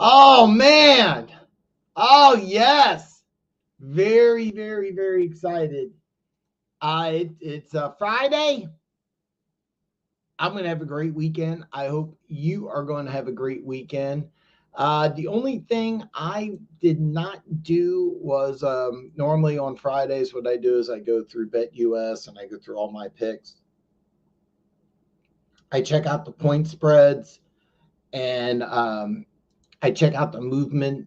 Oh man. Oh yes. Very, very, very excited. It's a Friday. I'm going to have a great weekend. I hope you are going to have a great weekend. The only thing I did not do was normally on Fridays, what I do is I go through BetUS and I go through all my picks. I check out the point spreads and I check out the movement.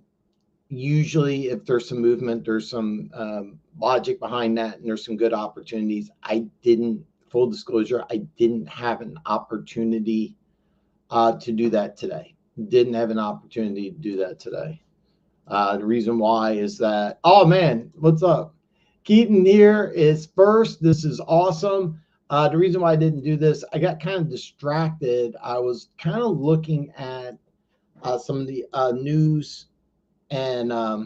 Usually, if there's some movement, there's some logic behind that, and there's some good opportunities. I didn't, full disclosure, I didn't have an opportunity to do that today. Didn't have an opportunity to do that today. The reason why is that, oh man, what's up? Keaton here is first. This is awesome. The reason why I didn't do this, I got kind of distracted. I was kind of looking at some of the news and I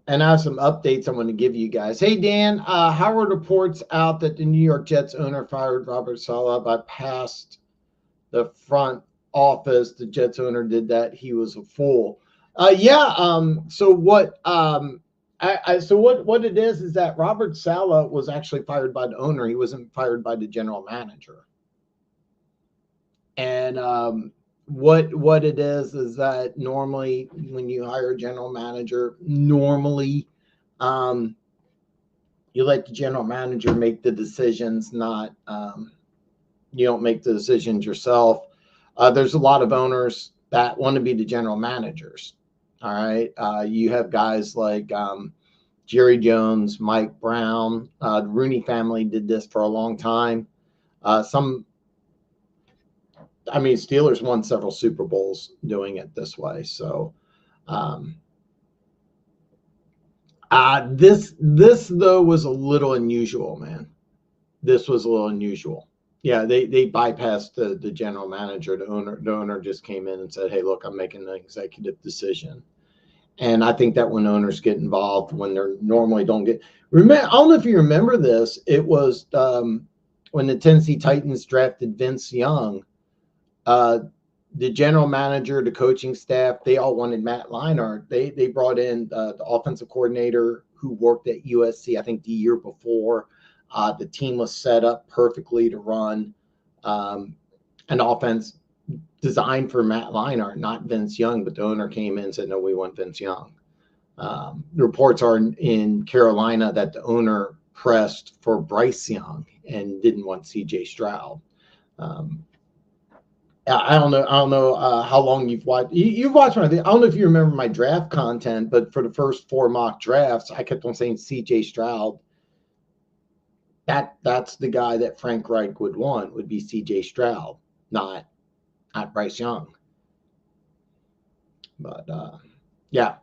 have some updates I want to give you guys. Hey, Dan, Howard reports out that the New York Jets owner fired Robert Saleh by past the front office. The Jets owner did that. He was a fool. Yeah. So what? So what it is that Robert Saleh was actually fired by the owner. He wasn't fired by the general manager. And what it is that normally when you hire a general manager, normally you let the general manager make the decisions, not you don't make the decisions yourself. There's a lot of owners that want to be the general managers. All right. You have guys like Jerry Jones, Mike Brown. The Rooney family did this for a long time. Steelers won several Super Bowls doing it this way. So, this though was a little unusual, man. This was a little unusual. Yeah, they bypassed the general manager. The owner just came in and said, "Hey, look, I'm making an executive decision." And I think that when owners get involved, when they're normally don't get remember, I don't know if you remember this. It was when the Tennessee Titans drafted Vince Young. The general manager, the coaching staff, they all wanted Matt Leinart. They brought in the offensive coordinator who worked at USC, I think the year before. The team was set up perfectly to run an offense designed for Matt Leinart, not Vince Young. But the owner came in and said, "No, we want Vince Young." The reports are in Carolina that the owner pressed for Bryce Young and didn't want CJ Stroud. I don't know how long you've watched. You've watched my. I don't know if you remember my draft content, but for the first 4 mock drafts, I kept on saying C.J. Stroud. That's the guy that Frank Reich would want. Would be C.J. Stroud, not Bryce Young. But yeah,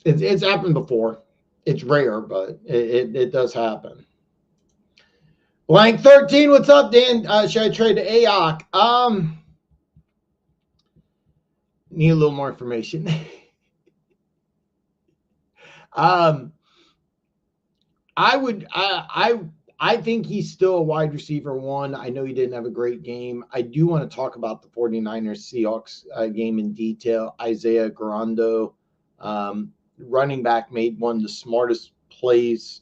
it's happened before. It's rare, but it does happen. Blank 13, what's up, Dan? Should I trade to AOC? Need a little more information. I think he's still a wide receiver one. I know he didn't have a great game. I do want to talk about the 49ers Seahawks game in detail. Isaiah Garando, running back, made one of the smartest plays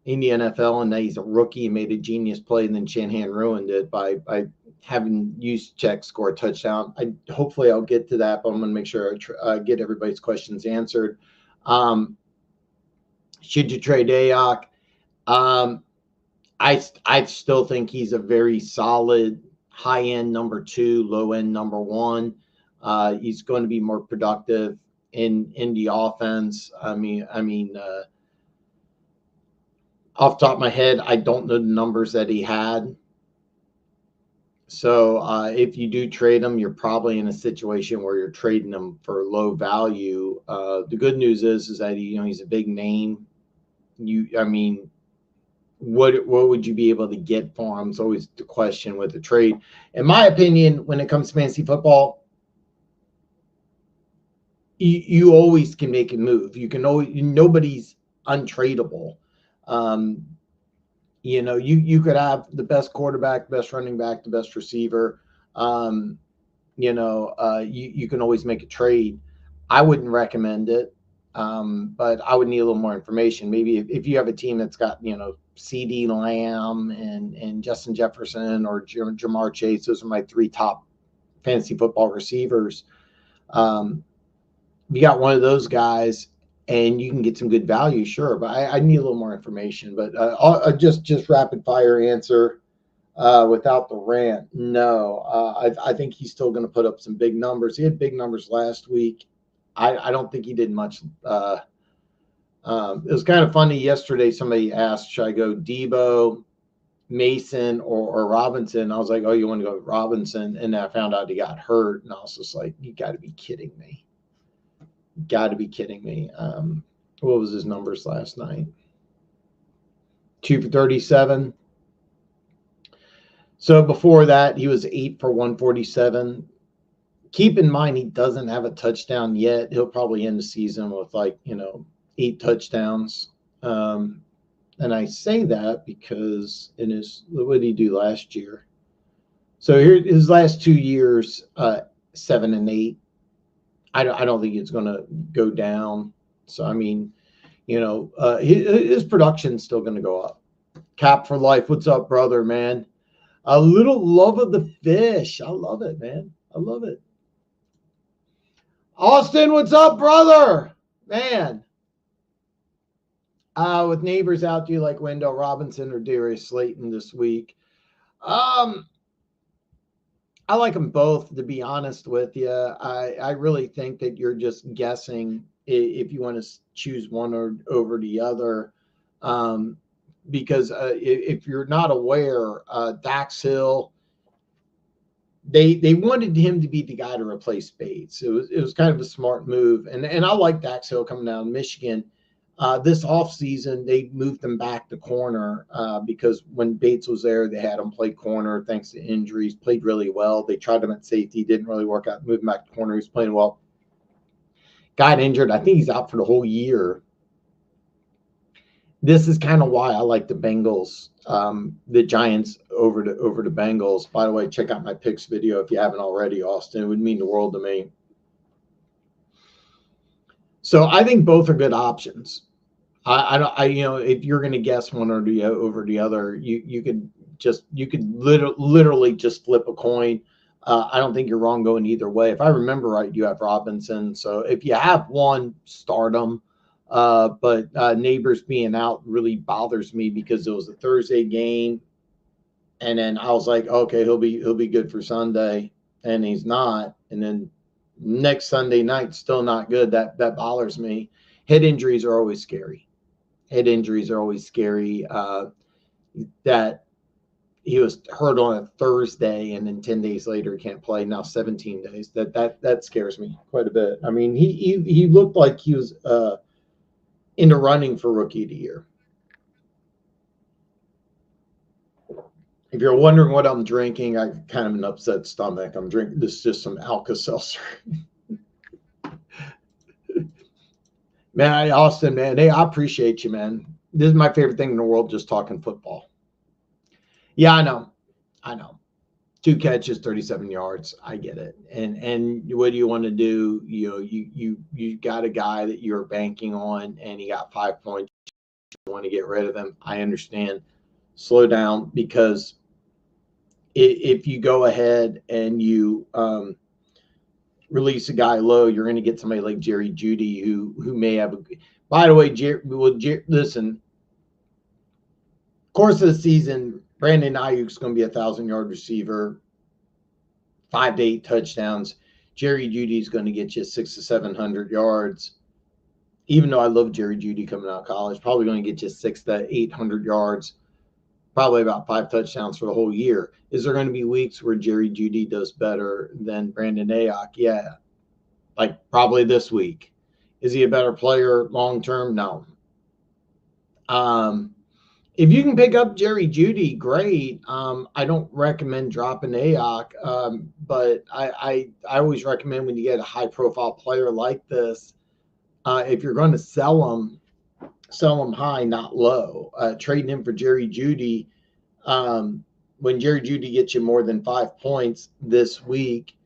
in the NFL, and that he's a rookie and made a genius play, and then Shanahan ruined it by having Juszczyk score a touchdown. Hopefully I'll get to that, but I'm going to make sure I get everybody's questions answered. Should you trade AOC? I still think he's a very solid high-end number 2, low-end number 1. He's going to be more productive in the offense. Off the top of my head, I don't know the numbers that he had. So if you do trade him, you're probably in a situation where you're trading him for low value. The good news is that he's a big name. What would you be able to get for him? It's always the question with the trade. In my opinion, when it comes to fantasy football, you always can make a move. You can always, nobody's untradeable. You could have the best quarterback, best running back, the best receiver. You can always make a trade. I wouldn't recommend it, but I would need a little more information. Maybe if you have a team that's got, CD Lamb and Justin Jefferson or Jamar Chase, those are my three top fantasy football receivers. You got one of those guys and you can get some good value, sure, but I need a little more information. But just rapid fire answer. Without the rant, no. I think he's still going to put up some big numbers. He had big numbers last week. I don't think he did much. It was kind of funny yesterday. Somebody asked, should I go Debo, Mason, or Robinson? I was like, oh, you want to go with Robinson? And then I found out he got hurt. And I was just like, you got to be kidding me. Got to be kidding me. What was his numbers last night? 2 for 37. So before that, he was 8 for 147. Keep in mind, he doesn't have a touchdown yet. He'll probably end the season with 8 touchdowns. And I say that because what did he do last year? So here, his last 2 years, 7 and 8. I don't think it's going to go down. So, I mean, his production's still going to go up. Cap for life. What's up, brother, man? A little love of the fish. I love it, man. I love it. Austin, what's up, brother? Man. With neighbors out, do you like Wendell Robinson or Darius Slayton this week? I like them both, to be honest with you. I really think that you're just guessing if you want to choose one or over the other. Because if you're not aware, Dax Hill, they wanted him to be the guy to replace Bates. It was kind of a smart move, and I like Dax Hill coming down to Michigan. This offseason, they moved him back to corner because when Bates was there, they had him play corner thanks to injuries. Played really well. They tried him at safety, didn't really work out. Moved him back to corner. He's playing well. Got injured. I think he's out for the whole year. This is kind of why I like the Bengals, the Giants over the Bengals. By the way, check out my picks video if you haven't already, Austin. It would mean the world to me. So I think both are good options. If you're going to guess one or over the other, you could literally just flip a coin. I don't think you're wrong going either way. If I remember right, you have Robinson. So if you have one, start them. But Neighbors being out really bothers me because it was a Thursday game, and then I was like, okay, he'll be good for Sunday, and he's not. And then next Sunday night, still not good. That bothers me. Head injuries are always scary. That he was hurt on a Thursday, and then 10 days later he can't play. Now 17 days. That scares me quite a bit. I mean, he looked like he was in the running for Rookie of the Year. If you're wondering what I'm drinking, I kind of an upset stomach. I'm drinking this is just some Alka-Seltzer. Man, Austin, man, hey, I appreciate you, man. This is my favorite thing in the world, just talking football. Yeah, I know. 2 catches, 37 yards. I get it. And what do you want to do? You got a guy that you're banking on, and he got 5 points. You want to get rid of him. I understand. Slow down, because if you go ahead and you release a guy low, you're going to get somebody like Jerry Jeudy who may have a. By the way, listen. Course of the season, Brandon Ayuk's going to be a 1,000-yard receiver, 5 to 8 touchdowns. Jerry Jeudy's going to get you 600 to 700 yards. Even though I love Jerry Jeudy coming out of college, probably going to get you 600 to 800 yards, probably about 5 touchdowns for the whole year. Is there going to be weeks where Jerry Jeudy does better than Brandon Ayuk? Yeah, like probably this week. Is he a better player long term? No. If you can pick up Jerry Jeudy, great. I don't recommend dropping Ayuk, but I always recommend when you get a high-profile player like this, if you're going to sell sell him high, not low. Trading him for Jerry Jeudy, when Jerry Jeudy gets you more than 5 points this week,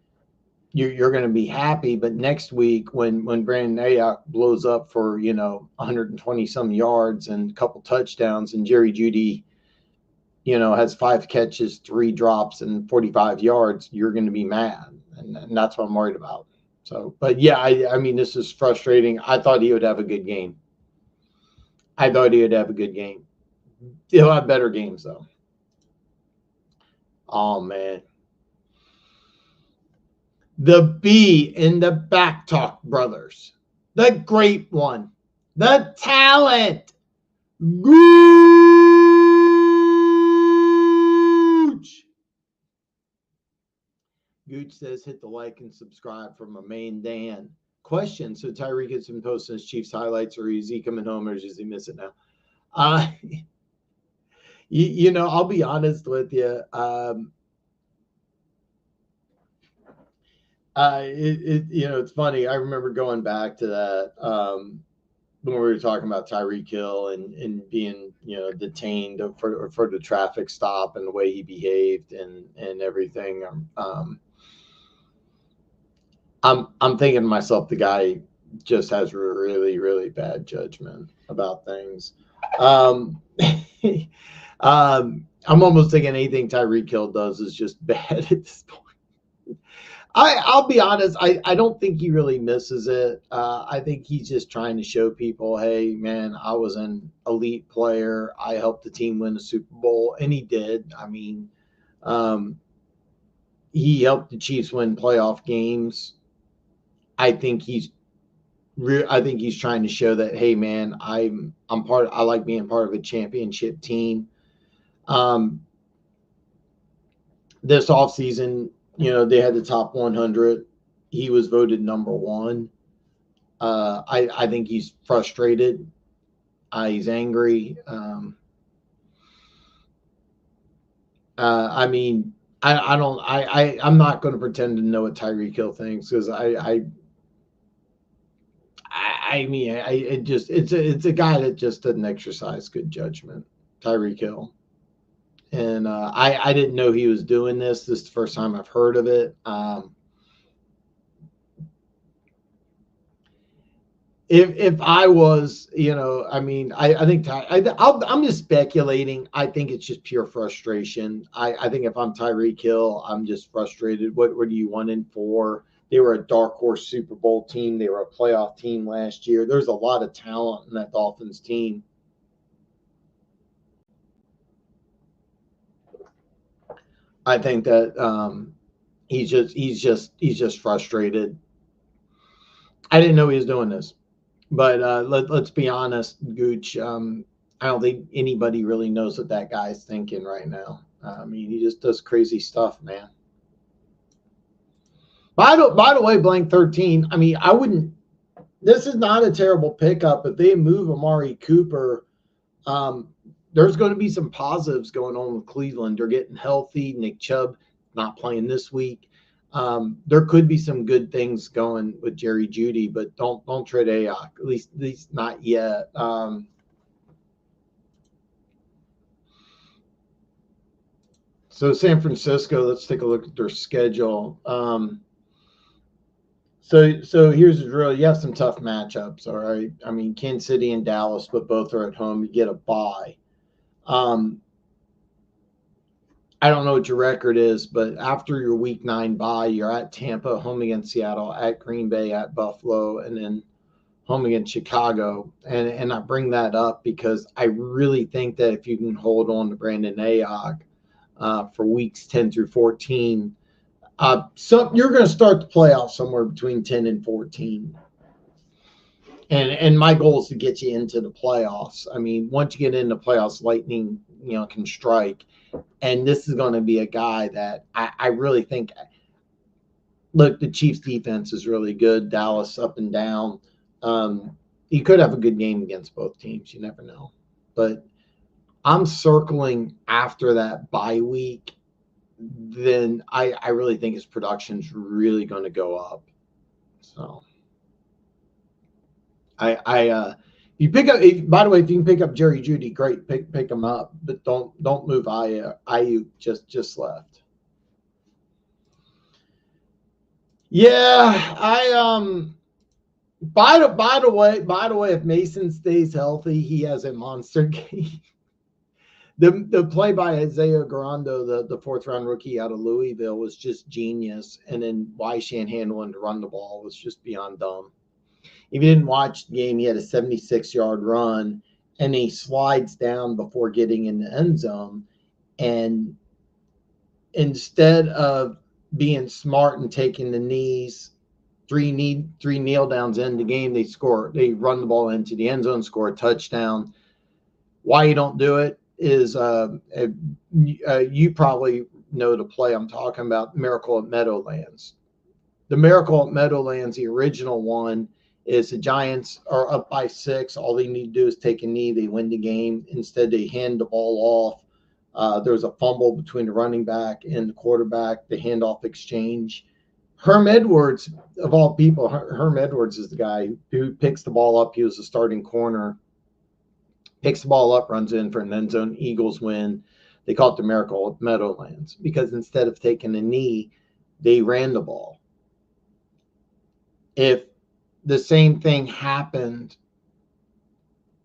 you're going to be happy. But next week, when Brandon Ayuk blows up for 120 some yards and a couple touchdowns, and Jerry Jeudy has 5 catches, 3 drops, and 45 yards, you're going to be mad, and that's what I'm worried about. So, but yeah, I mean, this is frustrating. I thought he would have a good game. He'll have better games though. Oh man. The B in the Back Talk brothers. The great one. The talent. Gooch. Gooch says hit the like and subscribe from my main Dan. Question. So Tyreek has been posting his Chiefs highlights, or is he coming home, or does he miss it now? I'll be honest with you. It's funny. I remember going back to that when we were talking about Tyreek Hill and being detained for the traffic stop and the way he behaved and everything. I'm thinking to myself, the guy just has really, really bad judgment about things. I'm almost thinking anything Tyreek Hill does is just bad at this point. I'll be honest. I don't think he really misses it. I think he's just trying to show people, hey, man, I was an elite player. I helped the team win the Super Bowl, and he did. I mean, he helped the Chiefs win playoff games. I think he's trying to show that, hey, man, I like being part of a championship team. This offseason, they had the top 100. He was voted number 1. I think he's frustrated. He's angry. I mean, I'm not going to pretend to know what Tyreek Hill thinks, because it's a guy that just doesn't exercise good judgment, Tyreek Hill. And I didn't know he was doing this. This is the first time I've heard of it. If I was, I mean, I think I'm just speculating. I think it's just pure frustration. I think if I'm Tyreek Hill, I'm just frustrated. What are you 1-4? They were a dark horse Super Bowl team. They were a playoff team last year. There's a lot of talent in that Dolphins team. I think that he's just frustrated. I didn't know he was doing this, but let's be honest, Gooch. I don't think anybody really knows what that guy's thinking right now. I mean, he just does crazy stuff, man. By the way, Blank 13. I mean, I wouldn't. This is not a terrible pickup. If they move Amari Cooper, there's going to be some positives going on with Cleveland. They're getting healthy. Nick Chubb not playing this week. There could be some good things going with Jerry Jeudy, but don't trade Ayuk. At least not yet. So San Francisco, let's take a look at their schedule. So here's the drill. You have some tough matchups, all right? I mean, Kansas City and Dallas, but both are at home. You get a bye. I don't know what your record is, but after your week 9 bye, you're at Tampa, home against Seattle, at Green Bay, at Buffalo, and then home against Chicago. And I bring that up because I really think that if you can hold on to Brandon Ayuk for weeks 10 through 14, so you're going to start the playoffs somewhere between 10 and 14. And my goal is to get you into the playoffs. I mean, once you get into playoffs, lightning, can strike. And this is going to be a guy that I really think, look, the Chiefs defense is really good. Dallas up and down. You could have a good game against both teams. You never know. But I'm circling after that bye week. Then I really think his production's really going to go up. So You pick up. By the way, if you can pick up Jerry Jeudy, great. Pick him up, but don't move Ayuk. Just left. Yeah, By the way, if Mason stays healthy, he has a monster game. The play by Isaiah Garando, the fourth round rookie out of Louisville, was just genius. And then why Shanahan wanted to run the ball was just beyond dumb. If you didn't watch the game, he had a 76-yard run, and he slides down before getting in the end zone. And instead of being smart and taking the knees, three kneel downs in the game, they run the ball into the end zone, score a touchdown. Why you don't do it is you probably know the play I'm talking about, Miracle at Meadowlands. The Miracle at Meadowlands, the original one, is the Giants are up by 6. All they need to do is take a knee. They win the game. Instead, they hand the ball off. There's a fumble between the running back and the quarterback, the handoff exchange. Herm Edwards, of all people, Herm Edwards is the guy who picks the ball up. He was the starting corner. Picks the ball up, runs in for an end zone. Eagles win. They call it the Miracle at Meadowlands because instead of taking a knee, they ran the ball. If the same thing happened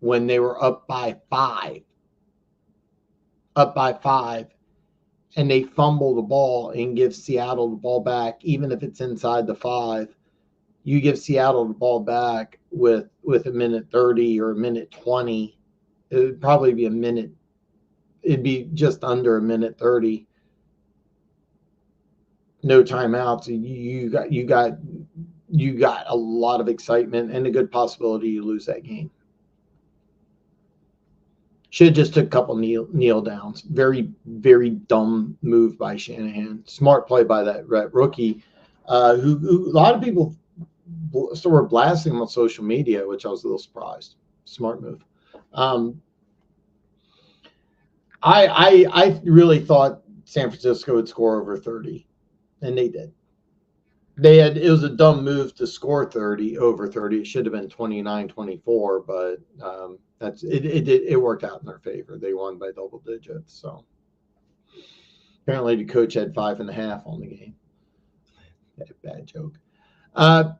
when they were up by 5, and they fumble the ball and give Seattle the ball back, even if it's inside the 5, you give Seattle the ball back with a minute 30 or a minute 20. It would probably be a minute. It'd be just under a minute 30. No timeouts. You got a lot of excitement and a good possibility you lose that game. Should have just took a couple kneel downs. Very, very dumb move by Shanahan. Smart play by that rookie, who a lot of people were blasting him on social media, which I was a little surprised. Smart move. I really thought San Francisco would score over 30, and they did. It was a dumb move to score 30 over 30. It should have been 29-24, but it worked out in their favor. They won by double digits. So apparently the coach had 5.5 on the game. Bad joke.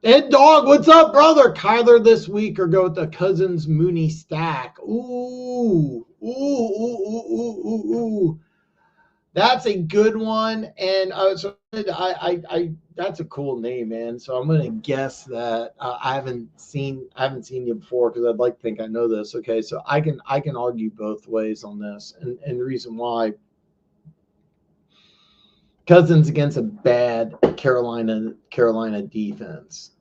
Ed Dog, what's up, brother? Kyler this week or go with the Cousins Mooney stack? Ooh. That's a good one, and so I that's a cool name, man. So I'm gonna guess that I haven't seen you before because I'd like to think I know this. Okay, so I can argue both ways on this, and the reason why Cousins against a bad Carolina defense,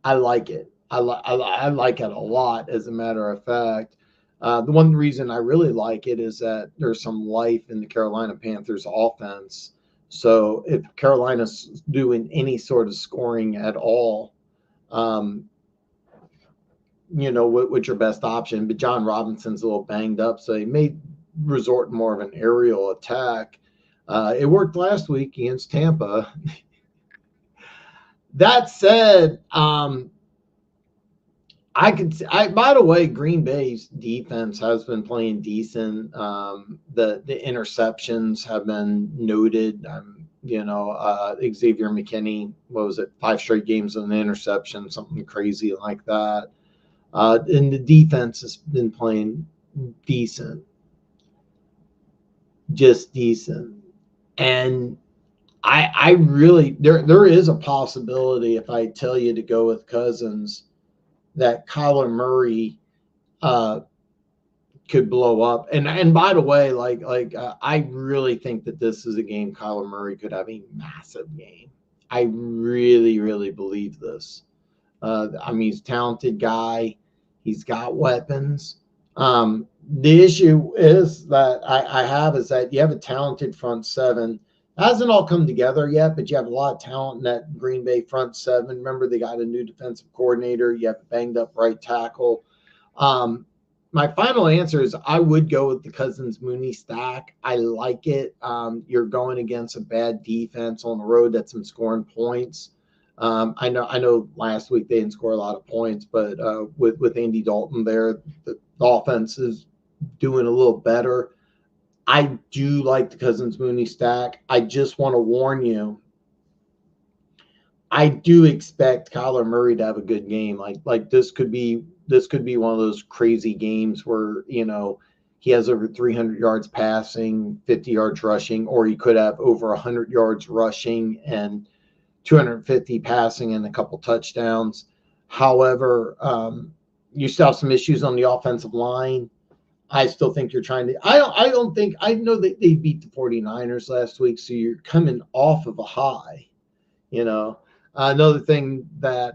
I like it. I like it a lot, as a matter of fact. The one reason I really like it is that there's some life in the Carolina Panthers offense. So if Carolina's doing any sort of scoring at all, what's your best option? But John Robinson's a little banged up, so he may resort more of an aerial attack. It worked last week against Tampa. That said, by the way, Green Bay's defense has been playing decent. The interceptions have been noted. Xavier McKinney, 5 straight games on the interception, something crazy like that. And the defense has been playing decent. Just decent. And I really, there is a possibility, if I tell you to go with Cousins, that Kyler Murray could blow up. And by the way, I really think that this is a game Kyler Murray could have a massive game. I really, really believe this. He's a talented guy. He's got weapons. The issue is that I have is that you have a talented front seven. It hasn't all come together yet, but you have a lot of talent in that Green Bay front seven. Remember, they got a new defensive coordinator. You have a banged up right tackle. My final answer is I would go with the Cousins Mooney stack. I like it. You're going against a bad defense on the road that's been scoring points. I know last week they didn't score a lot of points, but with Andy Dalton there, the offense is doing a little better. I do like the Cousins Mooney stack. I just want to warn you, I do expect Kyler Murray to have a good game. Like this could be one of those crazy games where, he has over 300 yards passing, 50 yards rushing, or he could have over 100 yards rushing and 250 passing and a couple touchdowns. However, you still have some issues on the offensive line. I still think you're trying to. I don't think. I know that they beat the 49ers last week, so you're coming off of a high. Another thing that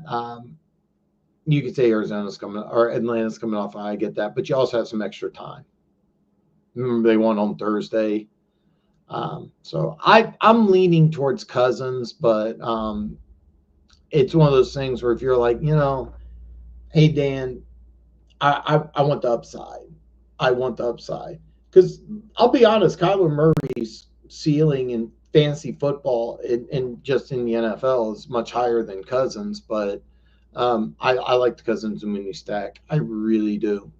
you could say Arizona's coming or Atlanta's coming off. I get that, but you also have some extra time. Remember, they won on Thursday. So I'm leaning towards Cousins, but it's one of those things where if you're like, hey Dan, I want the upside. I want the upside because I'll be honest, Kyler Murray's ceiling in fantasy football and just in the NFL is much higher than Cousins, but I like the Cousins Mooney stack. I really do.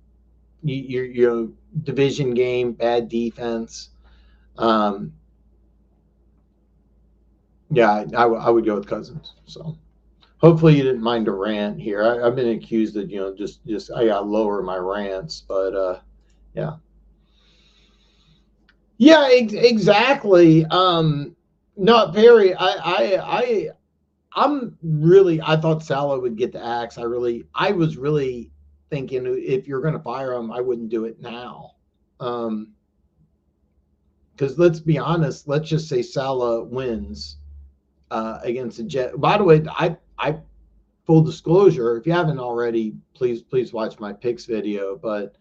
You're division game, bad defense. Yeah, I would go with Cousins. So hopefully you didn't mind a rant here. I've been accused of, just I got to lower my rants, but yeah. Yeah, exactly. No, Perry, I'm really, I thought Salah would get the axe. I was really thinking if you're going to fire him, I wouldn't do it now. Because let's be honest, let's just say Salah wins against the Jet. By the way, I full disclosure, if you haven't already, please watch my picks video. But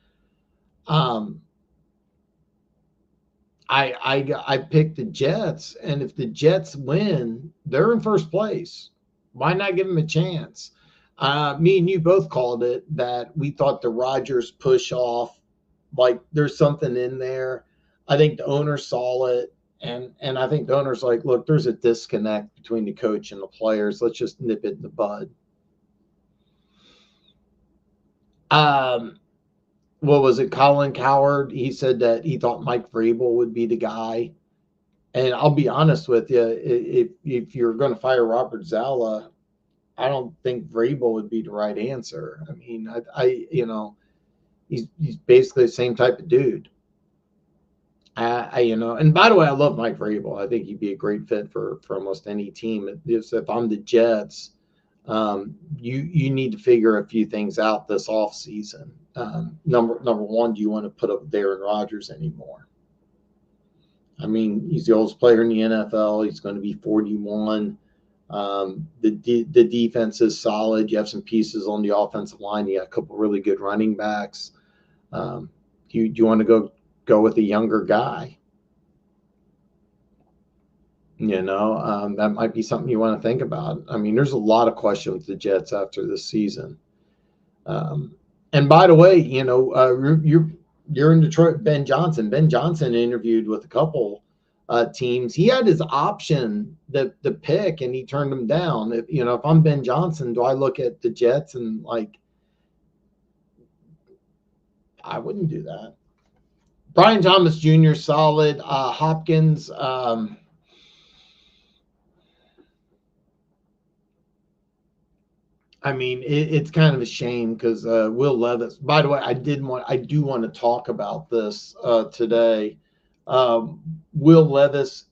I picked the Jets, and if the Jets win, they're in first place. Why not give them a chance? Me and you both called it that we thought the Rodgers push off, like there's something in there. I think the owner saw it, and I think the owner's like, look, there's a disconnect between the coach and the players. Let's just nip it in the bud. What was it? Colin Cowherd, he said that he thought Mike Vrabel would be the guy. And I'll be honest with you, if you're going to fire Robert Saleh, I don't think Vrabel would be the right answer. I mean, he's basically the same type of dude. And by the way, I love Mike Vrabel. I think he'd be a great fit for almost any team. If I'm the Jets, you need to figure a few things out this offseason. Number one, do you want to put up Aaron Rodgers anymore? I mean, he's the oldest player in the NFL. He's going to be 41. The defense is solid. You have some pieces on the offensive line. You got a couple really good running backs. Do you want to go with a younger guy? That might be something you want to think about. I mean, there's a lot of questions with the Jets after this season. And by the way, you're in Detroit. Ben Johnson interviewed with a couple teams. He had his option, the pick, and he turned them down. If I'm Ben Johnson, do I look at the Jets and I wouldn't do that. Brian Thomas Jr. solid. Hopkins. I mean, it's kind of a shame because Will Levis. By the way, I do want to talk about this today. Will Levis,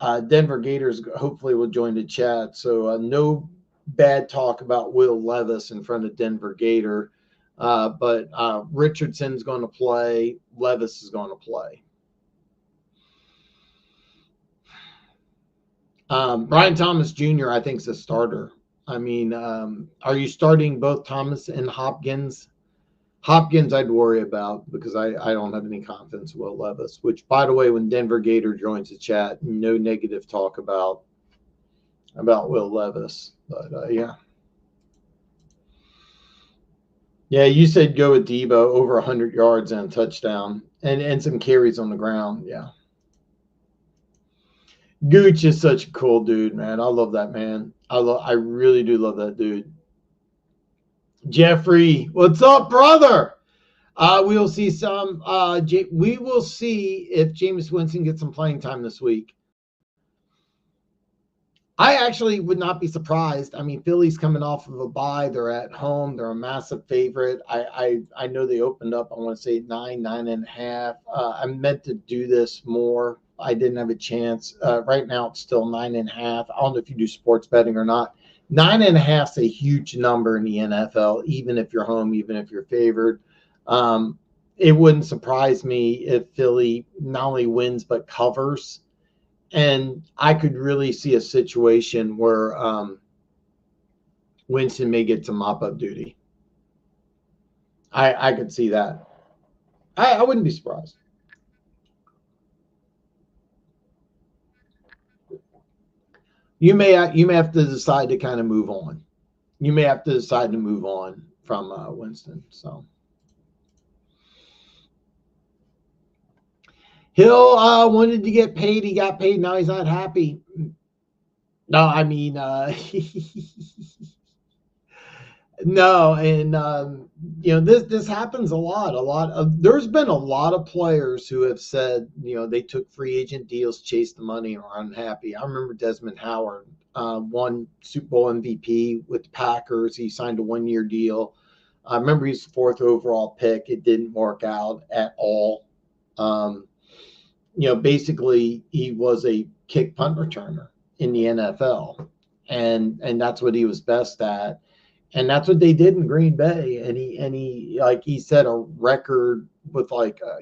Denver Gators, hopefully will join the chat. So no bad talk about Will Levis in front of Denver Gator. But Richardson's going to play. Levis is going to play. Brian Thomas Jr., I think, is a starter. I mean, are you starting both Thomas and Hopkins? Hopkins I'd worry about because I don't have any confidence in Will Levis, which, by the way, when Denver Gator joins the chat, no negative talk about Will Levis. But, yeah. Yeah, you said go with Debo over 100 yards and a touchdown and some carries on the ground. Yeah. Gooch is such a cool dude, man. I love that man. I really do love that dude. Jeffrey, what's up, brother? We will see some. We will see if Jameis Winston gets some playing time this week. I actually would not be surprised. I mean, Philly's coming off of a bye. They're at home. They're a massive favorite. I know they opened up, I want to say 9.5. I meant to do this more. I didn't have a chance. Right now, it's still 9.5. I don't know if you do sports betting or not. 9.5 is a huge number in the NFL, even if you're home, even if you're favored. It wouldn't surprise me if Philly not only wins but covers. And I could really see a situation where Winston may get some mop-up duty. I could see that. I wouldn't be surprised. You may have to decide to kind of move on. You may have to decide to move on from Winston. So Hill wanted to get paid. He got paid. Now he's not happy. No, I mean, no, and this happens a lot. There's been a lot of players who have said they took free agent deals, chased the money, or are unhappy. I remember Desmond Howard won Super Bowl MVP with the Packers. He signed a 1-year deal. I remember he's the 4th overall pick. It didn't work out at all. Basically he was a kick punt returner in the NFL, and that's what he was best at. And that's what they did in Green Bay. And he like he set a record with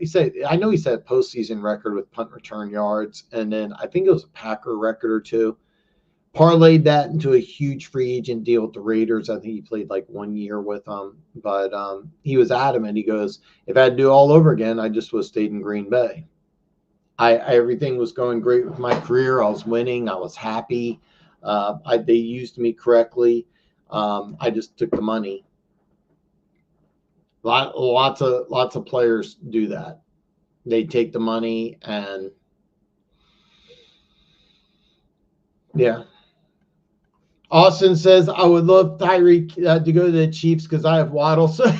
he said postseason record with punt return yards, and then I think it was a Packer record or two. Parlayed that into a huge free agent deal with the Raiders. I think he played like 1 year with them, but he was adamant. He goes, if I had to do it all over again, I just would have stayed in Green Bay. Everything was going great with my career. I was winning. I was happy. They used me correctly. I just took the money. Lots of players do that. They take the money and yeah. Austin says, I would love Tyreek to go to the Chiefs because I have Waddle. So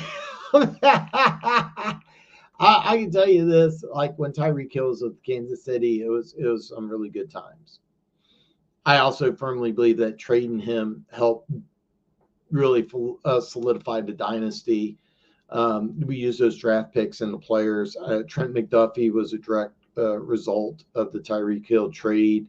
I can tell you this, like when Tyreek Hill was with Kansas City, it was some really good times. I also firmly believe that trading him helped really solidify the dynasty. We used those draft picks and the players. Trent McDuffie was a direct result of the Tyreek Hill trade.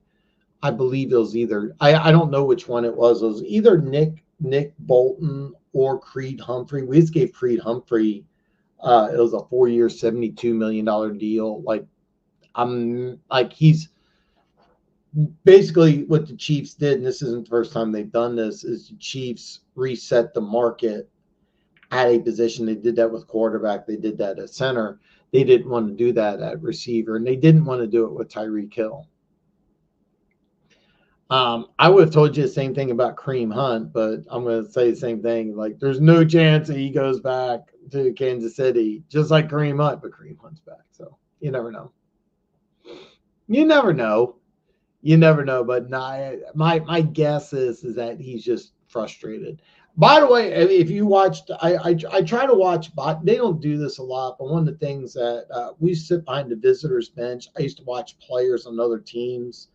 I believe it was either I don't know which one it was. It was either Nick Bolton or Creed Humphrey. We just gave Creed Humphrey. It was a 4-year, $72 million deal. He's basically what the Chiefs did, and this isn't the first time they've done this, is the Chiefs reset the market at a position. They did that with quarterback. They did that at center. They didn't want to do that at receiver, and they didn't want to do it with Tyreek Hill. I would have told you the same thing about Kareem Hunt, but I'm going to say the same thing. Like, there's no chance that he goes back to Kansas City, just like Kareem Hunt, but Kareem Hunt's back. So you never know. You never know. But my guess is that he's just frustrated. By the way, if you watched, I try to watch, but they don't do this a lot. But one of the things that we sit behind the visitors bench. I used to watch players on other teams.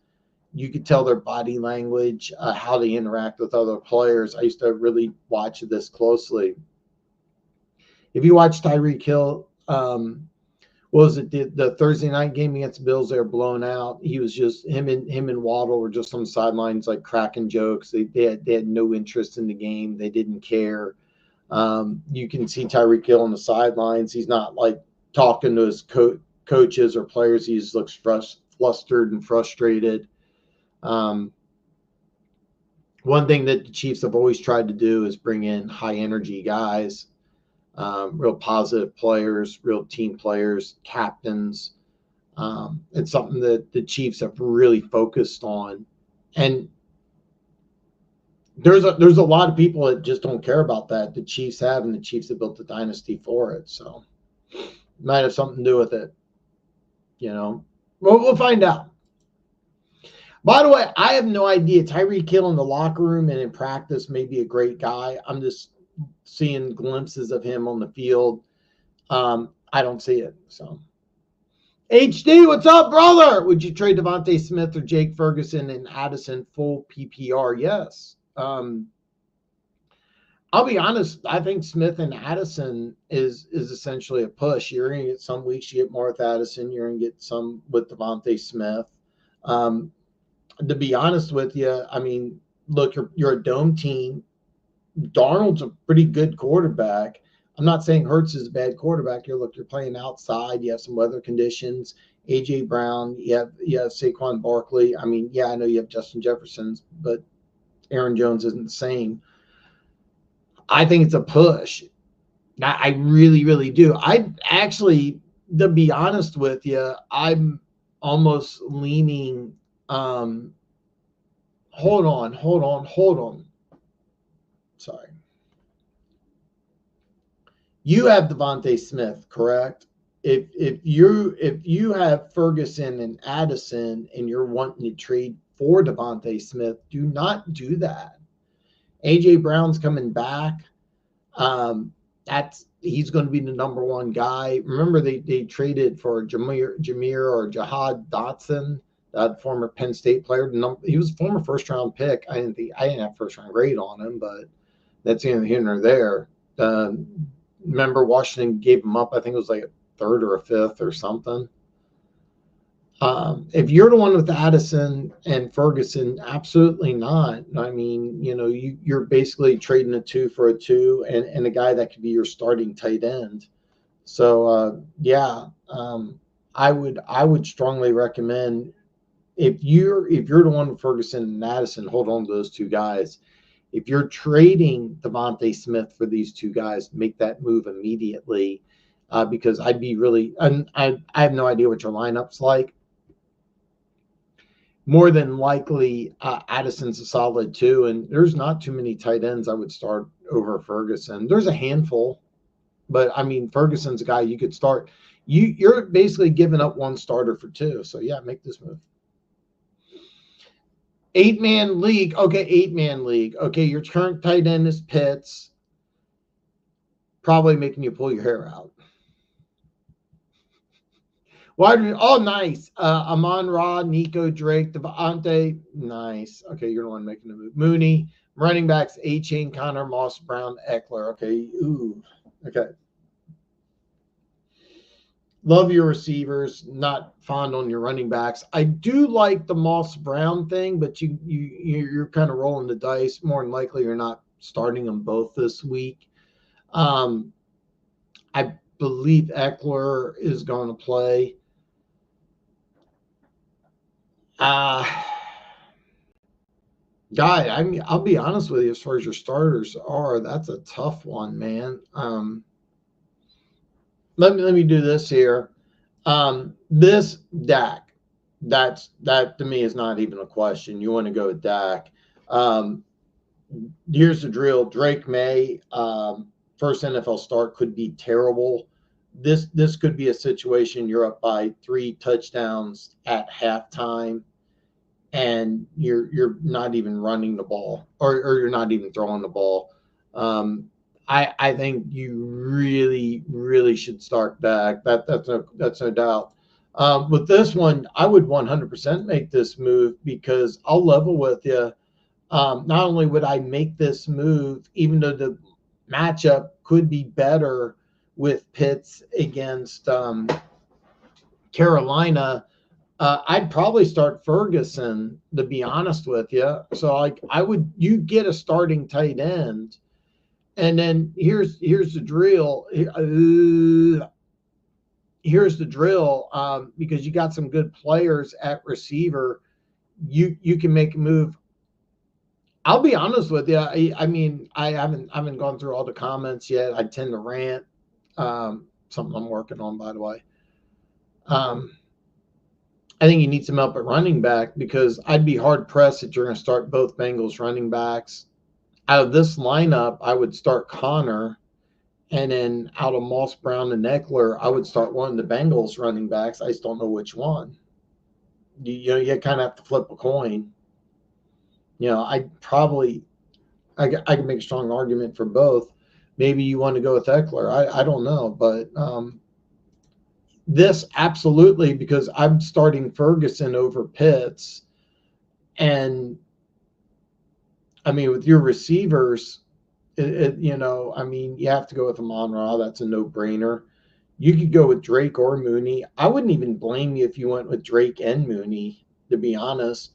You could tell their body language, how they interact with other players. I used to really watch this closely. If you watch Tyreek Hill, what was it, the Thursday night game against the Bills, they were blown out. He was just him and Waddle were just on the sidelines like cracking jokes. They had no interest in the game. They didn't care. You can see Tyreek Hill on the sidelines. He's not like talking to his coaches or players. He just looks flustered and frustrated. One thing that the Chiefs have always tried to do is bring in high energy guys, real positive players, real team players, captains. It's something that the Chiefs have really focused on. And there's a lot of people that just don't care about that. The Chiefs have, and the Chiefs have built a dynasty for it. So it might have something to do with it. We'll find out. By the way, I have no idea. Tyreek Hill in the locker room and in practice may be a great guy. I'm just seeing glimpses of him on the field. I don't see it. So, HD, what's up, brother? Would you trade Devontae Smith or Jake Ferguson and Addison full PPR? Yes. I'll be honest. I think Smith and Addison is essentially a push. You're going to get some weeks you get more with Addison. You're going to get some with Devontae Smith. To be honest with you, I mean, look, you're a dome team. Darnold's a pretty good quarterback. I'm not saying Hurts is a bad quarterback. You're playing outside. You have some weather conditions. AJ Brown. You have Saquon Barkley. I mean, yeah, I know you have Justin Jefferson, but Aaron Jones isn't the same. I think it's a push. I really, really do. I actually, to be honest with you, I'm almost leaning. Hold on. Sorry. You have Devontae Smith, correct? If you have Ferguson and Addison and you're wanting to trade for Devontae Smith, do not do that. AJ Brown's coming back. He's going to be the number one guy. Remember they traded for Jameer or Jahad Dotson, that former Penn State player. He was a former first round pick. I didn't have first round grade on him, but that's neither here nor there. Remember Washington gave him up. I think it was like a third or a fifth or something. If you're the one with Addison and Ferguson, absolutely not. I mean, you're basically trading a 2 for a 2 and a guy that could be your starting tight end. So I would strongly recommend if you're the one with Ferguson and Addison, hold on to those two guys. If you're trading Devontae Smith for these two guys, make that move immediately because I'd be really I have no idea what your lineup's like. More than likely, Addison's a solid 2, and there's not too many tight ends I would start over Ferguson. There's a handful, but I mean, Ferguson's a guy you could start. You're basically giving up one starter for 2. So yeah, make this move. 8-man league. Okay, 8-man league. Okay, your current tight end is Pitts. Probably making you pull your hair out. Oh, nice. Amon-Ra, Nico, Drake, Devontae. Nice. Okay, you're the one making the move. Mooney. Running backs, A-Chain, Connor, Moss, Brown, Eckler. Okay. Ooh. Okay. Love your receivers. Not fond on your running backs. I do like the Moss Brown thing, but you're kind of rolling the dice. More than likely, you're not starting them both this week. I believe Eckler is going to play. Guy, I mean, I'll be honest with you, as far as your starters are, that's a tough one, man. Let me do this here. This Dak, that to me is not even a question. You want to go with Dak. Here's the drill. Drake May, first NFL start, could be terrible. This could be a situation you're up by 3 touchdowns at halftime, and you're not even running the ball, or you're not even throwing the ball. I think you really, really should start Dak. That's no doubt. With this one, I would 100% make this move because I'll level with you. Not only would I make this move, even though the matchup could be better with Pitts against Carolina, I'd probably start Ferguson, to be honest with you. So you get a starting tight end, and then here's the drill. Here's the drill. Because you got some good players at receiver, you can make a move. I'll be honest with you. I mean, I haven't gone through all the comments yet. I tend to rant. Something I'm working on, by the way. I think you need some help at running back because I'd be hard pressed that you're going to start both Bengals running backs. Out of this lineup, I would start Connor, and then out of Moss, Brown, and Eckler, I would start one of the Bengals running backs. I just don't know which one. you kind of have to flip a coin. I can make a strong argument for both. Maybe you want to go with Eckler. I don't know, but this absolutely, because I'm starting Ferguson over Pitts, and I mean with your receivers, you have to go with Amon-Ra. That's a no-brainer. You could go with Drake or Mooney. I wouldn't even blame you if you went with Drake and Mooney, to be honest.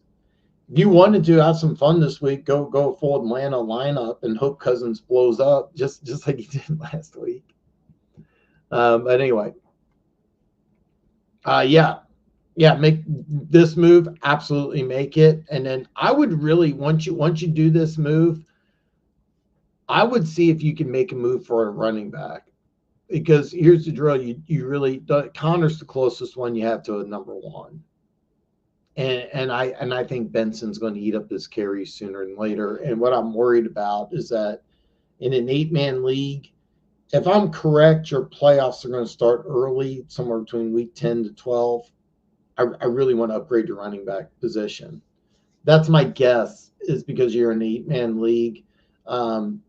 If you wanted to have some fun this week, go full Atlanta lineup and hope Cousins blows up just like he did last week. But anyway, make this move. Absolutely make it. And then I would really, once you do this move, I would see if you can make a move for a running back, because here's the drill: you really, Connor's the closest one you have to a number one. And I think Benson's going to eat up his carries sooner than later. And what I'm worried about is that in an 8-man league, if I'm correct, your playoffs are going to start early, somewhere between week 10 to 12. I really want to upgrade your running back position. That's my guess, is because you're in an 8-man league.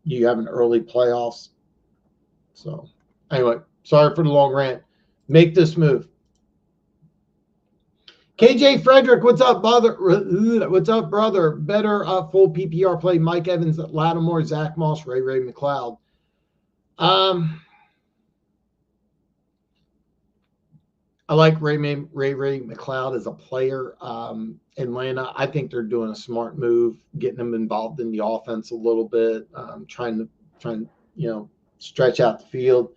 You have an early playoffs. So anyway, sorry for the long rant. Make this move. KJ Frederick, what's up, brother? What's up, brother? Better full PPR play: Mike Evans, Lattimore, Zach Moss, Ray McLeod. I like Ray McLeod as a player. Atlanta, I think they're doing a smart move, getting him involved in the offense a little bit, trying to stretch out the field.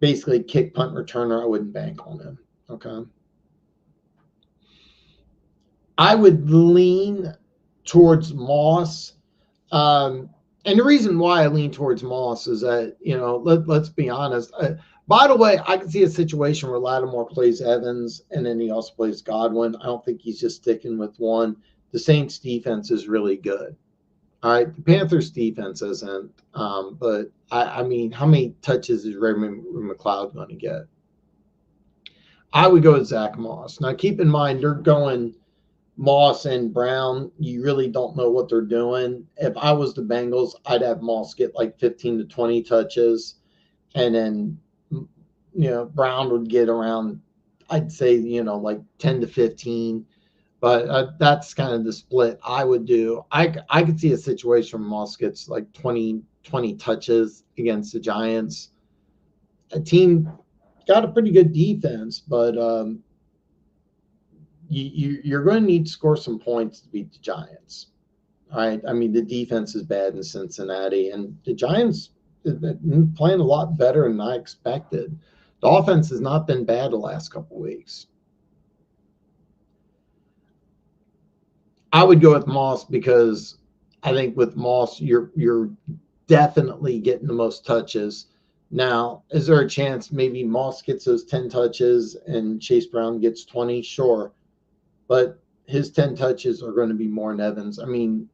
Basically, kick, punt, returner. I wouldn't bank on him. Okay. I would lean towards Moss. And the reason why I lean towards Moss is that, let's be honest. By the way, I can see a situation where Lattimore plays Evans and then he also plays Godwin. I don't think he's just sticking with one. The Saints defense is really good. All right. The Panthers defense isn't. But I mean, how many touches is Raymond McLeod going to get? I would go with Zach Moss. Now, keep in mind, they're going Moss and Brown. You really don't know what they're doing. If I was the Bengals, I'd have Moss get like 15 to 20 touches. And then, Brown would get around, I'd say, like 10 to 15. But that's kind of the split I would do. I could see a situation where Moss gets like 20 touches against the Giants. A team got a pretty good defense, but you're going to need to score some points to beat the Giants. All right. I mean, the defense is bad in Cincinnati, and the Giants have been playing a lot better than I expected. The offense has not been bad the last couple of weeks. I would go with Moss because I think with Moss, you're definitely getting the most touches. Now, is there a chance maybe Moss gets those 10 touches and Chase Brown gets 20? Sure. But his 10 touches are going to be more than Evans. I mean,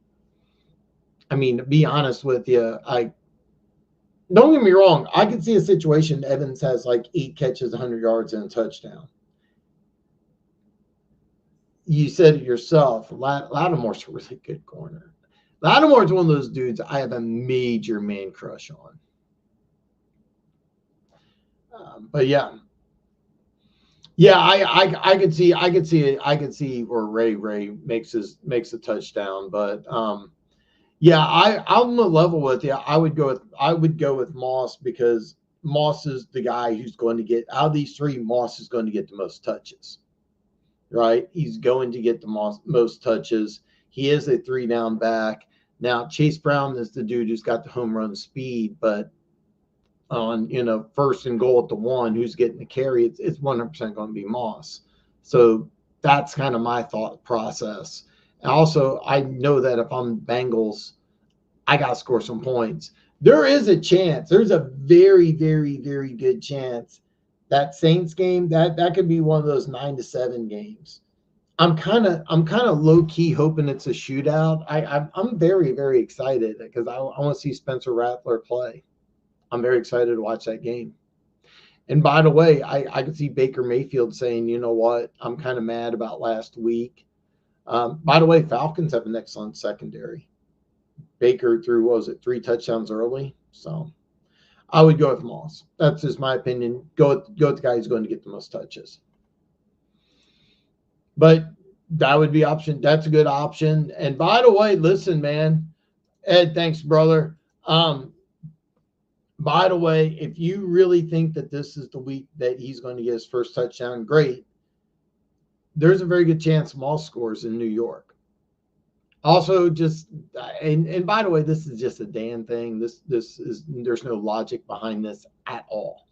to be honest with you, don't get me wrong. I could see a situation Evans has like 8 catches, 100 yards, and a touchdown. You said it yourself. Lattimore's a really good corner. Lattimore's one of those dudes I have a major man crush on. But yeah. Yeah, I could see where Ray makes a touchdown, but I'm gonna level with you. I would go with Moss, because Moss is the guy who's going to get, out of these three, Moss is going to get the most touches. Right? He's going to get the most touches. He is a 3-down back. Now, Chase Brown is the dude who's got the home run speed, but on, first and goal at the 1, who's getting the carry, it's 100% going to be Moss. So that's kind of my thought process. And also, I know that if I'm Bengals, I got to score some points. There is a chance. There's a very, very, very good chance that Saints game, that could be one of those 9-7 games. I'm kind of low key hoping it's a shootout. I'm very, very excited because I want to see Spencer Rattler play. I'm very excited to watch that game. And by the way, I could see Baker Mayfield saying, you know what, I'm kind of mad about last week. By the way, Falcons have an excellent secondary. Baker threw, what was it, 3 touchdowns early? So I would go with Moss. That's just my opinion. Go with the guy who's going to get the most touches. But that would be option. That's a good option. And by the way, listen, man, Ed, thanks, brother. By the way, if you really think that this is the week that he's going to get his first touchdown, great. There's a very good chance Moss scores in New York. Also, just and by the way, this is just a Dan thing. This is, there's no logic behind this at all.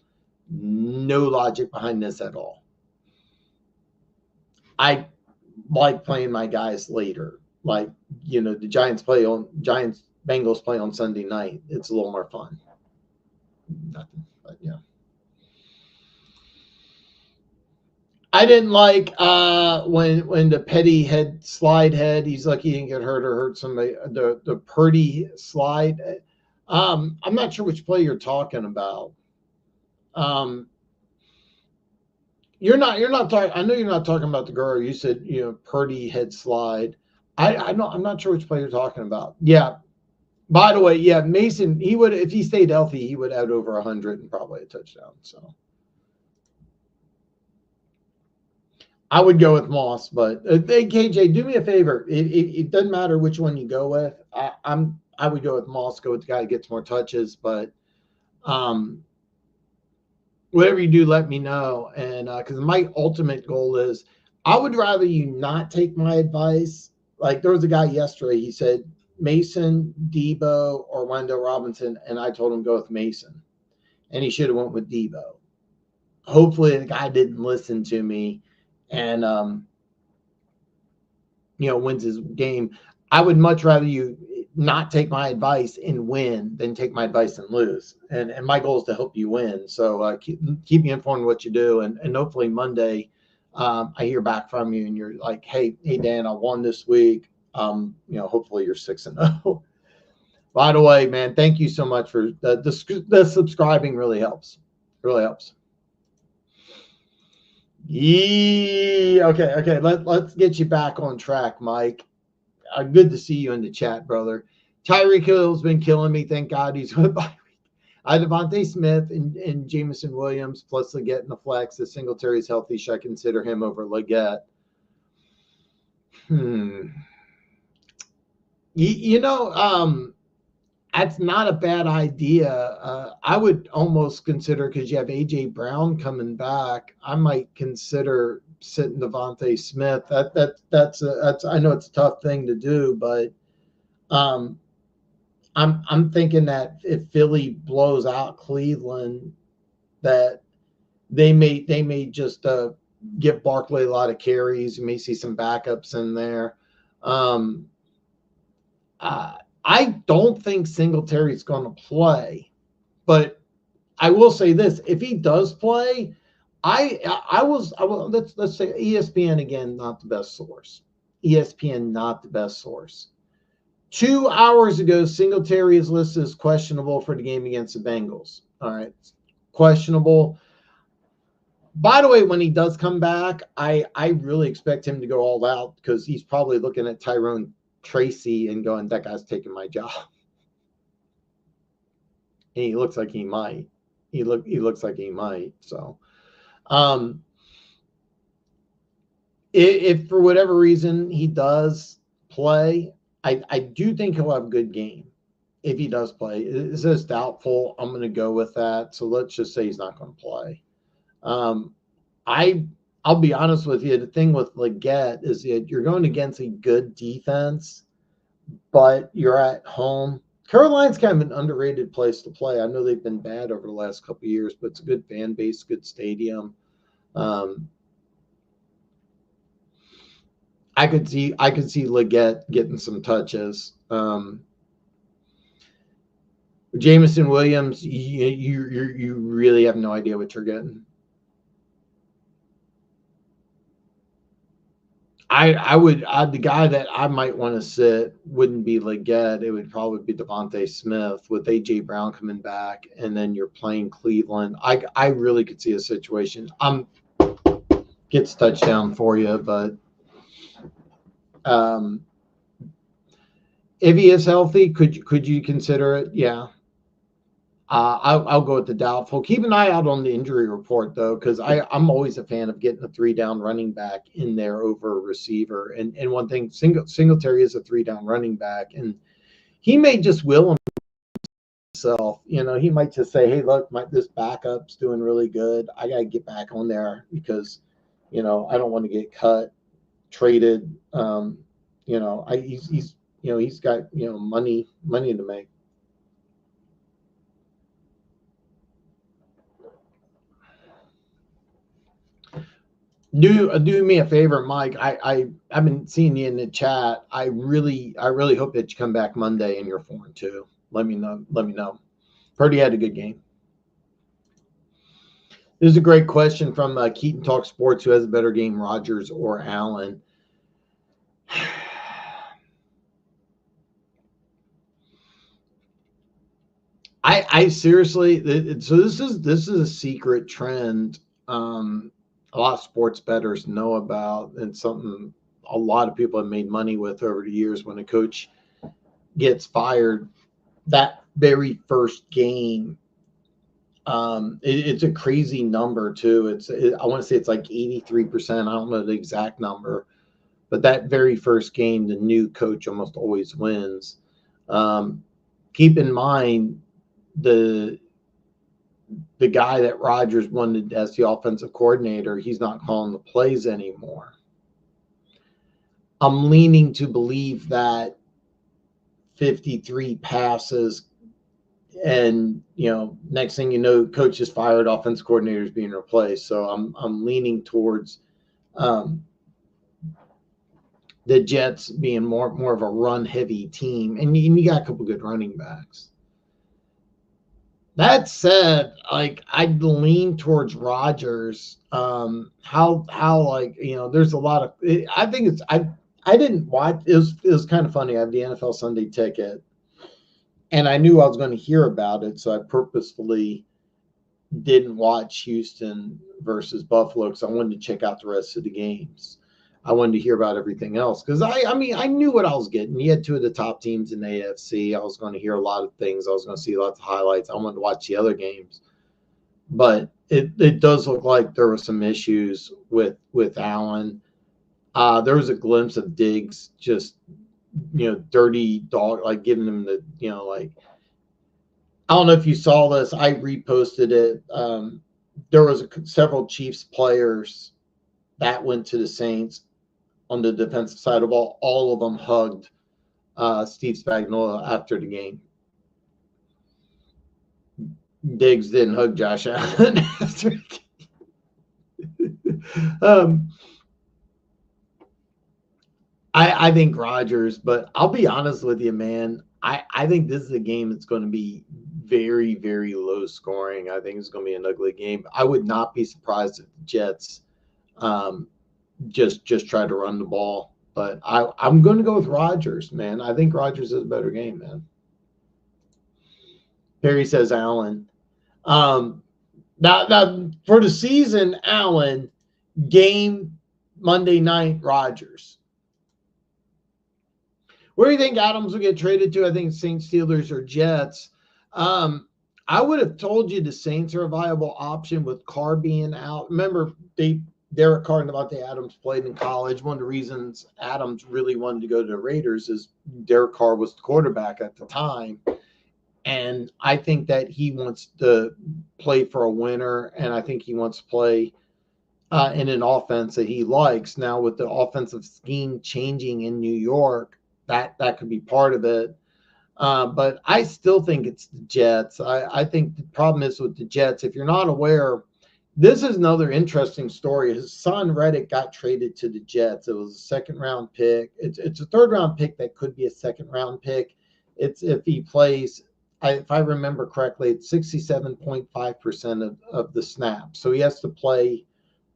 No logic behind this at all. I like playing my guys later. Like, you know, the Giants Bengals play on Sunday night. It's a little more fun. Nothing, but yeah. I didn't like when the Petty head slide head. He's lucky he didn't get hurt or hurt somebody. The Purdy slide. I'm not sure which play you're talking about. You're not talking. I know you're not talking about the girl. You said, you know, Purdy head slide. I'm not sure which play you're talking about. Yeah. By the way, yeah, Mason, he would, if he stayed healthy, he would have over 100 and probably a touchdown. So I would go with Moss, but hey, KJ, do me a favor. It doesn't matter which one you go with. I would go with Moss. Go with the guy who gets more touches, but whatever you do, let me know. And because my ultimate goal is, I would rather you not take my advice. Like there was a guy yesterday. He said Mason, Debo, or Wendell Robinson, and I told him go with Mason, and he should have went with Debo. Hopefully, the guy didn't listen to me. And you know, wins his game. I would much rather you not take my advice and win than take my advice and lose. And my goal is to help you win. So keep me informed what you do, and hopefully Monday I hear back from you and you're like, hey Dan, I won this week. You know, hopefully you're 6-0. By the way, man, thank you so much for the subscribing. Really helps. Really helps. Yeah. Okay. Let's get you back on track, Mike. Good to see you in the chat, brother. Tyreek Hill's been killing me. Thank God he's with bye week. I have Devontae Smith and Jameson Williams plus Leggett in the flex. If Singletary's healthy, should I consider him over Leggett? You know, that's not a bad idea. I would almost consider, because you have AJ Brown coming back, I might consider sitting Devontae Smith. That's I know it's a tough thing to do, but I'm thinking that if Philly blows out Cleveland, that they may just give Barkley a lot of carries. You may see some backups in there. I don't think Singletary's going to play, but I will say this: if he does play, I was let's say ESPN again, not the best source. ESPN not the best source. 2 hours ago, Singletary is listed as questionable for the game against the Bengals. All right, questionable. By the way, when he does come back, I really expect him to go all out, because he's probably looking at Tyrone Tracy and going, that guy's taking my job. And he looks like he might. He looks like he might. So, if for whatever reason he does play, I do think he'll have a good game. If he does play, it says doubtful. I'm going to go with that. So let's just say he's not going to play. I'll be honest with you. The thing with Leggett is that you're going against a good defense, but you're at home. Carolina's kind of an underrated place to play. I know they've been bad over the last couple of years, but it's a good fan base, good stadium. I could see Leggett getting some touches. Jameson Williams, you really have no idea what you're getting. the guy that I might want to sit wouldn't be Leggett. It would probably be Devontae Smith with AJ Brown coming back, and then you're playing Cleveland. I really could see a situation. Gets touchdown for you, but if he is healthy, could you consider it? Yeah. I'll go with the doubtful. Keep an eye out on the injury report, though, because I'm always a fan of getting a 3-down running back in there over a receiver. And one thing, Singletary is a 3-down running back, and he may just will himself. He might just say, "Hey, look, this backup's doing really good. I got to get back on there because, I don't want to get cut, traded. He's got money to make." Do me a favor, Mike. I've been seeing you in the chat. I really hope that you come back Monday in your form too. Let me know. Purdy had a good game. This is a great question from Keaton Talk Sports. Who has a better game, Rodgers or Allen? I seriously. So this is a secret trend. A lot of sports bettors know about, and something a lot of people have made money with over the years. When a coach gets fired, that very first game, it's a crazy number too. I want to say it's like 83%. I don't know the exact number, but that very first game, the new coach almost always wins. Keep in mind the guy that Rodgers wanted as the offensive coordinator, he's not calling the plays anymore. I'm leaning to believe that 53 passes and, next thing you know, coach is fired, offensive coordinator is being replaced. So I'm leaning towards the Jets being more of a run-heavy team. And you got a couple good running backs. That said, I'd lean towards Rodgers. There's a lot of. I think it's. I didn't watch. It was kind of funny. I have the NFL Sunday ticket, and I knew I was going to hear about it, so I purposefully didn't watch Houston versus Buffalo because I wanted to check out the rest of the games. I wanted to hear about everything else because I knew what I was getting. You had two of the top teams in the AFC. I was going to hear a lot of things. I was going to see lots of highlights. I wanted to watch the other games, but it does look like there were some issues with Allen. There was a glimpse of Diggs just dirty dog, giving him the I don't know if you saw this. I reposted it. There was several Chiefs players that went to the Saints. On the defensive side of all of them hugged Steve Spagnuolo after the game. Diggs didn't hug Josh Allen after the game. I think Rodgers, but I'll be honest with you, man. I think this is a game that's going to be very, very low scoring. I think it's going to be an ugly game. I would not be surprised if the Jets just try to run the ball. But I'm going to go with Rodgers, man. I think Rodgers is a better game, man. Perry says Allen. Now for the season, Allen, game Monday night, Rodgers. Where do you think Adams will get traded to? I think Saints, Steelers, or Jets. I would have told you the Saints are a viable option with Carr being out. Remember, Derek Carr and Davante Adams played in college. One of the reasons Adams really wanted to go to the Raiders is Derek Carr was the quarterback at the time. And I think that he wants to play for a winner, and I think he wants to play in an offense that he likes. Now, with the offensive scheme changing in New York, that could be part of it. But I still think it's the Jets. I think the problem is with the Jets, if you're not aware, this is another interesting story. His son Reddick got traded to the Jets. It was a second-round pick. It's a third-round pick that could be a second-round pick. It's if he plays, if I remember correctly, it's 67.5% of the snaps. So he has to play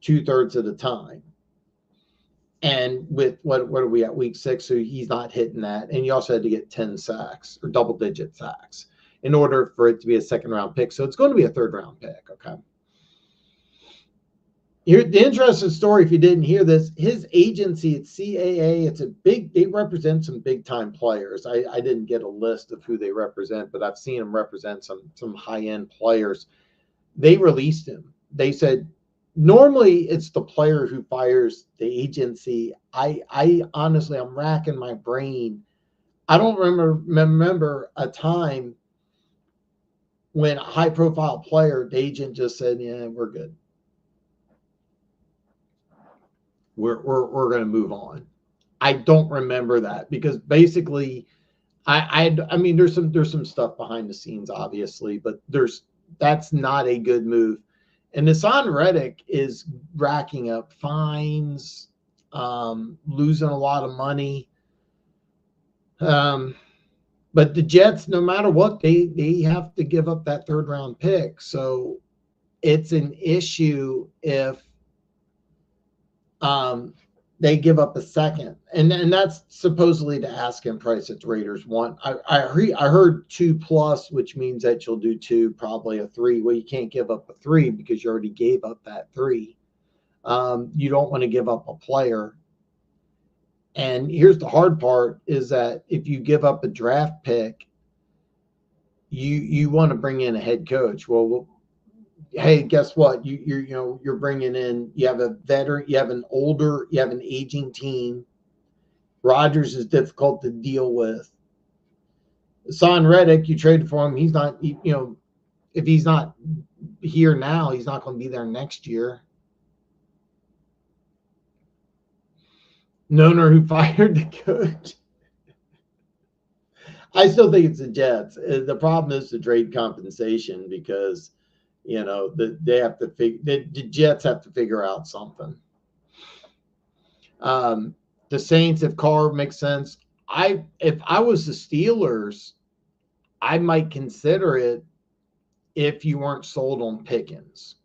2/3 of the time. And with what are we at, week 6? So he's not hitting that. And you also had to get 10 sacks or double-digit sacks in order for it to be a second-round pick. So it's going to be a third-round pick, okay? Here, the interesting story, if you didn't hear this, his agency at CAA, they represent some big-time players. I didn't get a list of who they represent, but I've seen them represent some high-end players. They released him. They said, normally it's the player who fires the agency. I honestly, I'm racking my brain. I don't remember a time when a high-profile player, the agent just said, yeah, we're good. We're going to move on. I don't remember that, because basically I mean, there's some stuff behind the scenes, obviously, but that's not a good move. And Haason Reddick is racking up fines, losing a lot of money. But the Jets, no matter what, they have to give up that third-round pick. So it's an issue if they give up a second, and that's supposedly the asking price that the Raiders want. I heard 2+, which means that you'll do 2, probably a 3. Well, you can't give up a 3 because you already gave up that 3. You don't want to give up a player. And here's the hard part, is that if you give up a draft pick, you want to bring in a head coach. Well, hey, guess what? You're bringing in, you have a veteran, you have an aging team. Rodgers is difficult to deal with. Haason Reddick, you traded for him. He's not, if he's not here now, he's not going to be there next year. Noner, who fired the coach. I still think it's the Jets. The problem is the trade compensation, because they have to the Jets have to figure out something. The Saints, if Carr makes sense, if I was the Steelers, I might consider it if you weren't sold on Pickens.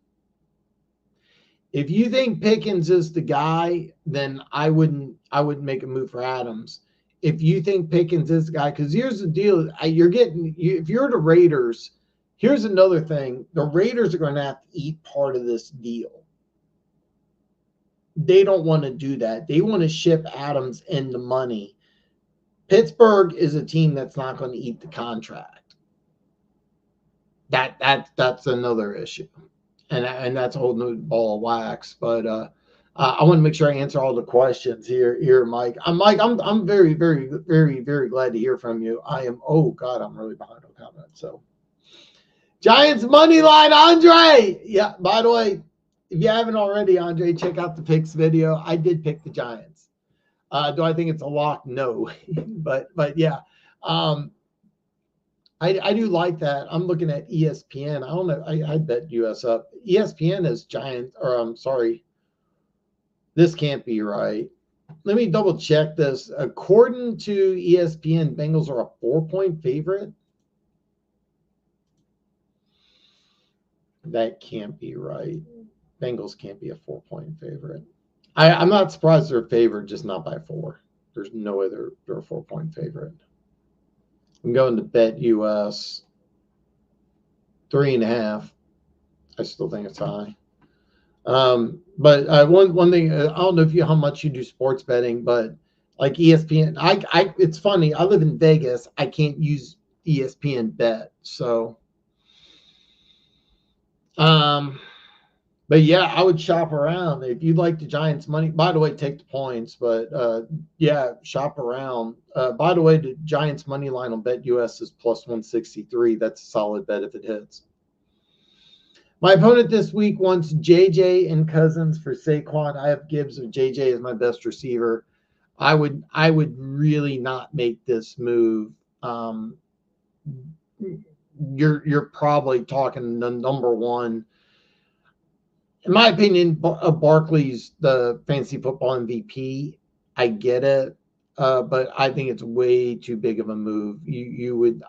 If you think Pickens is the guy, then I wouldn't make a move for Adams. If you think Pickens is the guy, because here's the deal, if you're the Raiders, here's another thing. The Raiders are going to have to eat part of this deal. They don't want to do that. They want to ship Adams in the money. Pittsburgh is a team that's not going to eat the contract. That's another issue. And that's a whole new ball of wax. But I want to make sure I answer all the questions here, Mike. I'm very, very, very, very glad to hear from you. I'm really behind on comments. So Giants money line, Andre. Yeah, by the way, if you haven't already, Andre, check out the picks video. I did pick the Giants. Do I think it's a lock? No. but yeah. I do like that. I'm looking at ESPN. I don't know. I bet US up. ESPN is Giants, or I'm sorry. This can't be right. Let me double check this. According to ESPN, Bengals are a 4-point favorite. That can't be right. Bengals can't be a 4-point favorite. I'm not surprised they're favored, just not by 4. There's no way they're a 4-point favorite. I'm going to bet US 3.5. I still think it's high. But one thing, I don't know how much you do sports betting, but like ESPN, it's funny. I live in Vegas. I can't use ESPN Bet, so. But yeah, I would shop around. If you'd like the Giants money, by the way, take the points, but yeah, shop around. By the way, the Giants money line on Bet US is +163. That's a solid bet if it hits. My opponent this week wants JJ and Cousins for Saquon. I have Gibbs of JJ as my best receiver. I would really not make this move. You're probably talking the number one. In my opinion, Barkley's the fantasy football MVP. I get it, but I think it's way too big of a move.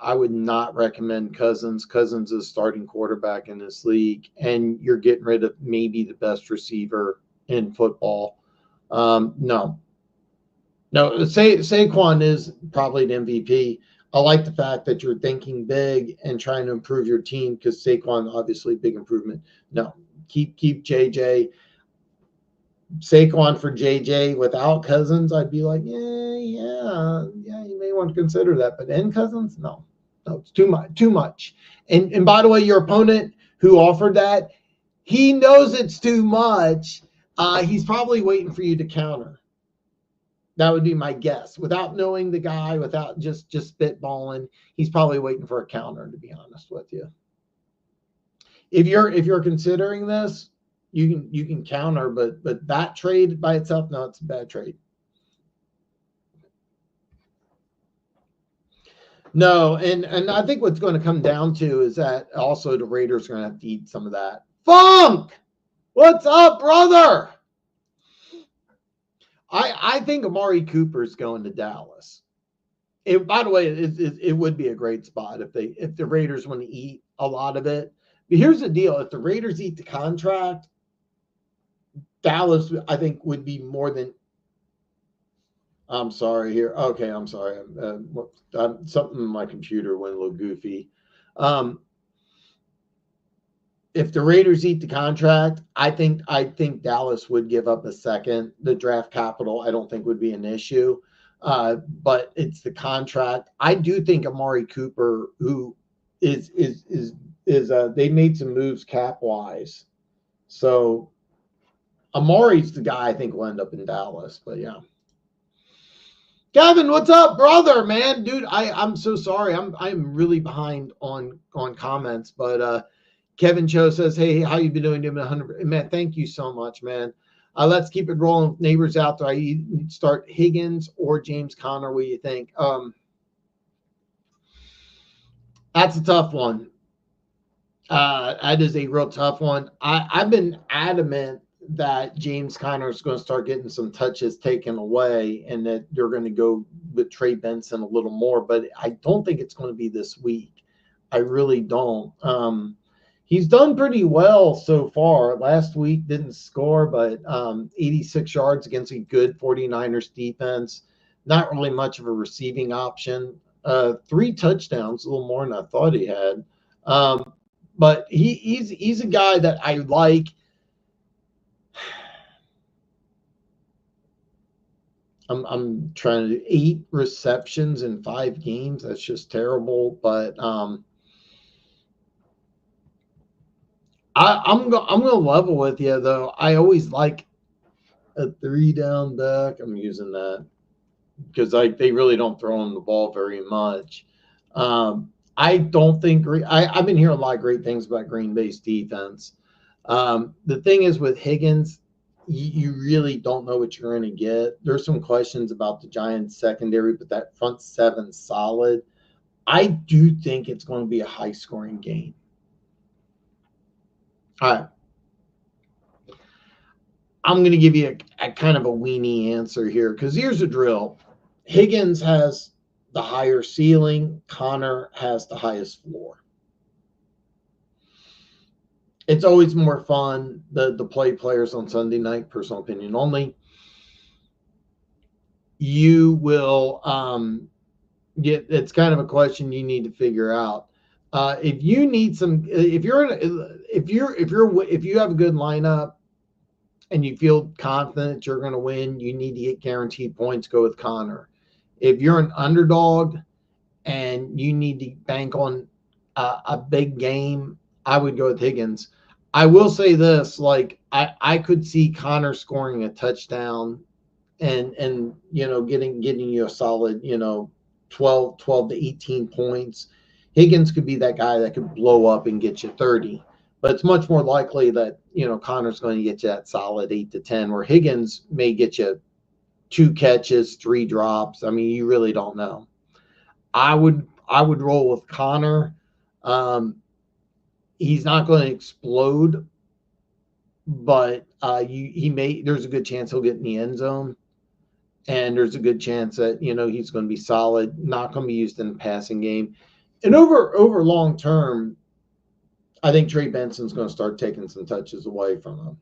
I would not recommend Cousins. Cousins is starting quarterback in this league, and you're getting rid of maybe the best receiver in football. No. Saquon is probably the MVP. I like the fact that you're thinking big and trying to improve your team because Saquon, obviously, big improvement. No, keep JJ. Saquon for JJ without Cousins, I'd be like, yeah, you may want to consider that. But in Cousins, no, it's too much. And by the way, your opponent who offered that, he knows it's too much. He's probably waiting for you to counter. That would be my guess. Without knowing the guy, without just spitballing, he's probably waiting for a counter, to be honest with you. If you're considering this, you can counter, but that trade by itself, no, it's a bad trade. No, and I think what's going to come down to is that also the Raiders are going to have to eat some of that. Funk! What's up, brother? I think Amari Cooper's going to Dallas. By the way, it would be a great spot if the Raiders want to eat a lot of it. But here's the deal: if the Raiders eat the contract, Dallas, I think, would be more than. I'm sorry here. Okay, I'm sorry. Something in my computer went a little goofy. If the Raiders eat the contract, I think Dallas would give up a second. The draft capital, I don't think would be an issue. But it's the contract. I do think Amari Cooper, who is they made some moves cap wise. So Amari's the guy I think will end up in Dallas. But yeah. Kevin, what's up, brother, man? Dude, I'm so sorry. I'm really behind on comments, but Kevin Cho says, hey, how you been doing? Doing 100. Man, thank you so much, man. Let's keep it rolling. Neighbors out there. I start Higgins or James Conner. What do you think? That's a tough one. That is a real tough one. I've been adamant that James Conner is going to start getting some touches taken away and that they're going to go with Trey Benson a little more, but I don't think it's going to be this week. I really don't. He's done pretty well so far. Last week didn't score, but 86 yards against a good 49ers defense. Not really much of a receiving option. 3 touchdowns, a little more than I thought he had. But he's a guy that I like. I'm trying to 8 receptions in 5 games. That's just terrible. But I'm gonna level with you though. I always like a 3 down back. I'm using that because they really don't throw him the ball very much. I don't think I've been hearing a lot of great things about Green Bay's defense. The thing is with Higgins, you really don't know what you're going to get. There's some questions about the Giants secondary, but that front 7's solid. I do think it's going to be a high-scoring game. All right. I'm going to give you a kind of a weenie answer here because here's the drill. Higgins has the higher ceiling. Conner has the highest floor. It's always more fun to play players on Sunday night, personal opinion only. You will it's kind of a question you need to figure out. If you need some, if you have a good lineup and you feel confident you're going to win, you need to get guaranteed points, go with Conner. If you're an underdog and you need to bank on a big game, I would go with Higgins. I will say this, like I could see Conner scoring a touchdown and getting you a solid, 12 to 18 points. Higgins could be that guy that could blow up and get you 30. But it's much more likely that, Conner's going to get you that solid 8 to 10, where Higgins may get you 2 catches, 3 drops. I mean, you really don't know. I would roll with Conner. He's not going to explode, but there's a good chance he'll get in the end zone. And there's a good chance that, he's going to be solid, not going to be used in the passing game. And over long term, I think Trey Benson's going to start taking some touches away from him.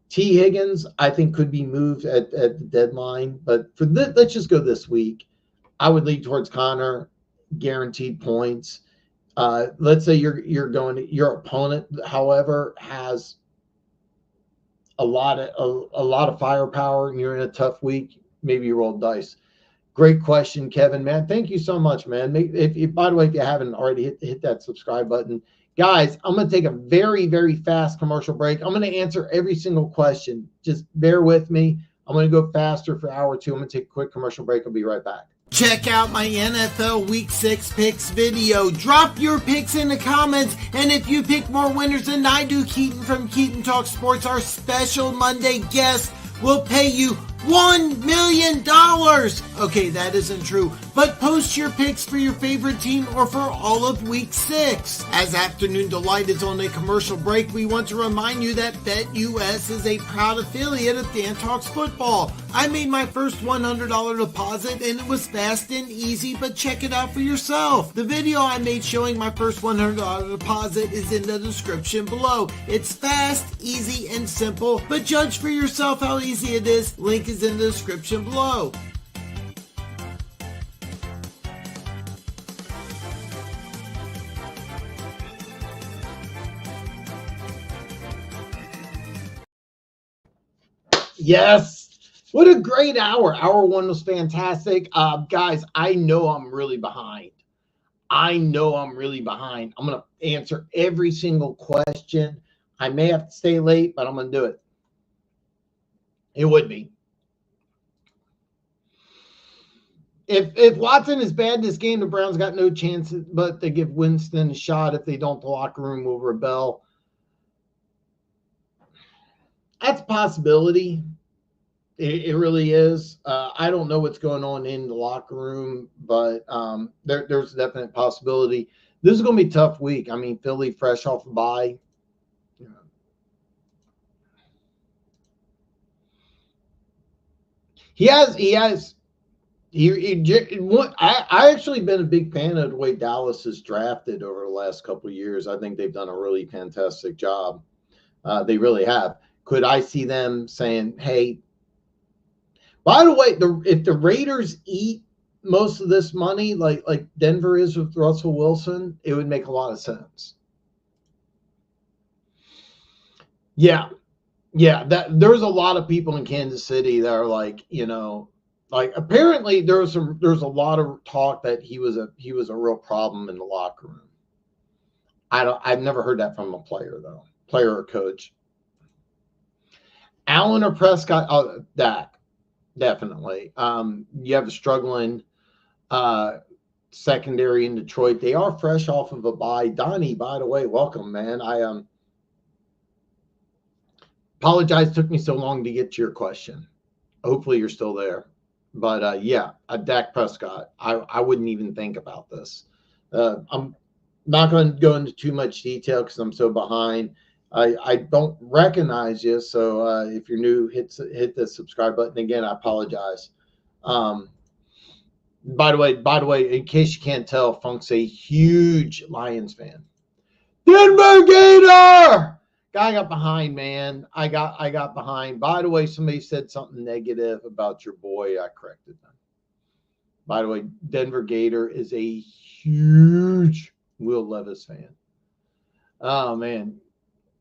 T. Higgins, I think, could be moved at the deadline. But for this, let's just go this week. I would lean towards Connor, guaranteed points. Let's say you're going to, your opponent, however, has a lot of firepower and you're in a tough week. Maybe you roll dice. Great question, Kevin, man. Thank you so much, man. If by the way, if you haven't already, hit that subscribe button. Guys, I'm going to take a very, very fast commercial break. I'm going to answer every single question. Just bear with me. I'm going to go faster for hour 2. I'm going to take a quick commercial break. I'll be right back. Check out my NFL Week 6 picks video. Drop your picks in the comments, and if you pick more winners than I do, Keaton from Keaton Talk Sports, our special Monday guest, will pay you $1 million. Okay, that isn't true, but post your picks for your favorite team or for all of Week 6. As Afternoon Delight is on a commercial break, we want to remind you that BetUS is a proud affiliate of Dan Talks Football. I made my first $100 deposit and it was fast and easy, but check it out for yourself. The video I made showing my first $100 deposit is in the description below. It's fast, easy, and simple, but judge for yourself how easy it is. Link is in the description below. Yes. What a great hour. Hour 1 was fantastic. Guys, I know I'm really behind. I'm going to answer every single question. I may have to stay late, but I'm going to do it. It would be. If Watson is bad this game, the Browns got no chance but to give Winston a shot. If they don't, the locker room will rebel. That's a possibility. It really is. I don't know what's going on in the locker room, but there's a definite possibility. This is going to be a tough week. I mean, Philly fresh off a bye. I actually been a big fan of the way Dallas has drafted over the last couple of years. I think they've done a really fantastic job. They really have. Could I see them saying, hey, by the way, if the Raiders eat most of this money, like Denver is with Russell Wilson, it would make a lot of sense. Yeah. There's a lot of people in Kansas City that are like, apparently there's a lot of talk that he was a real problem in the locker room. I've never heard that from a player or coach. Allen or Prescott? Oh, Dak. Definitely. You have a struggling secondary in Detroit. They are fresh off of a bye. Donnie, by the way, welcome, man. I apologize. Took me so long to get to your question. Hopefully you're still there. But Dak Prescott. I wouldn't even think about this. I'm not going to go into too much detail because I'm so behind. I don't recognize you, so if you're new, hit the subscribe button. Again, I apologize. By the way, in case you can't tell, Funk's a huge Lions fan. Denver Gator! Guy got behind, man. I got behind. By the way, somebody said something negative about your boy. I corrected them. By the way, Denver Gator is a huge Will Levis fan. Oh, man.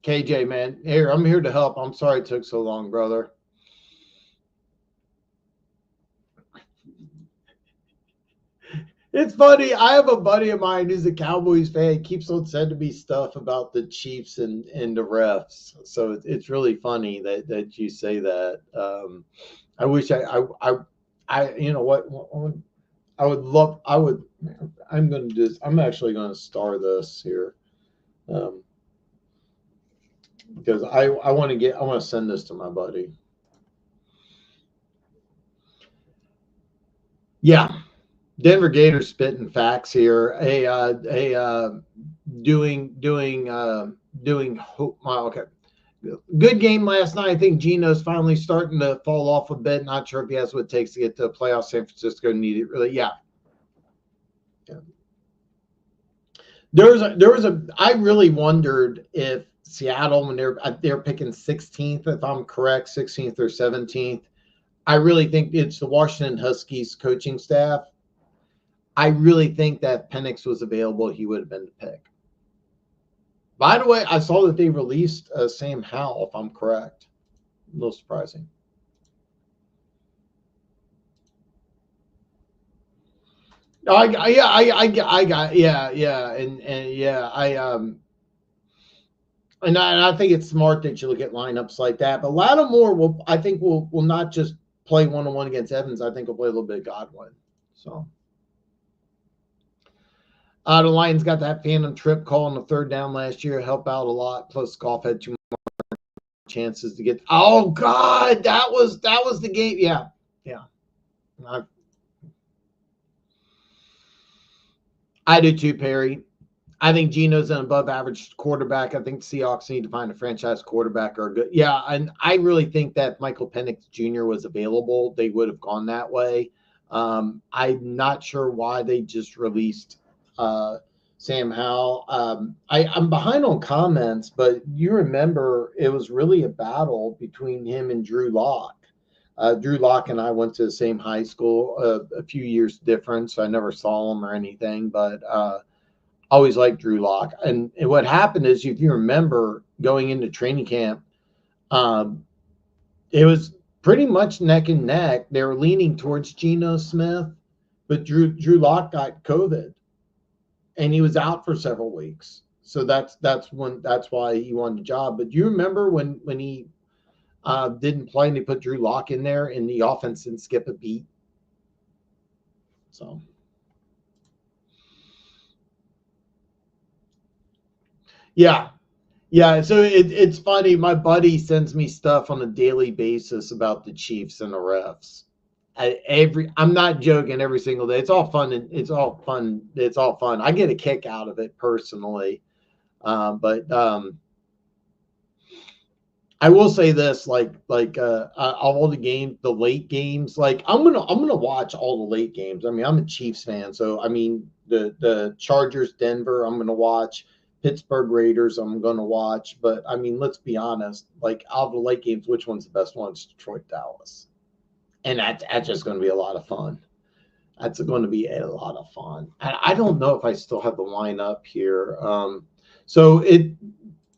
KJ, man, I'm here to help. I'm sorry it took so long, brother. It's funny. I have a buddy of mine who's a Cowboys fan. He keeps on sending me stuff about the Chiefs and the refs. So it's really funny that you say that. I wish you know what? I'm actually going to star this here. Because I want to send this to my buddy. Yeah, Denver Gators spitting facts here. Okay. Good game last night. I think Geno's finally starting to fall off a bit. Not sure if he has what it takes to get to the playoffs. San Francisco need it really. Yeah. I really wondered if Seattle when they're picking 16th, if I'm correct, 16th or 17th. I really think it's the Washington Huskies coaching staff. I really think that Penix was available, he would have been the pick. By the way, I saw that they released Sam Howell, if I'm correct. A little surprising. And I think it's smart that you look at lineups like that. But Lattimore will not just play one-on-one against Evans. I think he'll play a little bit of Godwin. So the Lions got that phantom trip call on the third down last year, help out a lot. Plus, Goff had 2 more chances to get. Oh God, that was the game. Yeah. I do too, Perry. I think Geno's an above-average quarterback. I think the Seahawks need to find a franchise quarterback or good. Yeah, and I really think that Michael Penix Jr. was available, they would have gone that way. I'm not sure why they just released Sam Howell. I'm behind on comments, but you remember it was really a battle between him and Drew Lock. Drew Lock and I went to the same high school, a few years difference. So I never saw him or anything, but always liked Drew Lock. And what happened is, if you remember, going into training camp, it was pretty much neck and neck. They were leaning towards Geno Smith, but Drew Lock got COVID, and he was out for several weeks. So that's why he won the job. But you remember when he didn't play and they put Drew Lock in there and the offense didn't skip a beat. So yeah. So it's funny. My buddy sends me stuff on a daily basis about the Chiefs and the refs. I'm not joking. Every single day, it's all fun. It's all fun. I get a kick out of it personally, but I will say this: all the games, the late games. Like I'm gonna watch all the late games. I mean, I'm a Chiefs fan, so I mean the Chargers, Denver, I'm gonna watch. Pittsburgh Raiders, I'm gonna watch. But I mean, let's be honest. Like out of the late games, which one's the best one? It's Detroit, Dallas, and that's just gonna be a lot of fun. That's going to be a lot of fun. I don't know if I still have the lineup here.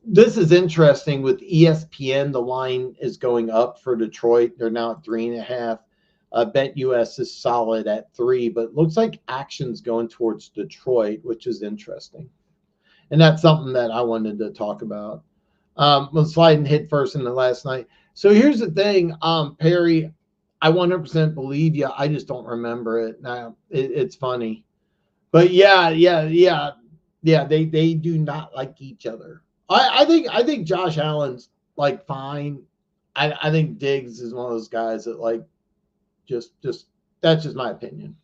This is interesting with ESPN. The line is going up for Detroit. They're now at 3.5. BetUS is solid at 3, but it looks like action's going towards Detroit, which is interesting. And that's something that I wanted to talk about. Was sliding head first in the last night. So here's the thing, Perry, I 100% believe you. I just don't remember it now. It's funny, but yeah. They do not like each other. I think Josh Allen's like fine. I think Diggs is one of those guys that like just that's just my opinion.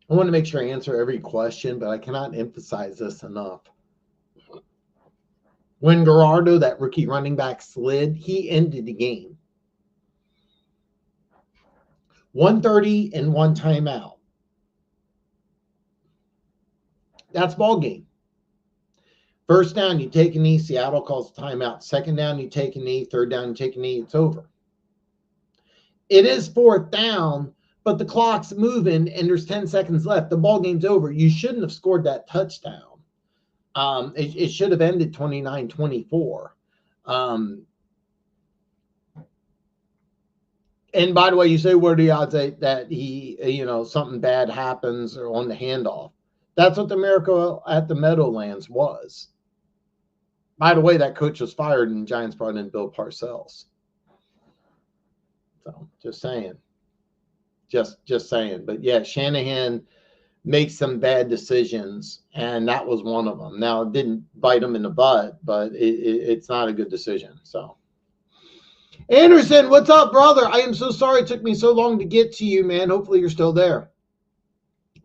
I want to make sure I answer every question, but I cannot emphasize this enough. When Gerardo, that rookie running back, slid, he ended the game. 1:30 and 1 timeout. That's ball game. First down, you take a knee. Seattle calls timeout. Second down, you take a knee. Third down, you take a knee. It's over. It is 4th down, but the clock's moving and there's 10 seconds left. The ball game's over. You shouldn't have scored that touchdown. It should have ended 29-24. And by the way, you say, what are the odds that he, something bad happens or on the handoff? That's what the Miracle at the Meadowlands was. By the way, that coach was fired and the Giants brought in Bill Parcells. So just saying. Just saying. But yeah, Shanahan makes some bad decisions, and that was one of them. Now, it didn't bite him in the butt, but it's not a good decision. So, Anderson, what's up, brother? I am so sorry it took me so long to get to you, man. Hopefully you're still there.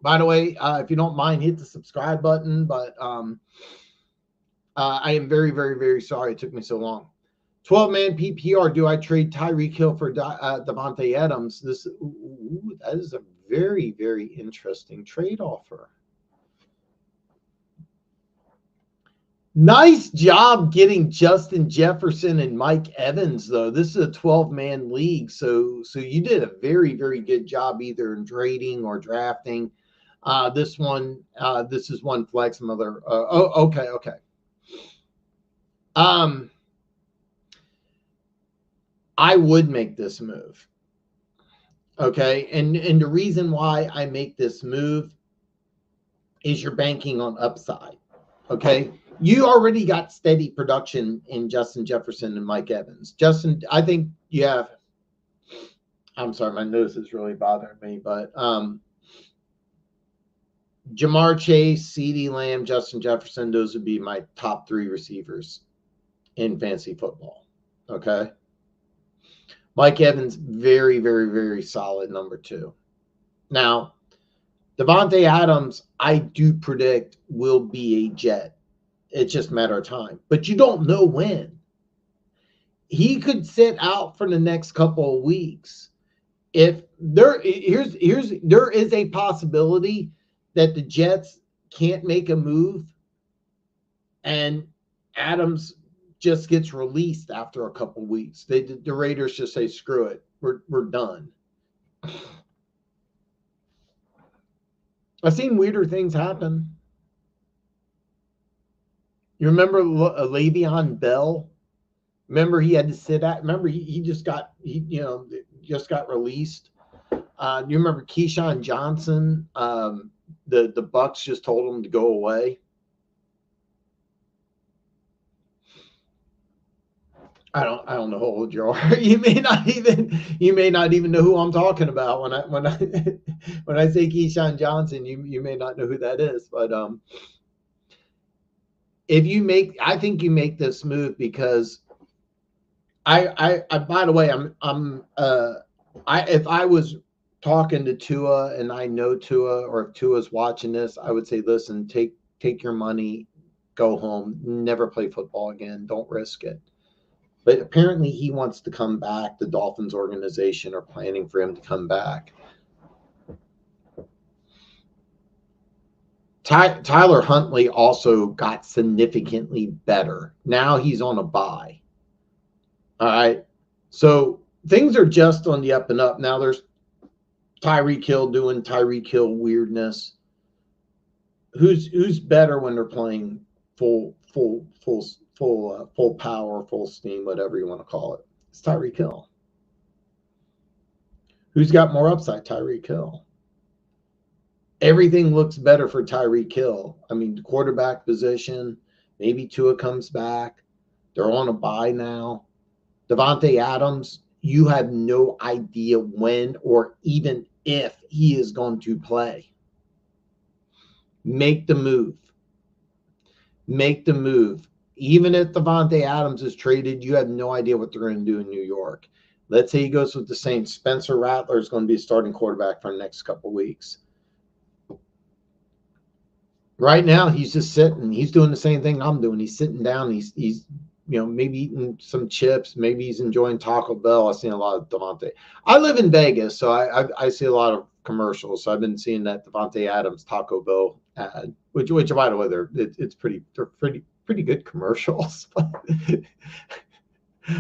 By the way, if you don't mind, hit the subscribe button. But I am very, very, very sorry it took me so long. 12-man PPR. Do I trade Tyreek Hill for Davante Adams? That is a very, very interesting trade offer. Nice job getting Justin Jefferson and Mike Evans, though. This is a 12-man league, so you did a very, very good job either in trading or drafting. This is one flex, mother. Okay. I would make this move. Okay, and the reason why I make this move is you're banking on upside. Okay, you already got steady production in Justin Jefferson and Mike Evans. Justin, I think you have. I'm sorry, my nose is really bothering me, but Jamar Chase, CeeDee Lamb, Justin Jefferson, those would be my top 3 receivers in fantasy football. Okay. Mike Evans, very, very, very solid number 2. Now, Davante Adams, I do predict will be a Jet. It's just a matter of time. But you don't know when. He could sit out for the next couple of weeks. If there is a possibility that the Jets can't make a move and Adams just gets released after a couple weeks. The Raiders just say, screw it. We're done. I've seen weirder things happen. You remember Le'Veon Bell? Remember he had to sit out. Remember he just got released. You remember Keyshawn Johnson? The Bucks just told him to go away. I don't know how old you are. You may not even know who I'm talking about when I say Keyshawn Johnson. You may not know who that is, but I think you make this move because I by the way, if I was talking to Tua and I know Tua, or if Tua's watching this, I would say, listen, take your money, go home, never play football again, don't risk it. But apparently he wants to come back. The Dolphins organization are planning for him to come back. Tyler Huntley also got significantly better. Now he's on a bye. All right. So things are just on the up and up. Now there's Tyreek Hill doing Tyreek Hill weirdness. Who's better when they're playing full power, full steam, whatever you want to call it? It's Tyreek Hill. Who's got more upside? Tyreek Hill. Everything looks better for Tyreek Hill. I mean, the quarterback position, maybe Tua comes back. They're on a bye now. Davante Adams, you have no idea when or even if he is going to play. Make the move. Make the move. Even if Davante Adams is traded, you have no idea what they're going to do in New York. Let's say he goes with the Saints. Spencer Rattler is going to be a starting quarterback for the next couple of weeks. Right now, he's just sitting. He's doing the same thing I'm doing. He's sitting down. He's maybe eating some chips. Maybe he's enjoying Taco Bell. I've seen a lot of Davante. I live in Vegas, so I see a lot of commercials. So I've been seeing that Davante Adams Taco Bell ad, which by the way, they're pretty good commercials.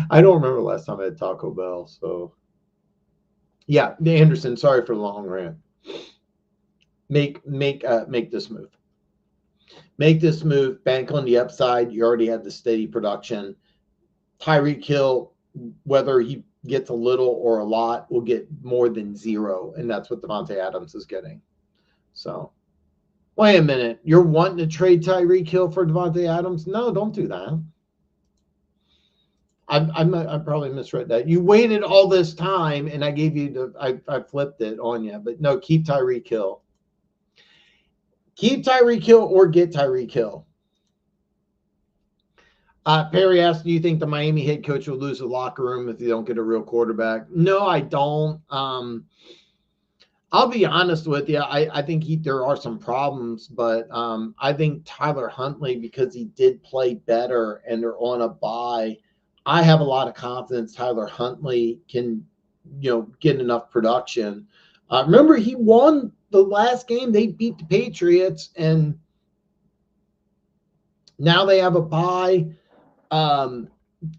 I don't remember the last time I had Taco Bell. So yeah, Anderson, sorry for the long rant. Make this move. Make this move. Bank on the upside. You already have the steady production. Tyreek Hill, whether he gets a little or a lot, will get more than 0, and that's what Davante Adams is getting. So, wait a minute. You're wanting to trade Tyreek Hill for Davante Adams? No, don't do that. I probably misread that. You waited all this time, and I gave you I flipped it on you. But no, keep Tyreek Hill. Keep Tyreek Hill or get Tyreek Hill. Perry asked, do you think the Miami head coach will lose the locker room if they don't get a real quarterback? No, I don't. I'll be honest with you. I think there are some problems, but I think Tyler Huntley, because he did play better and they're on a bye, I have a lot of confidence Tyler Huntley can, get enough production. Remember, he won the last game. They beat the Patriots, and now they have a bye.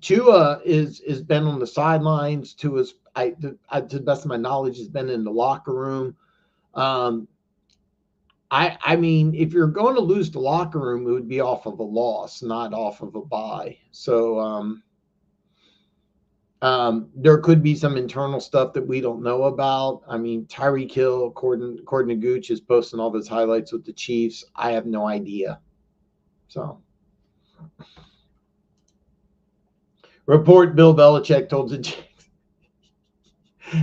Tua is been on the sidelines. Tua's, to the best of my knowledge, has been in the locker room. I mean, if you're going to lose the locker room, it would be off of a loss, not off of a bye. So there could be some internal stuff that we don't know about. I mean, Tyreek Hill, according to Gooch, is posting all of his highlights with the Chiefs. I have no idea. So, report Bill Belichick told the Chiefs.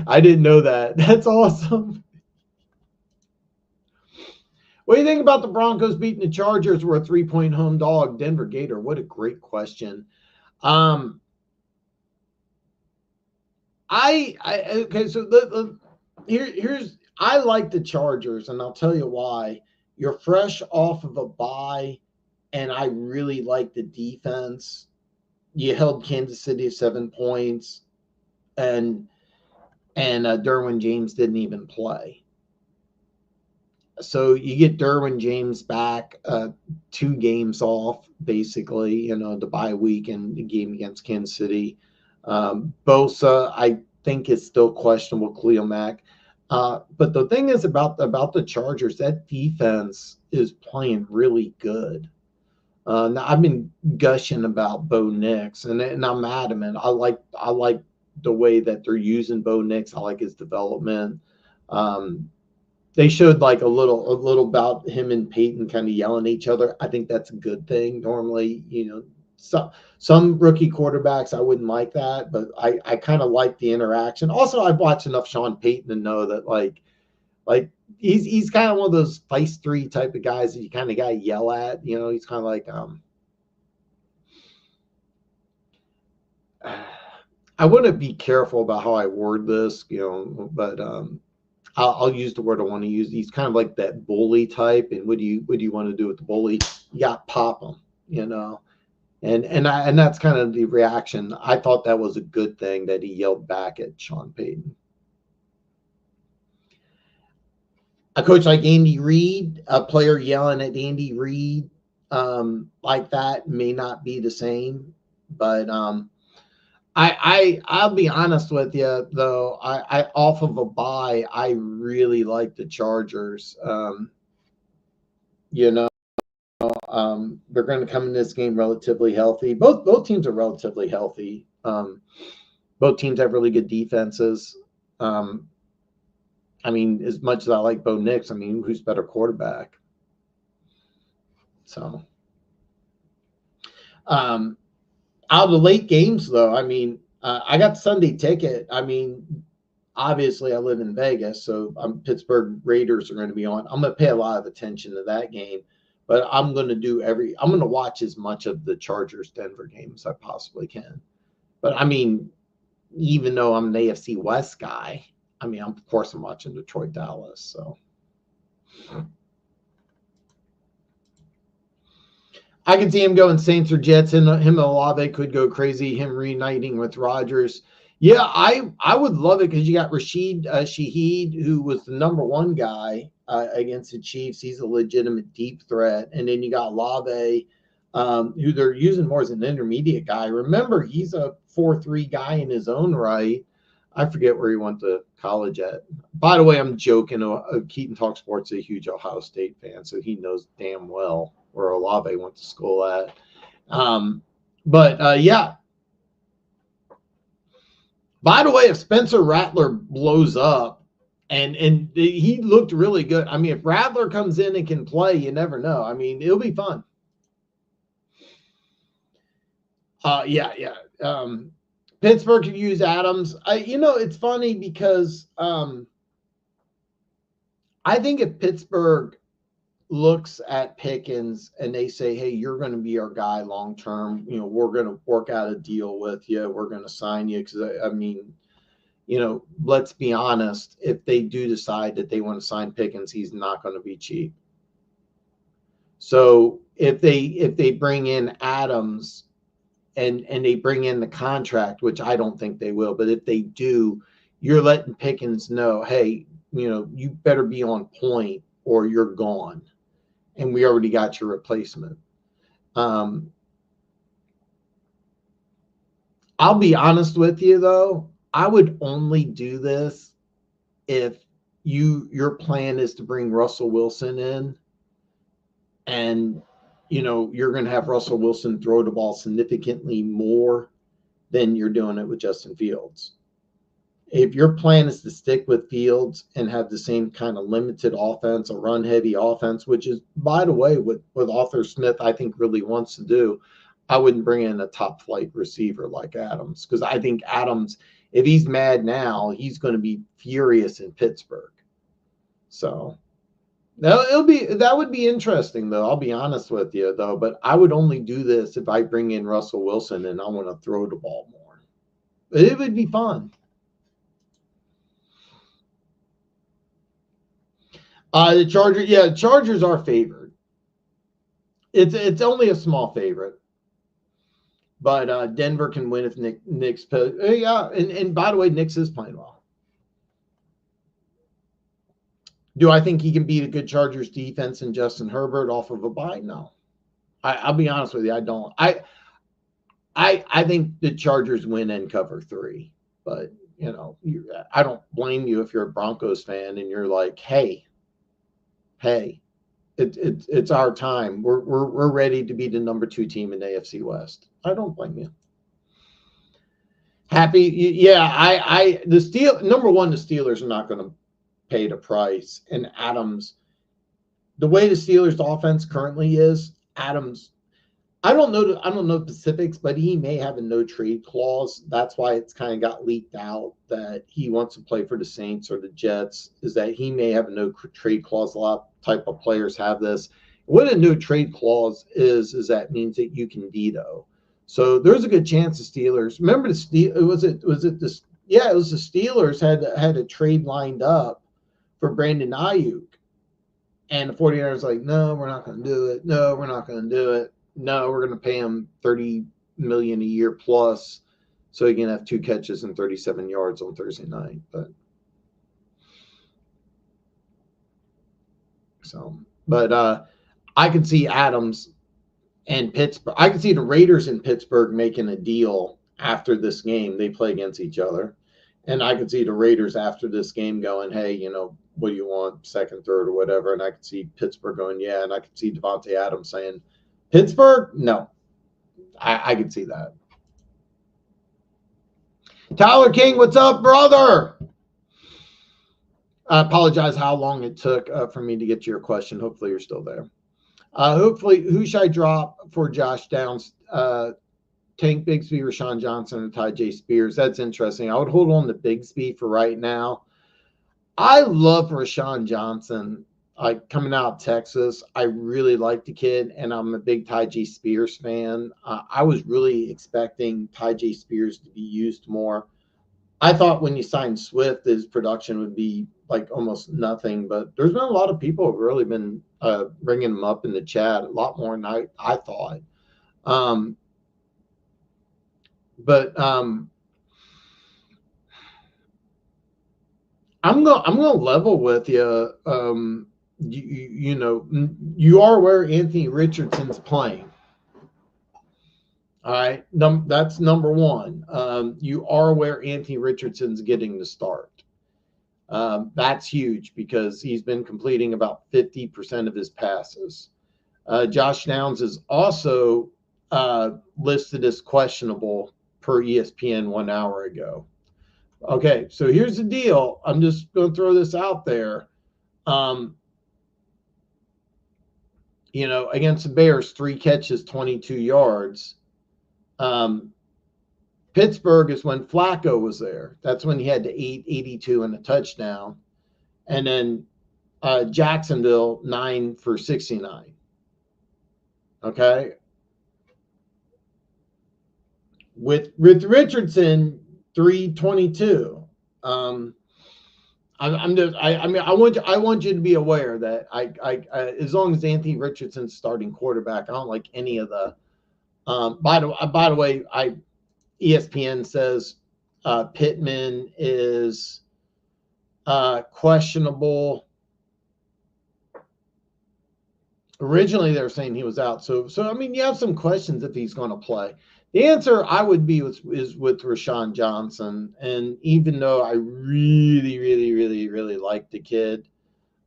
I didn't know that. That's awesome. What do you think about the Broncos beating the Chargers? Were a 3-point home dog. Denver Gator. What a great question. Okay, so here's I like the Chargers, and I'll tell you why. You're fresh off of a bye, and I really like the defense. You held Kansas City to 7 points, and Derwin James didn't even play. So you get Derwin James back, 2 games off, basically, the bye week and the game against Kansas City. Bosa, I think, is still questionable. Khalil Mack. But the thing is about the Chargers, that defense is playing really good. Now I've been gushing about Bo Nix, and I'm adamant. I like the way that they're using Bo Nix. I like his development. They showed like a little about him and Peyton kind of yelling at each other. I think that's a good thing. Normally, some rookie quarterbacks, I wouldn't like that, but I kind of like the interaction. Also, I've watched enough Sean Payton to know that like he's kind of one of those feisty type of guys that you kind of got to yell at. He's kind of like I want to be careful about how I word this, but I'll use the word I want to use. He's kind of like that bully type. And what do you want to do with the bully? You got to pop him, And that's kind of the reaction. I thought that was a good thing that he yelled back at Sean Payton. A coach like Andy Reid, a player yelling at Andy Reid like that may not be the same. But I'll be honest with you, though. I off of a bye, I really like the Chargers. They're going to come in this game relatively healthy. Both teams are relatively healthy. Both teams have really good defenses. I mean, as much as I like Bo Nix, I mean, who's better quarterback? So, out of the late games, though, I mean, I got the Sunday ticket. I mean, obviously, I live in Vegas, so Pittsburgh Raiders are going to be on. I'm going to pay a lot of attention to that game. But I'm going to watch as much of the Chargers Denver game as I possibly can. But I mean, even though I'm an AFC West guy, I mean, of course I'm watching Detroit Dallas. So I can see him going Saints or Jets, and him and Olave could go crazy. Him reuniting with Rodgers. Yeah, I would love it because you got Rashid Shaheed, who was the number 1 guy against the Chiefs. He's a legitimate deep threat. And then you got Olave, who they're using more as an intermediate guy. Remember, he's a 4-3 guy in his own right. I forget where he went to college at. By the way, I'm joking. Keaton Talk Sports is a huge Ohio State fan, so he knows damn well where Olave went to school at. Yeah. By the way, if Spencer Rattler blows up, and he looked really good. I mean, if Rattler comes in and can play, you never know. I mean, it'll be fun. Yeah. Pittsburgh could use Adams. It's funny because I think if Pittsburgh looks at Pickens and they say, hey, you're going to be our guy long term, we're going to work out a deal with you, we're going to sign you, because I mean, let's be honest, if they do decide that they want to sign Pickens, he's not going to be cheap. So if they bring in Adams and they bring in the contract, which I don't think they will, but if they do, you're letting Pickens know, hey, you better be on point or you're gone. And we already got your replacement. I'll be honest with you, though. I would only do this if your plan is to bring Russell Wilson in and you're going to have Russell Wilson throw the ball significantly more than you're doing it with Justin Fields. If your plan is to stick with Fields and have the same kind of limited offense, a run-heavy offense, which is, by the way, what Arthur Smith, I think, really wants to do, I wouldn't bring in a top-flight receiver like Adams, because I think Adams, if he's mad now, he's going to be furious in Pittsburgh. So that would be interesting, though. I'll be honest with you, though. But I would only do this if I bring in Russell Wilson and I want to throw the ball more. But it would be fun. The Chargers are favored. It's only a small favorite. But Denver can win if Nick's and by the way, Nick's is playing well. Do I think he can beat a good Chargers defense and Justin Herbert off of a bye? No. I'll be honest with you, I don't. I think the Chargers win and cover 3. But I don't blame you if you're a Broncos fan and you're like, hey, it's our time. We're ready to be the number 2 team in the AFC West. I don't blame you. Happy, yeah. Number one, the Steelers are not going to pay the price. And Adams, the way the Steelers' offense currently is, Adams, I don't know the specifics, but he may have a no trade clause. That's why it's kind of got leaked out that he wants to play for the Saints or the Jets, is that he may have a no trade clause. A lot of type of players have this. What a no trade clause is that means that you can veto. So there's a good chance the Steelers, remember was it the Steelers had a trade lined up for Brandon Ayuk. And the 49ers like, no, we're not going to do it. No, we're not going to do it. No, we're going to pay him $30 million a year plus so he can have 2 catches and 37 yards on Thursday night. But I can see Adams and Pittsburgh. I can see the Raiders in Pittsburgh making a deal after this game. They play against each other. And I could see the Raiders after this game going, hey, what do you want, second, third, or whatever. And I could see Pittsburgh going, yeah. And I could see Devontae Adams saying, Pittsburgh? No. I could see that. Tyler King, what's up, brother? I apologize how long it took for me to get to your question. Hopefully you're still there. Hopefully, who should I drop for Josh Downs? Tank Bigsby, Rashawn Johnson, and Tyjae Spears. That's interesting. I would hold on to Bigsby for right now. I love Rashawn Johnson. Coming out of Texas, I really like the kid, and I'm a big Tyjae Spears fan. I was really expecting Tyjae Spears to be used more. I thought when you signed Swift, his production would be like almost nothing, but there's been a lot of people who have really been bringing him up in the chat, a lot more than I thought. I'm gonna level with you. You are where Anthony Richardson's playing. All right, that's number one. You are where Anthony Richardson's getting the start. That's huge because he's been completing about 50% of his passes. Josh Downs is also listed as questionable per ESPN 1 hour ago. Okay, so here's the deal. I'm just going to throw this out there. Against the Bears, 3 catches, 22 yards. Pittsburgh is when Flacco was there. That's when he had the 82 and a touchdown. And then Jacksonville, 9 for 69. Okay. With Richardson, 322. I want you to be aware that I as long as Anthony Richardson's starting quarterback, I don't like any of the By the way, ESPN says Pittman is questionable. Originally, they were saying he was out. So I mean, you have some questions if he's going to play. The answer I would be is with Rashawn Johnson. And even though I really, really, really, really like the kid,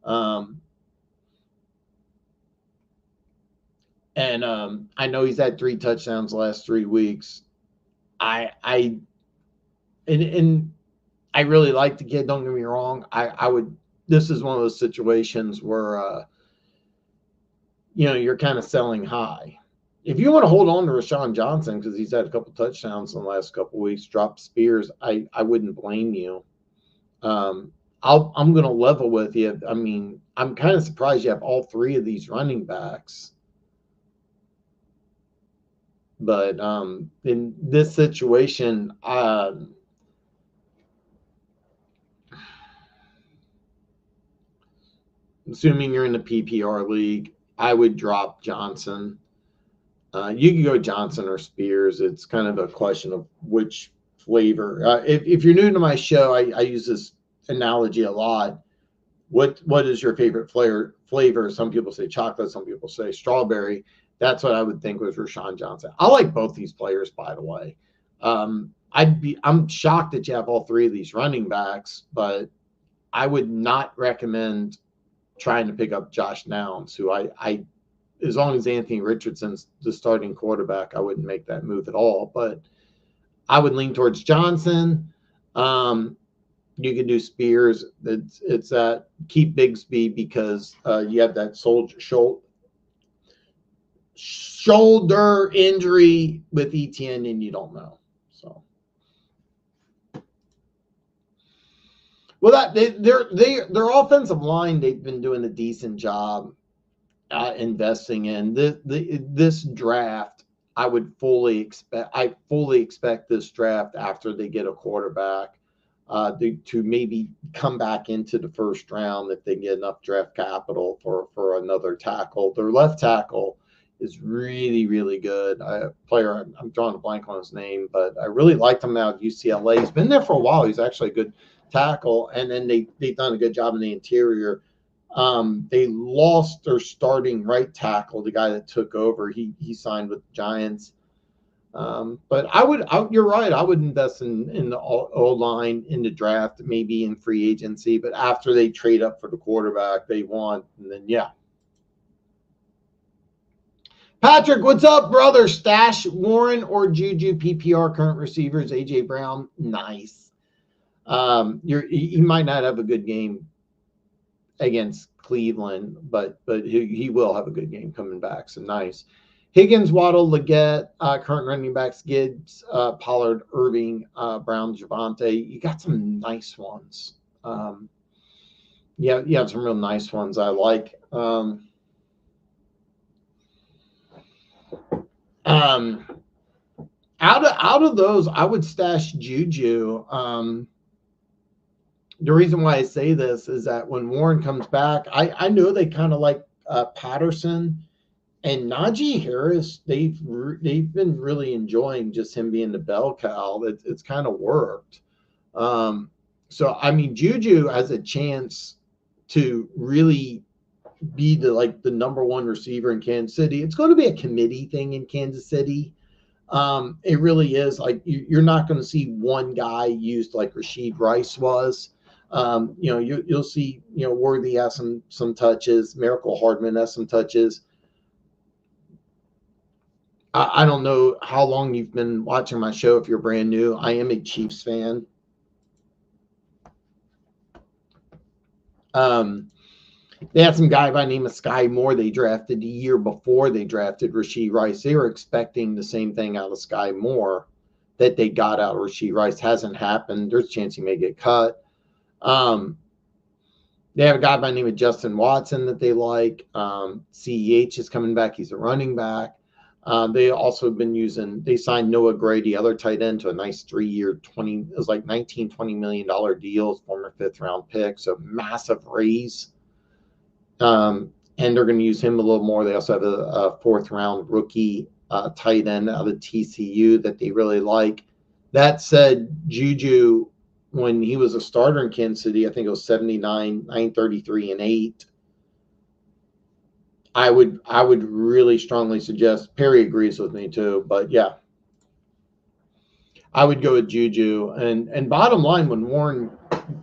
and I know he's had 3 touchdowns the last 3 weeks. I really like the kid. Don't get me wrong. I would. This is one of those situations where you're kind of selling high. If you want to hold on to Rashawn Johnson because he's had a couple touchdowns in the last couple of weeks, drop Spears, I wouldn't blame you. I'm going to level with you. I mean, I'm kind of surprised you have all 3 of these running backs. But in this situation, assuming you're in the PPR league, I would drop Johnson. You can go Johnson or Spears. It's kind of a question of which flavor. If you're new to my show, I use this analogy a lot. What is your favorite flavor? Some people say chocolate. Some people say strawberry. That's what I would think was Rashawn Johnson. I like both these players, by the way. I'm shocked that you have all 3 of these running backs, but I would not recommend trying to pick up Josh Downs, who I as long as Anthony Richardson's the starting quarterback, I wouldn't make that move at all. But I would lean towards Johnson. You can do Spears. It's that keep Bigsby because you have that shoulder injury with Etienne, and you don't know. So, well, that their offensive line, they've been doing a decent job investing in this draft. I fully expect this draft after they get a quarterback to maybe come back into the first round if they get enough draft capital for another tackle. Their left tackle is really, really good. I'm drawing a blank on his name, but I really liked him out at UCLA. He's been there for a while. He's actually a good tackle, and then they've done a good job in the interior. They lost their starting right tackle, the guy that took over. He signed with the Giants. But you're right. I would invest in the O-line in the draft, maybe in free agency, but after they trade up for the quarterback they want, and then yeah. Patrick, what's up, brother? Stash Warren or Juju PPR current receivers? AJ Brown, nice. He might not have a good game against Cleveland, but he will have a good game coming back. So nice. Higgins, Waddle, Leggett, current running backs, Gibbs, Pollard, Irving, Brown, Javonte. You got some nice ones. You have some real nice ones I like. Out of those, I would stash Juju. The reason why I say this is that when Warren comes back, I know they kind of like Patterson and Najee Harris. They've been really enjoying just him being the bell cow. It's kind of worked. So I mean, Juju has a chance to really be the number one receiver in Kansas City. It's going to be a committee thing in Kansas City. It really is. Like you're not going to see one guy used like Rashee Rice was. You'll see, Worthy has some touches. Miracle Hardman has some touches. I don't know how long you've been watching my show. If you're brand new, I am a Chiefs fan. They had some guy by the name of Sky Moore they drafted the year before they drafted Rashee Rice. They were expecting the same thing out of Sky Moore that they got out of Rashee Rice. Hasn't happened. There's a chance he may get cut. They have a guy by the name of Justin Watson that they like. CEH is coming back. He's a running back. They also have been they signed Noah Gray, the other tight end, to a nice 3-year, $19-20 million deal, former 5th-round pick. So massive raise. And they're going to use him a little more. They also have a 4th-round rookie tight end out of TCU that they really like. That said, Juju, when he was a starter in Kansas City, I think it was 79, 933, and 8. I would really strongly suggest, Perry agrees with me too, but yeah, I would go with Juju. And bottom line, when Warren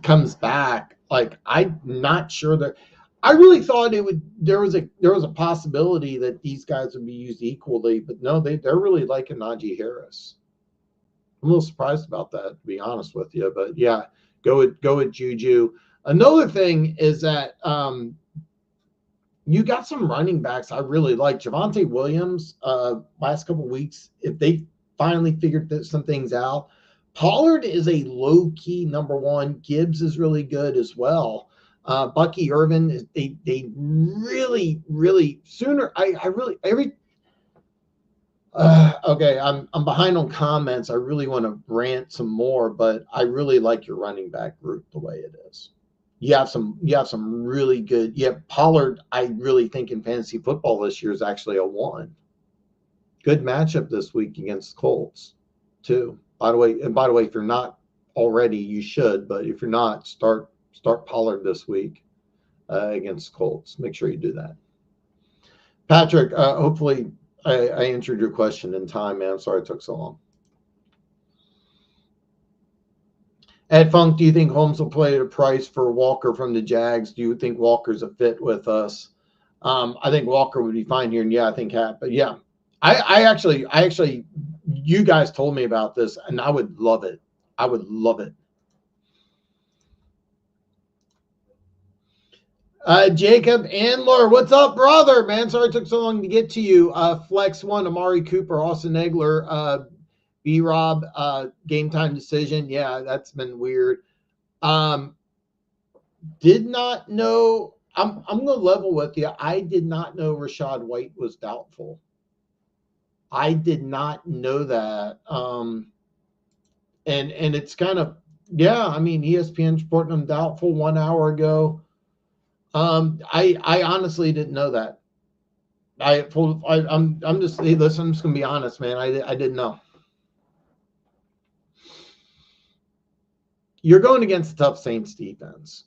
comes back, like, I'm not sure that I really thought there was a possibility that these guys would be used equally, but no, they're really liking Najee Harris. I'm a little surprised about that, to be honest with you. But yeah, go with Juju. Another thing is that you got some running backs I really like. Javonte Williams, last couple of weeks, if they finally figured some things out. Pollard is a low-key number one. Gibbs is really good as well. Bucky Irvin, they really, really sooner. Okay, I'm behind on comments. I really want to rant some more, but I really like your running back group the way it is. You have some really good. Yeah, Pollard, I really think in fantasy football this year is actually a 1. Good matchup this week against Colts, too. By the way, if you're not already, you should. But if you're not, start Pollard this week against Colts. Make sure you do that. Patrick, hopefully I answered your question in time, man. I'm sorry it took so long. Ed Funk, do you think Holmes will play at a price for Walker from the Jags? Do you think Walker's a fit with us? I think Walker would be fine here, and yeah, I think but yeah, I actually, you guys told me about this, and I would love it. I would love it. Jacob Andler, what's up, brother? Man, sorry it took so long to get to you. Flex 1, Amari Cooper, Austin Eggler, B-Rob, game time decision. Yeah, that's been weird. Did not know. I'm going to level with you. I did not know Rachaad White was doubtful. I did not know that. And it's kind of, yeah, I mean, ESPN's reporting him doubtful 1 hour ago. I honestly didn't know that. I'm just, hey, listen, I'm just going to be honest, man. I didn't know. You're going against a tough Saints defense,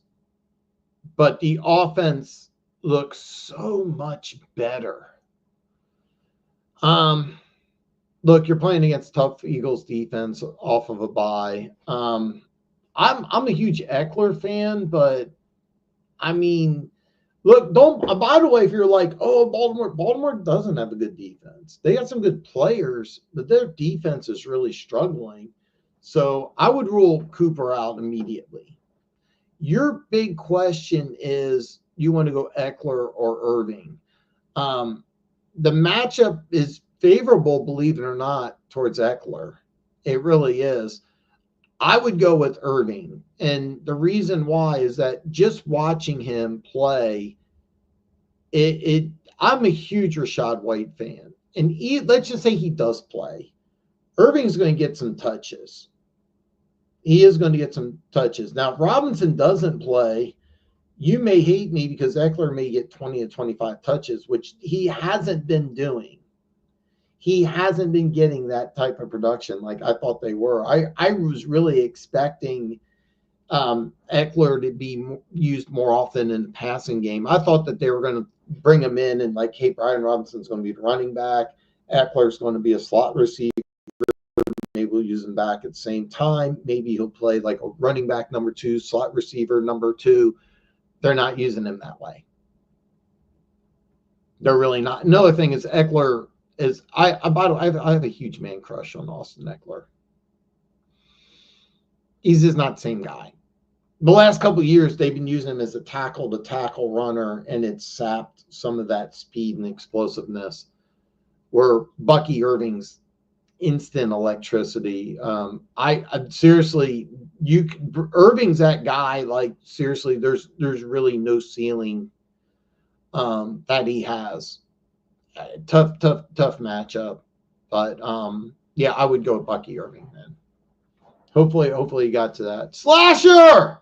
but the offense looks so much better. Look, you're playing against tough Eagles defense off of a bye. I'm a huge Eckler fan, but I mean, look, by the way, if you're like, oh, Baltimore doesn't have a good defense. They got some good players, but their defense is really struggling. So I would rule Cooper out immediately. Your big question is, you want to go Eckler or Irving? The matchup is favorable, believe it or not, towards Eckler. It really is. I would go with Irving. And the reason why is that just watching him play, I'm a huge Rachaad White fan. And let's just say he does play. Irving's going to get some touches. He is going to get some touches. Now, if Robinson doesn't play, you may hate me because Eckler may get 20 to 25 touches, which he hasn't been doing. He hasn't been getting that type of production like I thought they were. I was really expecting Eckler to be used more often in the passing game. I thought that they were going to bring him in and like, hey, Brian Robinson's going to be the running back. Eckler's going to be a slot receiver. Maybe we'll use him back at the same time. Maybe he'll play like a running back number 2, slot receiver number 2. They're not using him that way. They're really not. Another thing is Eckler is I have a huge man crush on Austin Eckler. He's just not the same guy. The last couple of years, they've been using him as a tackle-to-tackle runner, and it's sapped some of that speed and explosiveness. Where Bucky Irving's instant electricity. I seriously, Irving's that guy. Like seriously, there's really no ceiling that he has. Tough matchup, but yeah, I would go with Bucky Irving, man. Hopefully you got to that. Slasher,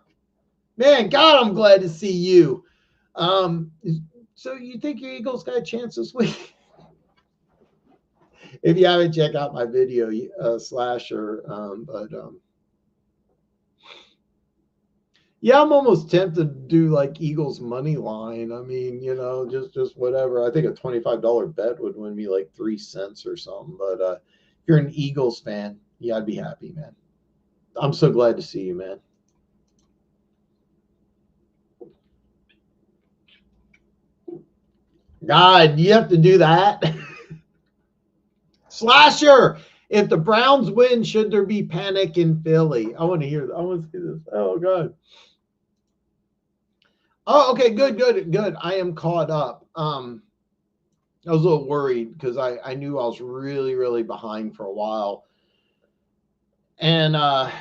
man, God, I'm glad to see you. So you think your Eagles got a chance this week? if you haven't checked out my video, Slasher, yeah, I'm almost tempted to do like Eagles money line. I mean, just whatever. I think a $25 bet would win me like 3 cents or something. But if you're an Eagles fan, yeah, I'd be happy, man. I'm so glad to see you, man. God, you have to do that. Slasher, if the Browns win, should there be panic in Philly? I want to hear. I want to see this. Oh, God. Oh, okay, good. I am caught up. I was a little worried because I knew I was really, really behind for a while. And I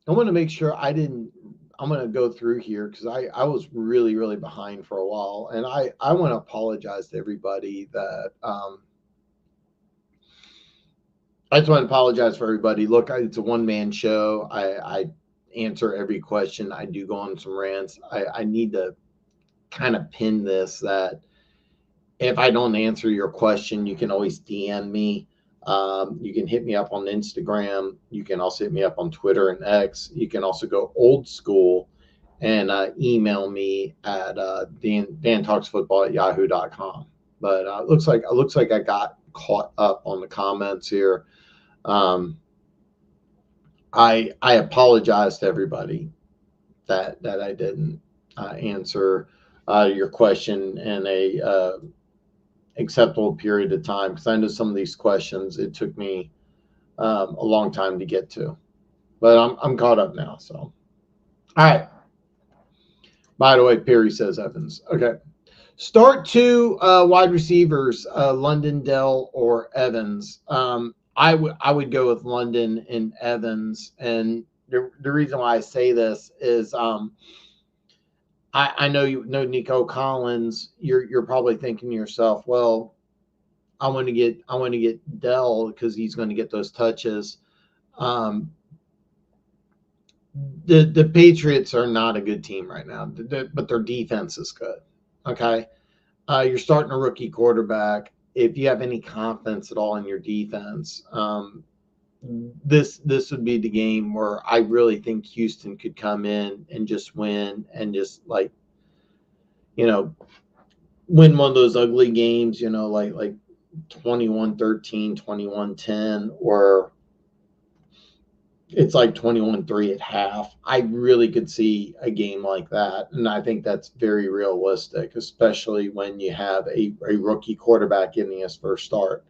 want to make sure I'm going to go through here because I was really, really behind for a while. And I want to apologize to everybody that I just want to apologize for everybody. Look, it's a one-man show. I answer every question. I do go on some rants. I need to kind of pin this that if I don't answer your question, you can always DM me. You can hit me up on Instagram. You can also hit me up on Twitter and X. You can also go old school and email me at dantalksfootball@yahoo.com. But it looks like I got caught up on the comments here. I apologize to everybody that I didn't answer your question in a acceptable period of time, because I know some of these questions it took me a long time to get to, but I'm caught up now. So, all right. By the way, Perry says Evans. Okay. Start 2 wide receivers, London, Dell, or Evans. I would go with London and Evans, and the reason why I say this is I know you know Nico Collins. You're probably thinking to yourself, well, I want to get Dell because he's going to get those touches. The Patriots are not a good team right now, but their defense is good. Okay, you're starting a rookie quarterback. If you have any confidence at all in your defense, this would be the game where I really think Houston could come in and just win and just win one of those ugly games, like 21-13, 21-10, or it's like 21-3 at half. I really could see a game like that, and I think that's very realistic, especially when you have a rookie quarterback getting his first start.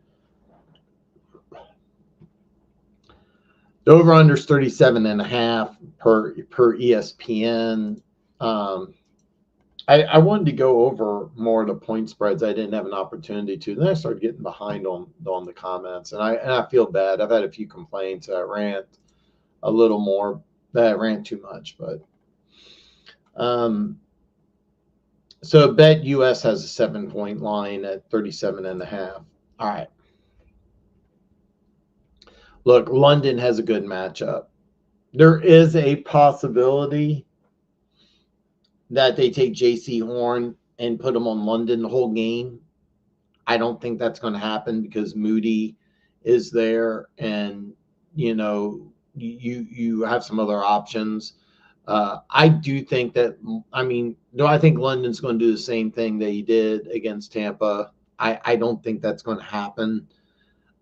The over-under is 37.5 per ESPN. I wanted to go over more of the point spreads. I didn't have an opportunity to. Then I started getting behind on the comments, and I feel bad. I've had a few complaints. I rant a little more. That I rant too much, but so Bet US has a 7-point line at 37.5. All right. Look, London has a good matchup. There is a possibility that they take J.C. Horn and put him on London the whole game. I don't think that's going to happen because Moody is there, and you have some other options. I do think that. Do I think London's going to do the same thing that he did against Tampa? I don't think that's going to happen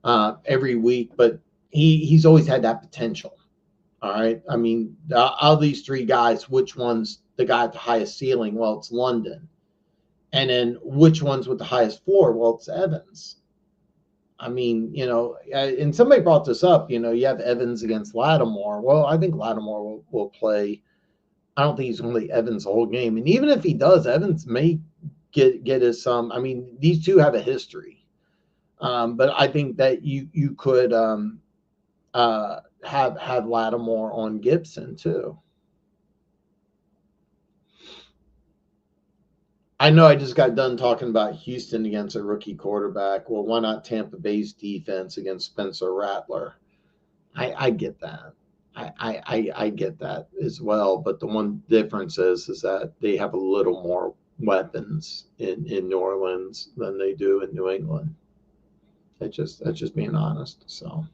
every week, but he's always had that potential. All right. Of these 3 guys, which one's the guy at the highest ceiling? Well, it's London. And then which one's with the highest floor? Well, it's Evans. And somebody brought this up, you have Evans against Lattimore. Well, I think Lattimore will play. I don't think he's going to play Evans the whole game. And even if he does, Evans may get his some. These two have a history. But I think that you could have Lattimore on Gibson too. I know I just got done talking about Houston against a rookie quarterback. Well, why not Tampa Bay's defense against Spencer Rattler? I get that. I get that as well. But the one difference is that they have a little more weapons in New Orleans than they do in New England. That's just being honest. So,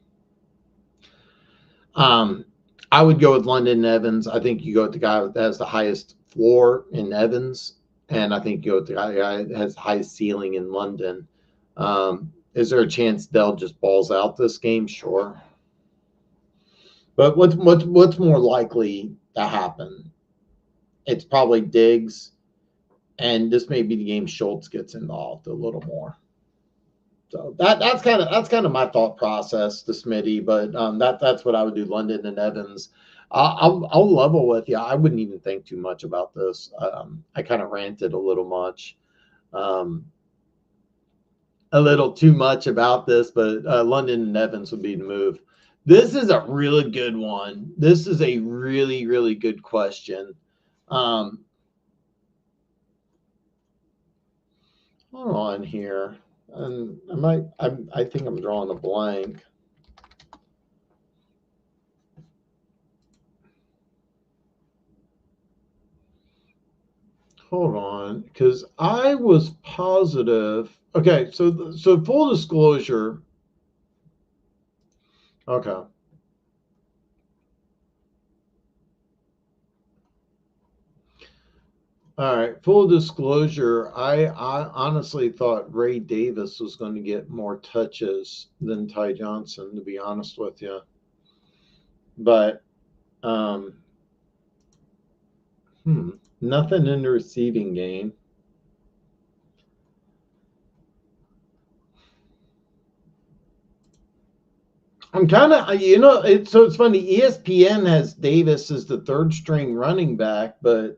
I would go with London Evans. I think you go with the guy that has the highest floor in Evans, and I think you go with the guy that has the highest ceiling in London. Is there a chance Dell just balls out this game? Sure. But what's more likely to happen? It's probably Diggs, and this may be the game Schultz gets involved a little more. So that's kind of my thought process to Smitty, but that's what I would do. London and Evans. I'll level with you. I wouldn't even think too much about this. I kind of ranted a little much, a little too much about this, but London and Evans would be the move. This is a really good one. This is a really, really good question. Hold on here. And I think I'm drawing a blank. Hold on, because I was positive. Okay, so full disclosure. Okay. All right, full disclosure, I honestly thought Ray Davis was going to get more touches than Ty Johnson, to be honest with you. But nothing in the receiving game. I'm kind of, it's funny. ESPN has Davis as the third string running back, but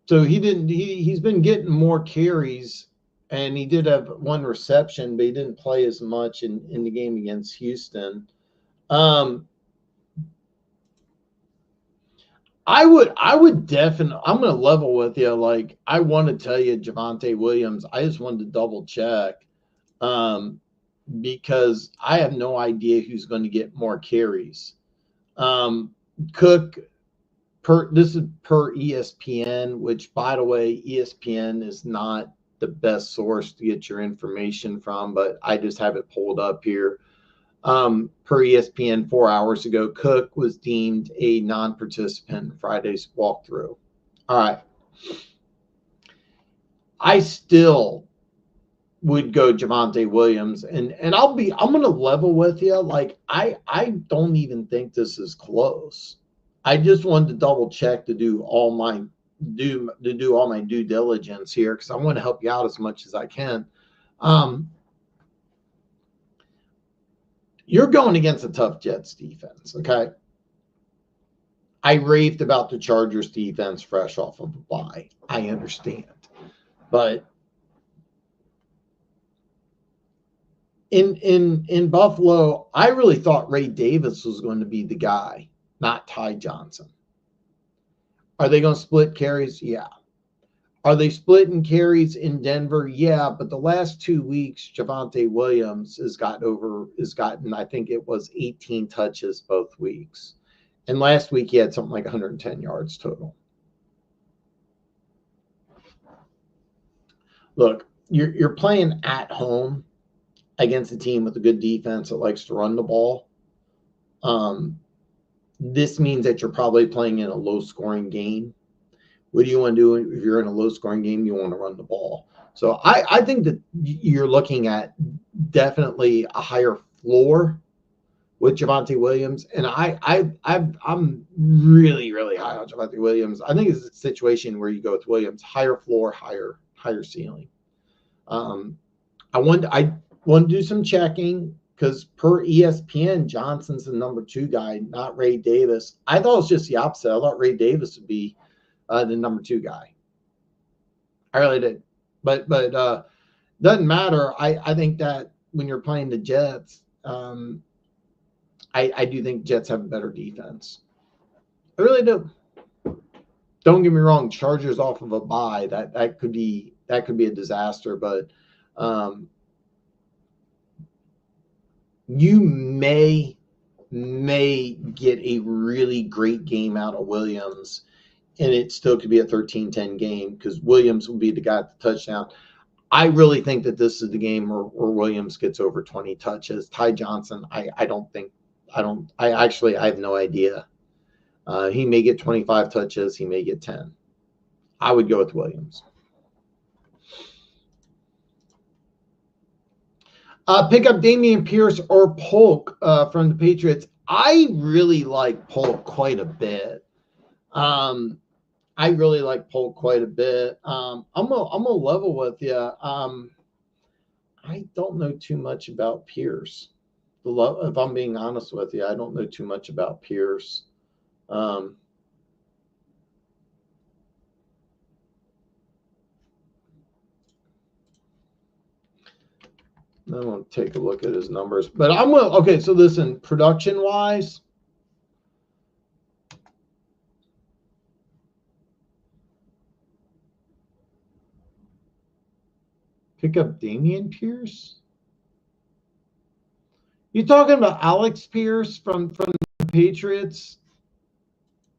so he's been getting more carries, and he did have one reception, but he didn't play as much in the game against Houston. I would definitely, I'm going to level with you. Like, I want to tell you Javonte Williams. I just wanted to double check because I have no idea who's going to get more carries. Cook, this is per ESPN, which, by the way, ESPN is not the best source to get your information from, but I just have it pulled up here. Per ESPN 4 hours ago, Cook was deemed a non-participant in Friday's walkthrough. All right. I still would go Javonte Williams, and I'm going to level with you. Like, I don't even think this is close. I just wanted to double check to do all my due diligence here, because I want to help you out as much as I can. You're going against a tough Jets defense, okay? I raved about the Chargers defense fresh off of a bye. I understand. But in Buffalo, I really thought Ray Davis was going to be the guy, not Ty Johnson. Are they going to split carries? Yeah. Are they splitting carries in Denver? Yeah, but the last 2 weeks, Javonte Williams has gotten, I think it was 18 touches both weeks. And last week he had something like 110 yards total. Look, you're playing at home against a team with a good defense that likes to run the ball. This means that you're probably playing in a low-scoring game. What do you want to do if you're in a low-scoring game? You want to run the ball. So I think that you're looking at definitely a higher floor with Javonte Williams, and I'm really, really high on Javonte Williams. I think it's a situation where you go with Williams, higher floor, higher ceiling. I want to do some checking, because per ESPN, Johnson's the number 2 guy, not Ray Davis. I thought it was just the opposite. I thought Ray Davis would be the number 2 guy. I really did. But doesn't matter. I think that when you're playing the Jets, I do think Jets have a better defense. I really do. Don't get me wrong, Chargers off of a bye, that could be a disaster, but you may get a really great game out of Williams, and it still could be a 13-10 game, because Williams will be the guy at the touchdown. I really think that this is the game where Williams gets over 20 touches. Ty Johnson, I have no idea. He may get 25 touches. He may get 10. I would go with Williams. Pick up Dameon Pierce or Polk from the Patriots. I really like Polk quite a bit. I really like Polk quite a bit. I'm gonna level with you. I don't know too much about Pierce. If I'm being honest with you, I don't know too much about Pierce. I'm gonna take a look at his numbers, but okay. So listen, production wise. Pick up Dameon Pierce? You talking about Alex Pierce from the Patriots?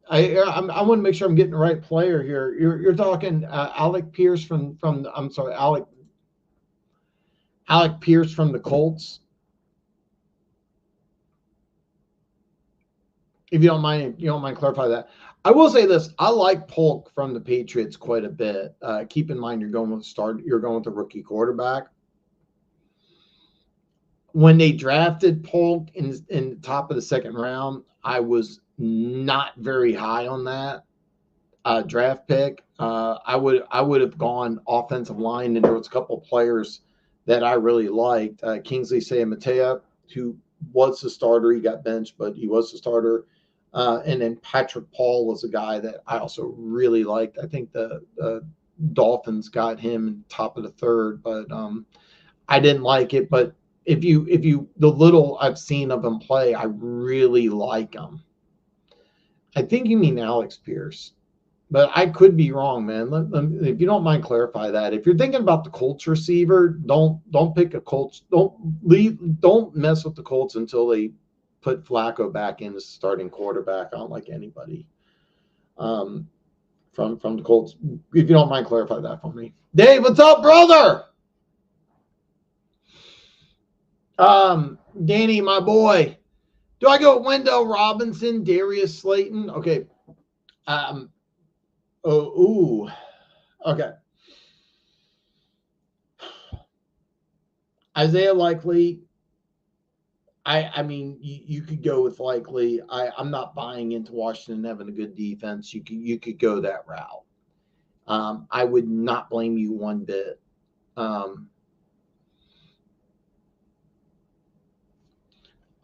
I want to make sure I'm getting the right player here. You're talking Alec Pierce from Alec Pierce from the Colts. If you don't mind clarify that. I will say this: I like Polk from the Patriots quite a bit. Keep in mind you're going with the rookie quarterback. When they drafted Polk in the top of the second round, I was not very high on that draft pick. I would have gone offensive line, and there was a couple of players that I really liked. Kingsley Samatea, who was the starter, he got benched, but he was the starter. And then Patrick Paul was a guy that I also really liked. I think the Dolphins got him in top of the third, but I didn't like it. But if you the little I've seen of him play, I really like him. I think you mean Alex Pierce, but I could be wrong, man. If you don't mind, clarify that. If you're thinking about the Colts receiver, don't pick a Colts. Don't mess with the Colts until they put Flacco back in as starting quarterback. I don't like anybody from the Colts. If you don't mind, clarify that for me. Dave, what's up, brother? Danny, my boy. Do I go Wendell Robinson, Darius Slayton? Okay. Okay. Isaiah Likely. I mean, you could go with Likely. I'm not buying into Washington having a good defense. You could go that route. I would not blame you one bit.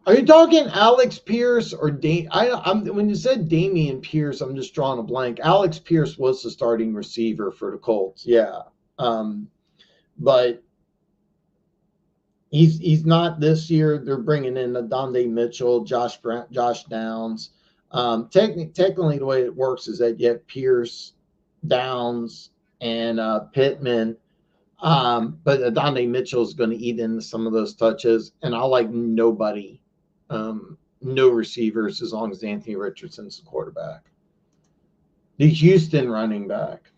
Are you talking Alex Pierce or when you said Dameon Pierce, I'm just drawing a blank. Alex Pierce was the starting receiver for the Colts, yeah. But he's not this year. They're bringing in Adonde Mitchell, Josh Downs. Technically, the way it works is that you have Pierce, Downs, and Pittman. But Adonde Mitchell is going to eat into some of those touches, and I like nobody. No receivers as long as Anthony Richardson's the quarterback. The Houston running back.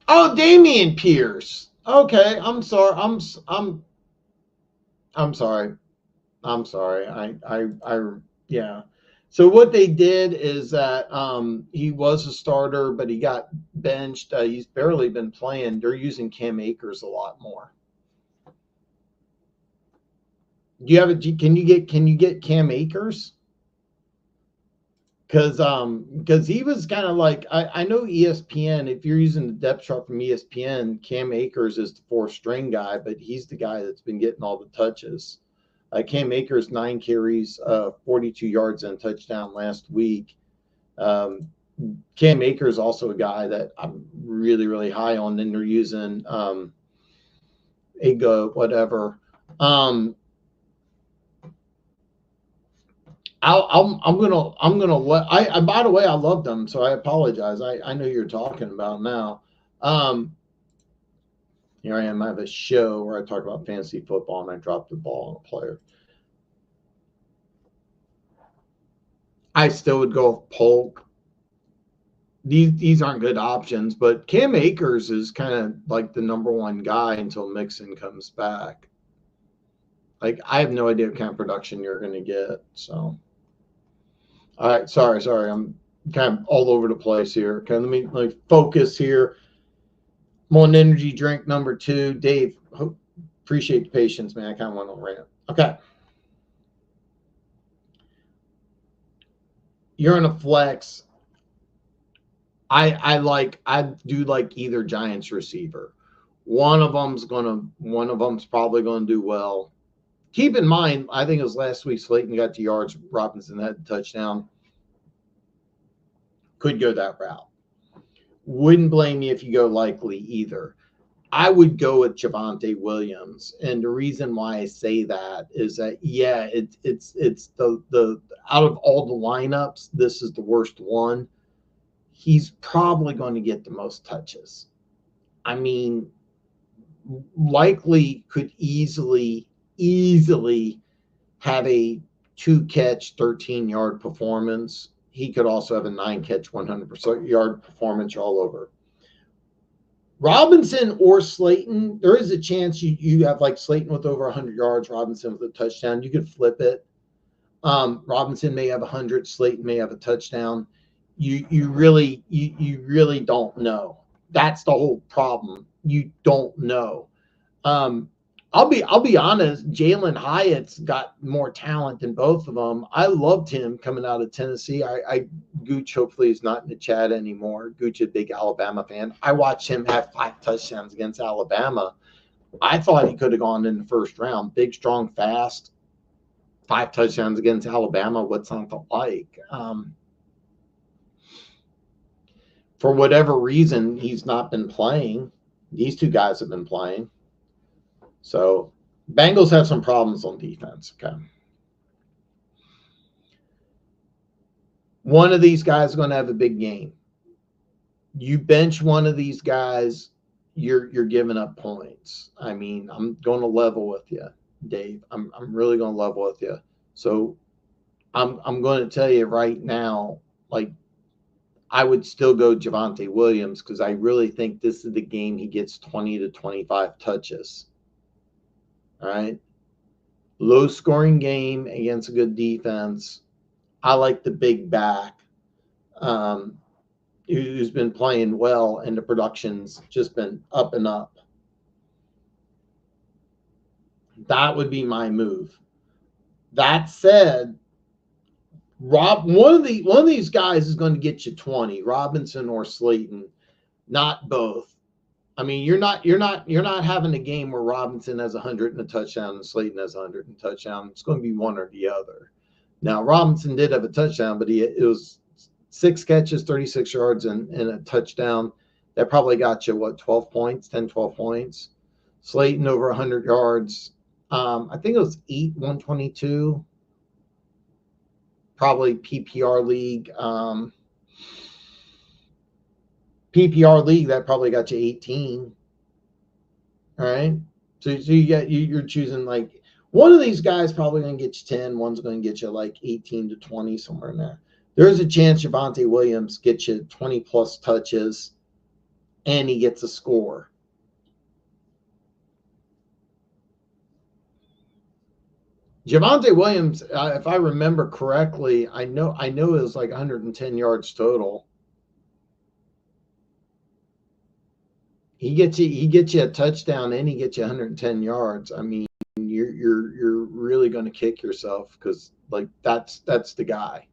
Oh, Dameon Pierce. Okay, I'm sorry. I'm sorry. I'm sorry. Yeah. So what they did is that he was a starter, but he got benched. He's barely been playing. They're using Cam Akers a lot more. Do you have can you get Cam Akers? Because he was kind of like I know ESPN. If you're using the depth chart from ESPN, Cam Akers is the fourth string guy, but he's the guy that's been getting all the touches. Cam Akers, 9 carries, 42 yards and a touchdown last week. Cam Akers also a guy that I'm really, really high on. Then they're using Ego, whatever. I'm gonna let. I by the way, I loved them, so I apologize. I know you're talking about now. Here I am. I have a show where I talk about fantasy football, and I dropped the ball on a player. I still would go with Polk. These aren't good options, but Cam Akers is kind of like the number one guy until Mixon comes back. Like, I have no idea what kind of production you're going to get. So, all right, sorry, I'm kind of all over the place here. Okay, let me focus here. I'm on energy drink number 2. Dave, appreciate the patience, man. I kind of went on rant. Okay. You're in a flex. I do like either Giants receiver. One of them's probably gonna do well. Keep in mind, I think it was last week Slayton got the yards, Robinson had the touchdown. Could go that route. Wouldn't blame you if you go likely either. I would go with Javonte Williams, and the reason why I say that is that it's the out of all the lineups, this is the worst one. He's probably going to get the most touches. I mean, likely could easily have a 2-catch, 13-yard performance. He could also have a 9-catch, 100% yard performance all over. Robinson or Slayton, there is a chance you have like Slayton with over 100 yards, Robinson with a touchdown. You could flip it. Robinson may have 100, Slayton may have a touchdown. You really don't know. That's the whole problem. You don't know. I'll be honest. Jalen Hyatt's got more talent than both of them. I loved him coming out of Tennessee. Gooch hopefully is not in the chat anymore. Gooch is a big Alabama fan. I watched him have 5 touchdowns against Alabama. I thought he could have gone in the first round. Big, strong, fast. 5 touchdowns against Alabama. What's not to like? For whatever reason, he's not been playing. These 2 guys have been playing. So, Bengals have some problems on defense. Okay. One of these guys is going to have a big game. You bench one of these guys, you're giving up points. I mean, I'm going to level with you, Dave. I'm really going to level with you. So, I'm going to tell you right now, like, I would still go Javonte Williams because I really think this is the game he gets 20 to 25 touches. All right. Low scoring game against a good defense. I like the big back who's been playing well, and the production's just been up and up. That would be my move. That said, one of these guys is going to get you 20, Robinson or Slayton, not both. I mean, you're not having a game where Robinson has 100 and a touchdown and Slayton has 100 and a touchdown. It's going to be one or the other. Now, Robinson did have a touchdown, but it was 6 catches, 36 yards, and a touchdown. That probably got you, 12 points, 10, 12 points. Slayton over 100 yards. I think it was 122. Probably PPR league. PPR league, that probably got you 18. All right. So you're choosing like one of these guys probably going to get you 10. One's going to get you like 18 to 20, somewhere in there. There's a chance Javonte Williams gets you 20 plus touches and he gets a score. Javonte Williams, if I remember correctly, I know it was like 110 yards total. He gets you a touchdown and he gets you 110 yards. I mean, you're really going to kick yourself because like that's the guy.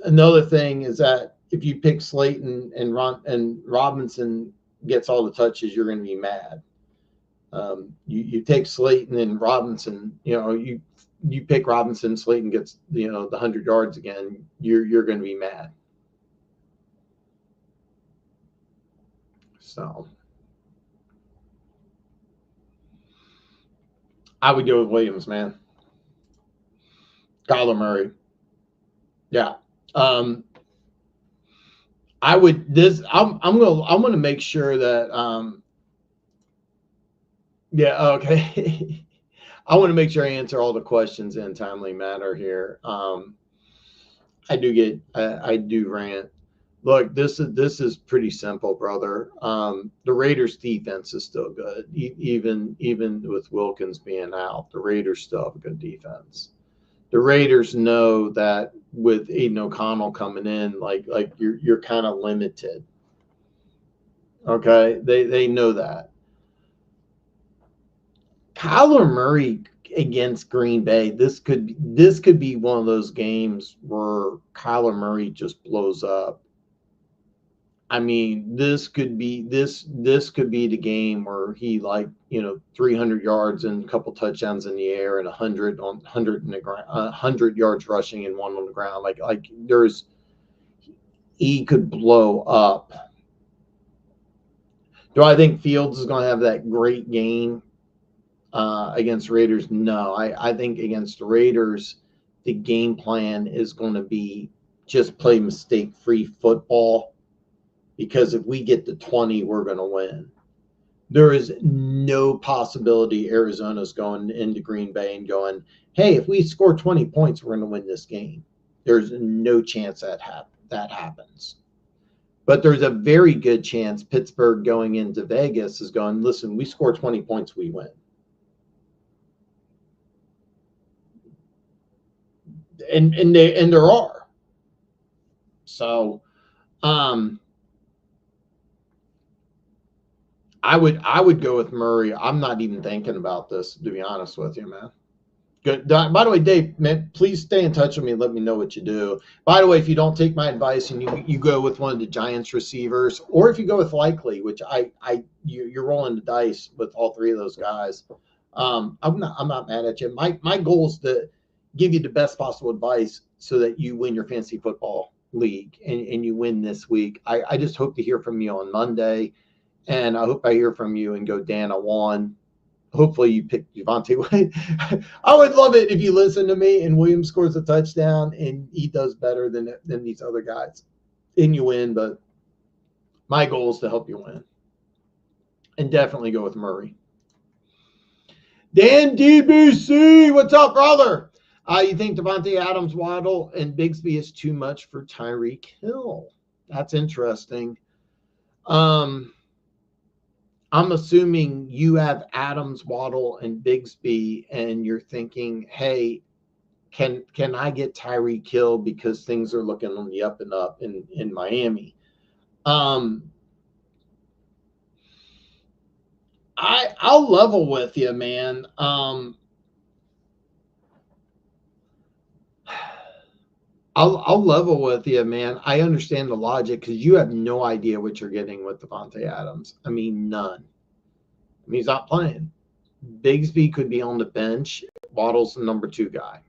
Another thing is that if you pick Slayton and Robinson gets all the touches, you're going to be mad. You take Slayton and Robinson, you pick Robinson, Slayton gets the 100 yards again, you're going to be mad. So I would go with Williams, man. Kyler Murray. Yeah. I'm going to make sure that yeah, okay. I want to make sure I answer all the questions in a timely manner here. I do rant. Look, this is pretty simple, brother. The Raiders' defense is still good, even with Wilkins being out. The Raiders still have a good defense. The Raiders know that with Aiden O'Connell coming in, like you're kind of limited. Okay, they know that. Kyler Murray against Green Bay, this could be one of those games where Kyler Murray just blows up. I mean, this could be the game where he 300 yards and a couple touchdowns in the air and 100 in the ground, 100 yards rushing and one on the ground. Like he could blow up. Do I think Fields is going to have that great game against Raiders? No, I think against the Raiders, the game plan is going to be just play mistake-free football. Because if we get to 20, we're going to win. There is no possibility Arizona's going into Green Bay and going, hey, if we score 20 points, we're going to win this game. There's no chance that happens. But there's a very good chance Pittsburgh going into Vegas is going, listen, we score 20 points, we win. And there are. So, I would go with Murray. I'm not even thinking about this, to be honest with you, man. Good. By the way, Dave, man, please stay in touch with me and let me know what you do. By the way, if you don't take my advice and you go with one of the Giants receivers, or if you go with Likely, which you're rolling the dice with all three of those guys, I'm not mad at you. My goal is to give you the best possible advice so that you win your fantasy football league and you win this week. I just hope to hear from you on Monday. And I hope I hear from you and go, Dan, I won. Hopefully you pick Devontae White. I would love it if you listen to me and Williams scores a touchdown and he does better than these other guys. And you win, but my goal is to help you win. And definitely go with Murray. Dan DBC, what's up, brother? You think Davante Adams, Waddle, and Bigsby is too much for Tyreek Hill? That's interesting. I'm assuming you have Adams, Waddle, and Bigsby, and you're thinking, hey, can I get Tyreek Hill because things are looking on the up and up in Miami? I'll level with you, man. I'll level with you, man. I understand the logic because you have no idea what you're getting with Davante Adams. I mean, none. I mean, he's not playing. Bigsby could be on the bench. Waddle's the number 2 guy.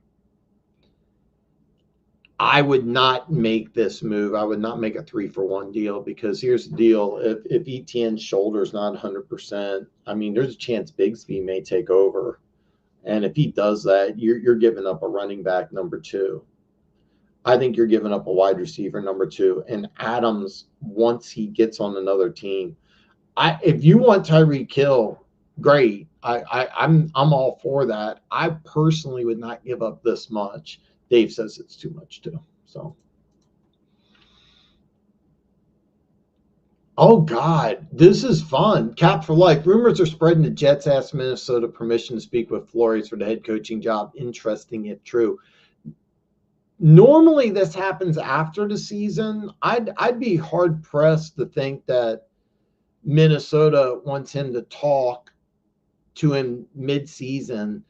I would not make this move. I would not make a 3-for-1 deal because here's the deal. If Etienne's shoulder's not 100%, I mean, there's a chance Bigsby may take over. And if he does that, you're giving up a running back number 2. I think you're giving up a wide receiver number 2. And Adams, once he gets on another team, if you want Tyreek Hill, great. I'm all for that. I personally would not give up this much. Dave says it's too much too. So, oh God, this is fun. Cap for life. Rumors are spreading the Jets asked Minnesota permission to speak with Flores for the head coaching job. Interesting if true. Normally this happens after the season. I'd be hard pressed to think that Minnesota wants him to talk to him mid-season.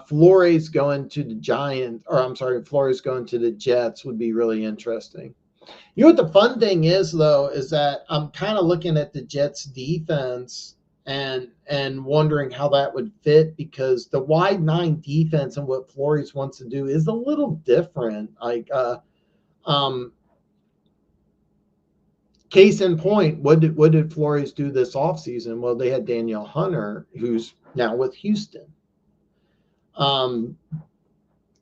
Flores going to the Flores going to the Jets would be really interesting. You know what the fun thing is, though, is that I'm kind of looking at the Jets defense and wondering how that would fit because the wide 9 defense and what Flores wants to do is a little different. Case in point, what did Flores do this offseason? Well, they had Danielle Hunter, who's now with Houston.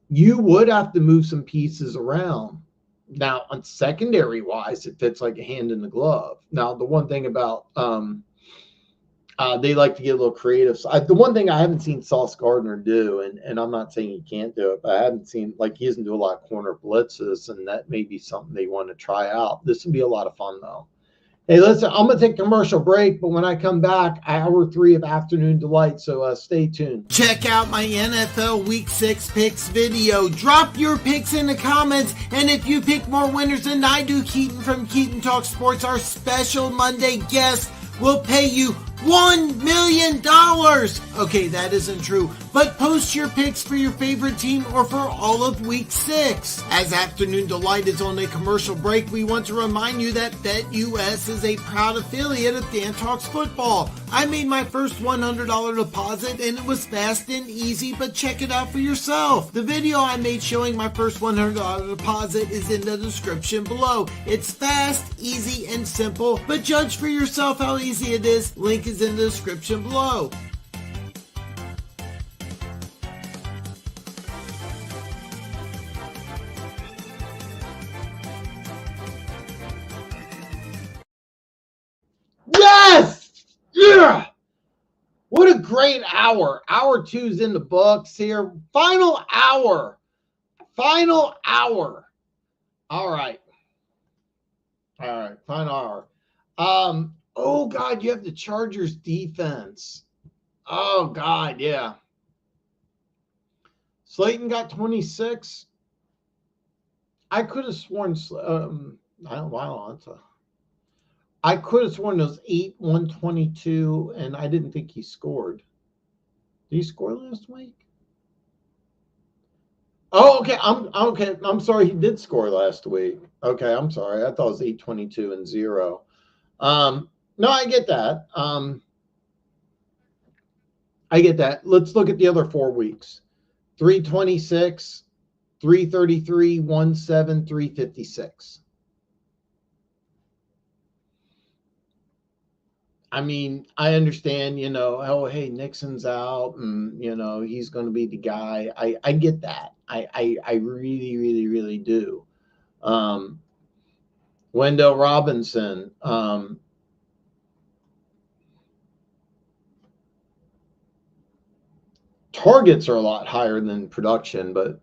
You would have to move some pieces around. Now, on secondary wise, it fits like a hand in the glove. Now, the one thing about They like to get a little creative. So the one thing I haven't seen Sauce Gardner do, and I'm not saying he can't do it, but I haven't seen, like, he doesn't do a lot of corner blitzes, and that may be something they want to try out. This would be a lot of fun, though. Hey, listen, I'm going to take a commercial break, but when I come back, hour 3 of Afternoon Delight, so stay tuned. Check out my NFL Week 6 picks video. Drop your picks in the comments, and if you pick more winners than I do, Keaton from Keaton Talk Sports, our special Monday guest, will pay you $1 million. Okay, that isn't true, but post your picks for your favorite team or for all of Week 6. As Afternoon Delight is on a commercial break, we want to remind you that BetUS is a proud affiliate of Dan Talks Football. I made my first $100 deposit and it was fast and easy, but check it out for yourself. The video I made showing my first $100 deposit is in the description below. It's fast, easy, and simple, but judge for yourself how easy it is. Link is in the description below. Yes! Yeah! What a great hour. Hour 2's in the books here. Final hour. Final hour. All right. Final hour. Oh, God, you have the Chargers defense. Oh, God, yeah. Slayton got 26. I could have sworn I could have sworn those 122, and I didn't think he scored. Did he score last week? Oh, okay. I'm sorry. He did score last week. Okay, I'm sorry. I thought it was 822 and 0. No, I get that. I get that. Let's look at the other 4 weeks. 326, 333, 17, 356. I mean, I understand, oh, hey, Nixon's out and, he's going to be the guy. I get that. I really, really, really do. Wendell Robinson. Targets are a lot higher than production, but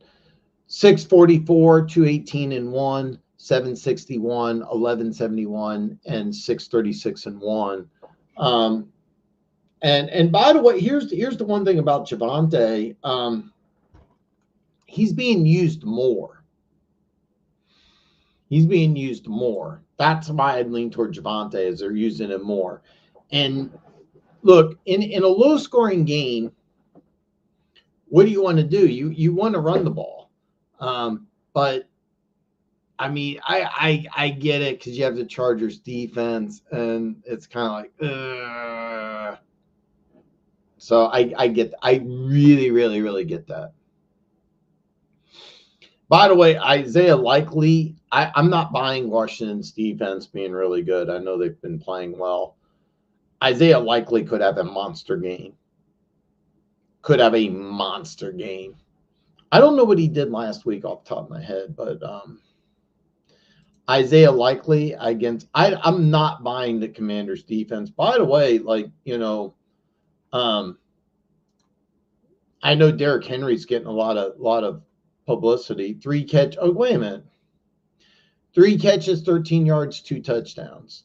644, 218 and 1, 761, 1171, and 636 and 1. And by the way, here's the one thing about Javonte. He's being used more. That's why I'd lean toward Javonte, as they're using him more. And look, in a low scoring game, what do you want to do? You want to run the ball. But I mean, I get it, because you have the Chargers defense, and it's kind of like, So I really, really, really get that. By the way, Isaiah Likely, I'm not buying Washington's defense being really good. I know they've been playing well. Isaiah Likely could have a monster game. I don't know what he did last week off the top of my head, but Isaiah Likely against, I'm not buying the Commanders defense. By the way, I know Derrick Henry's getting a lot of publicity. 3 catches, 13 yards, 2 touchdowns.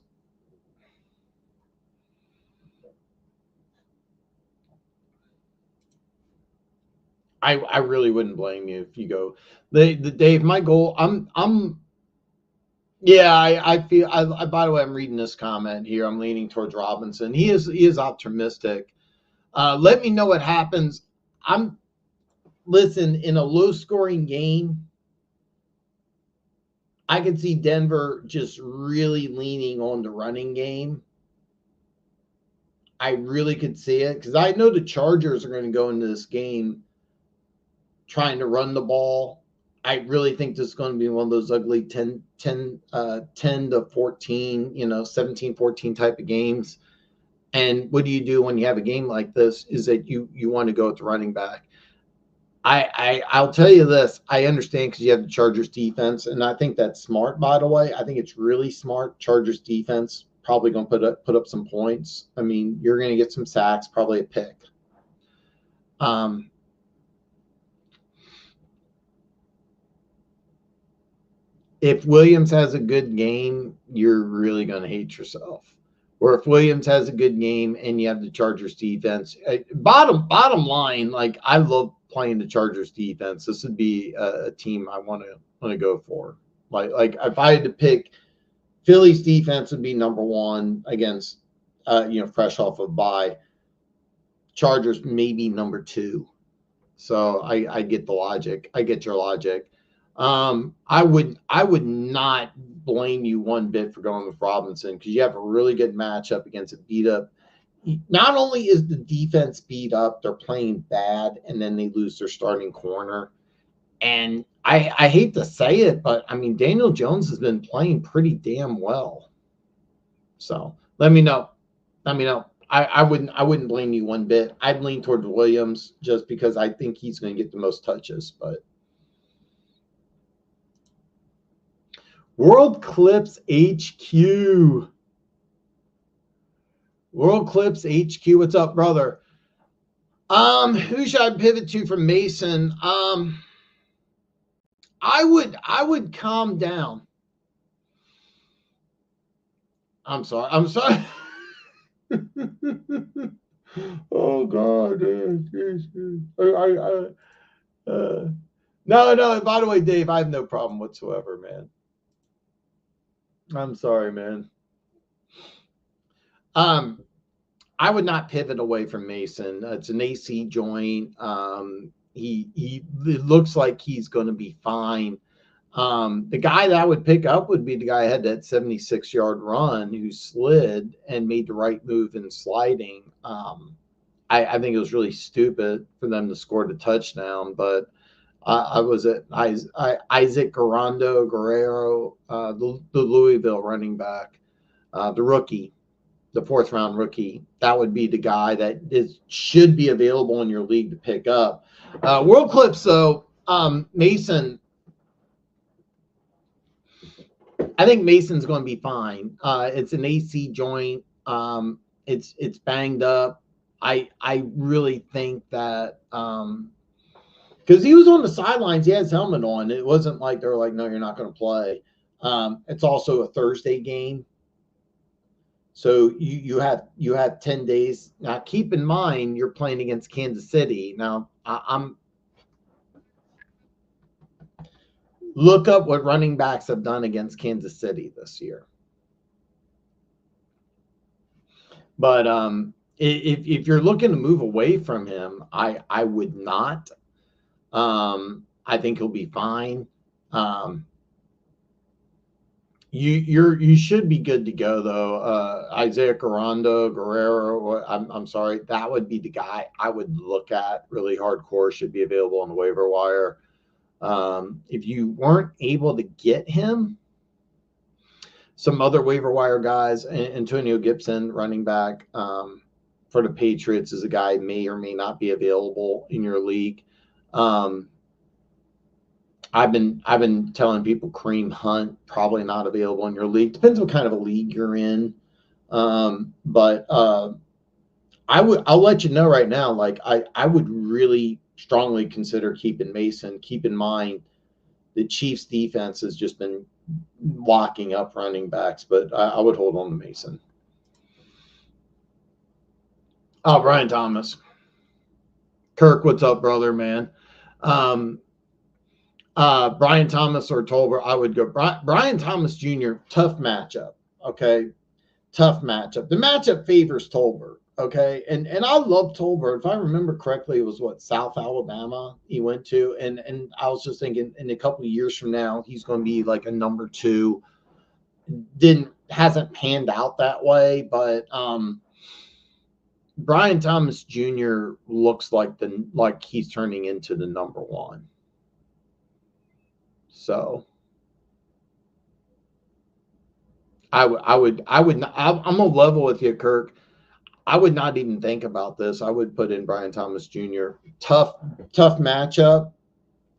I really wouldn't blame you if you go. Dave, my goal, I feel, by the way, I'm reading this comment here. I'm leaning towards Robinson. He is optimistic. Let me know what happens. Listen, in a low scoring game, I could see Denver just really leaning on the running game. I really could see it, because I know the Chargers are going to go into this game trying to run the ball. I really think this is going to be one of those ugly 10 to 14, 17-14 type of games. And what do you do when you have a game like this? Is that you want to go with the running back. I'll tell you this. I understand, because you have the Chargers defense, and I think that's smart, by the way. I think it's really smart. Chargers defense probably going to put up some points. I mean, you're going to get some sacks, probably a pick. If Williams has a good game, you're really going to hate yourself. Or if Williams has a good game and you have the Chargers defense, bottom line, like I love playing the Chargers defense. This would be a team I want to go for. Like if I had to pick, Philly's defense would be number one against, fresh off of bye. Chargers maybe number two. So I get the logic. I get your logic. I would not blame you one bit for going with Robinson because you have a really good matchup against a beat up. Not only is the defense beat up, they're playing bad, and then they lose their starting corner. And I hate to say it, but I mean Daniel Jones has been playing pretty damn well. So let me know. I wouldn't blame you one bit. I'd lean towards Williams just because I think he's going to get the most touches, but. World Clips HQ. World Clips HQ. What's up, brother? Who should I pivot to from Mason? I would calm down. I'm sorry. Oh God. No. By the way, Dave, I have no problem whatsoever, man. I'm sorry, man. I would not pivot away from Mason. It's an AC joint. It looks like he's going to be fine. The guy that I would pick up would be the guy who had that 76-yard run who slid and made the right move in sliding. I think it was really stupid for them to score the touchdown, but I was at Isaac Guerrero, the Louisville running back, the rookie, the 4th-round rookie. That would be the guy that should be available in your league to pick up. World Clips, though, Mason. I think Mason's going to be fine. It's an AC joint. It's banged up. I really think that. Because he was on the sidelines, he had his helmet on. It wasn't like they were like, no, you're not going to play. It's also a Thursday game. So you have 10 days. Now, keep in mind, you're playing against Kansas City. Now, I'm look up what running backs have done against Kansas City this year. But if you're looking to move away from him, I would not. I think he'll be fine. You should be good to go though. Isaiah Guerrero, I'm sorry, that would be the guy I would look at really hardcore. Should be available on the waiver wire. If you weren't able to get him, some other waiver wire guys, Antonio Gibson, running back for the Patriots, is a guy may or may not be available in your league. I've been telling people Kareem Hunt probably not available in your league. Depends what kind of a league you're in. But I'll let you know right now. Like I would really strongly consider keeping Mason. Keep in mind the Chiefs defense has just been locking up running backs, but I would hold on to Mason. Oh, Brian Thomas. Kirk, what's up, brother, man? Brian Thomas or Tolbert, I would go Brian Thomas Jr. Tough matchup. Okay. Tough matchup. The matchup favors Tolbert. Okay. And I love Tolbert. If I remember correctly, it was South Alabama he went to. And I was just thinking in a couple of years from now, he's going to be like a number 2. Hasn't panned out that way, but Brian Thomas Jr. looks like he's turning into the number 1. So I'm a level with you, Kirk. I would not even think about this. I would put in Brian Thomas Jr. Tough matchup.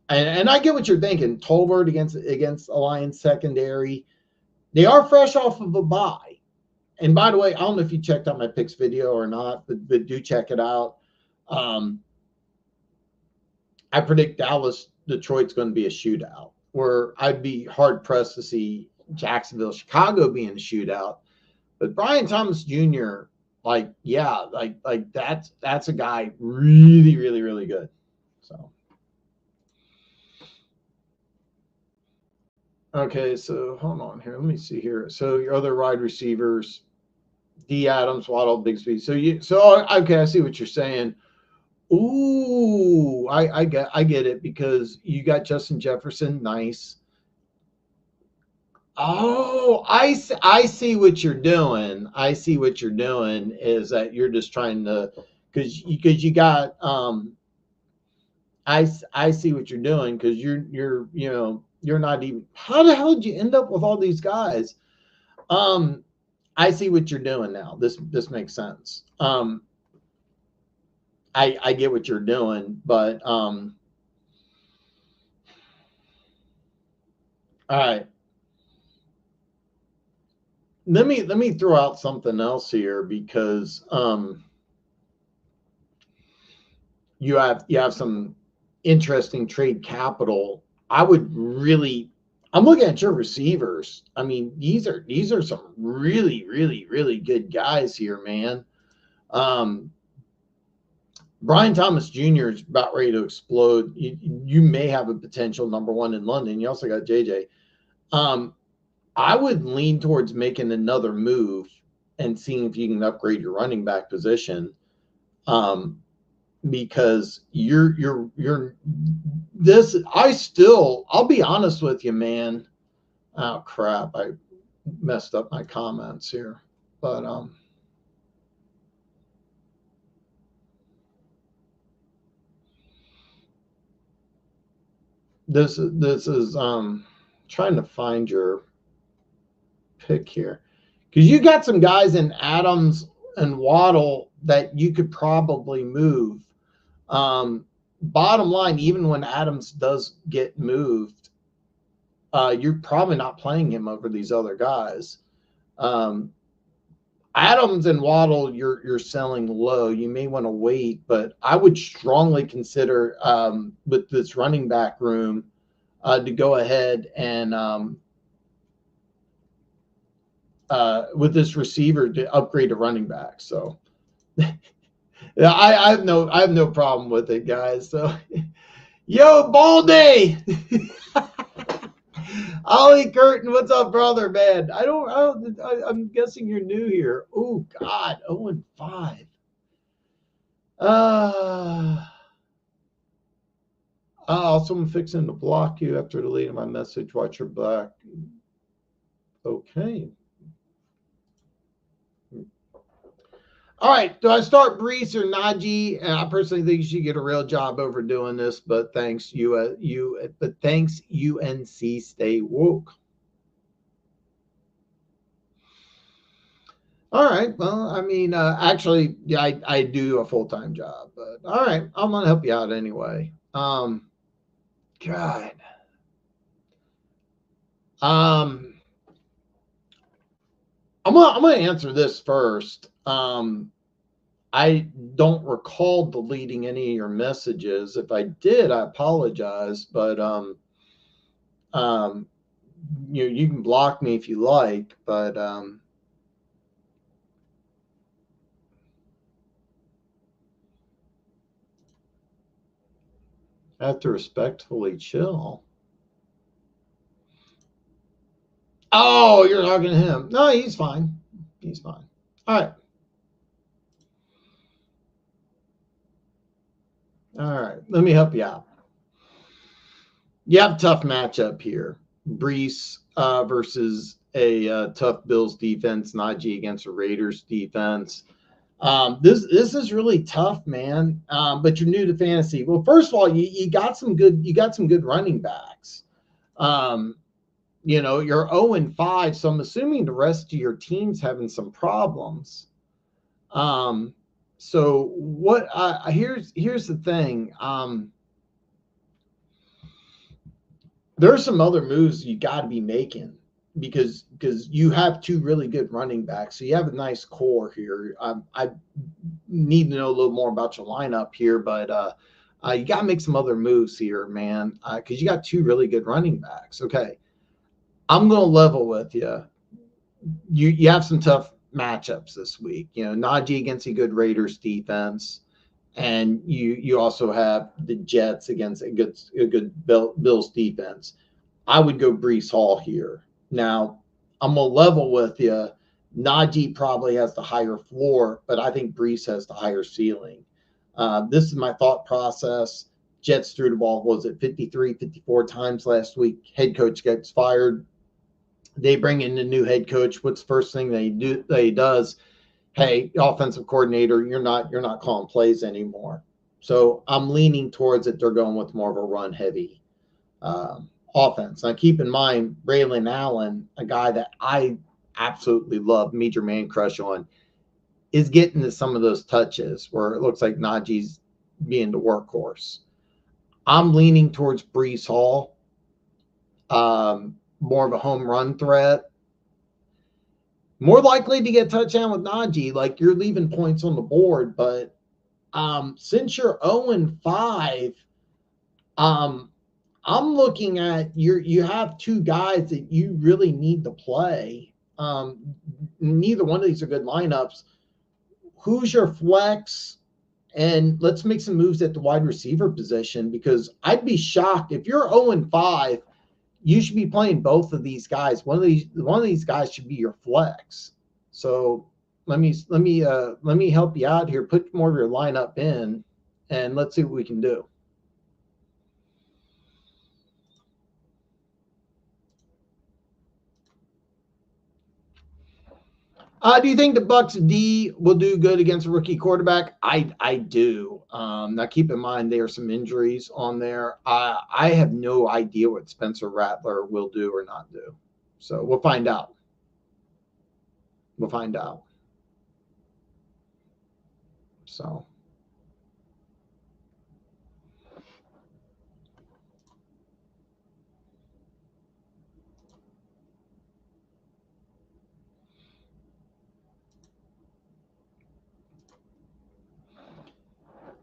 And I get what you're thinking. Tolbert against Alliance secondary. They are fresh off of a bye. And by the way, I don't know if you checked out my picks video or not, but do check it out. I predict Detroit's going to be a shootout, where I'd be hard pressed to see Jacksonville, Chicago being a shootout. But Brian Thomas Jr., like that's a guy really, really, really good. So. Okay, so hold on here. Let me see here. So your other wide receivers, D. Adams, Waddle, Bigsby. Okay, I see what you're saying. Ooh, I get it, because you got Justin Jefferson. Nice. Oh, I see what you're doing. I see what you're doing is that you're just trying to, because you got I see what you're doing, because you're not even, how the hell did you end up with all these guys? I see what you're doing now. This makes sense. I get what you're doing, but all right. Let me throw out something else here, because you have some interesting trade capital. I'm looking at your receivers. I mean, these are some really, really, really good guys here, man. Brian Thomas Jr. is about ready to explode. You may have a potential number one in London. You also got JJ. I would lean towards making another move and seeing if you can upgrade your running back position. Because I'll be honest with you, man. Oh crap, I messed up my comments here. But this is trying to find your pick here, because you got some guys in Adams and Waddle that you could probably move. Bottom line, even when Adams does get moved, you're probably not playing him over these other guys. Adams and Waddle, you're selling low. You may want to wait, but I would strongly consider with this running back room to go ahead and with this receiver to upgrade a running back. So yeah, I have no problem with it, guys. So yo, Baldy. Ollie Curtin, what's up, brother, man? I'm guessing you're new here. Oh God, 0-5. Someone fixing to block you after deleting my message. Watch your back. Okay. All right. Do I start Breece or Najee? I personally think you should get a real job over doing this, but thanks thanks UNC. Stay woke. All right. Well, I mean, actually, yeah, I do a full-time job, but all right, I'm gonna help you out anyway. God. I'm gonna answer this first. I don't recall deleting any of your messages. If I did, I apologize, but you can block me if you like, but I have to respectfully chill. Oh, you're talking to him. No, he's fine. He's fine. All right. All right. Let me help you out. You have a tough matchup here. Breece versus a tough Bills defense. Najee against a Raiders defense. This is really tough, man. But you're new to fantasy. Well, first of all, you got some good running backs. You're 0-5, so I'm assuming the rest of your team's having some problems. So what? Here's the thing. There's some other moves you got to be making. because you have two really good running backs. So you have a nice core here. I need to know a little more about your lineup here, but you got to make some other moves here, man, because you got two really good running backs. Okay. I'm going to level with you. You have some tough matchups this week. Najee against a good Raiders defense, and you also have the Jets against a good Bills defense. I would go Breece Hall here. Now, I'm going to level with you. Najee probably has the higher floor, but I think Breece has the higher ceiling. This is my thought process. Jets threw the ball, was it 53, 54 times last week? Head coach gets fired. They bring in the new head coach. What's the first thing they does? Hey, offensive coordinator, you're not calling plays anymore. So I'm leaning towards it. They're going with more of a run heavy offense. Now keep in mind, Braylon Allen, a guy that I absolutely love, major man crush on, is getting to some of those touches where it looks like Najee's being the workhorse. I'm leaning towards Breece Hall. More of a home run threat. More likely to get a touchdown with Najee. Like, you're leaving points on the board, but since you're 0-5, I'm looking at you have two guys that you really need to play. Neither one of these are good lineups. Who's your flex? And let's make some moves at the wide receiver position, because I'd be shocked if you're 0-5. You should be playing both of these guys. One of these guys should be your flex. So let me help you out here. Put more of your lineup in, and let's see what we can do. Do you think the Bucks D will do good against a rookie quarterback? I do. Now keep in mind there are some injuries on there. I have no idea what Spencer Rattler will do or not do. So we'll find out. So.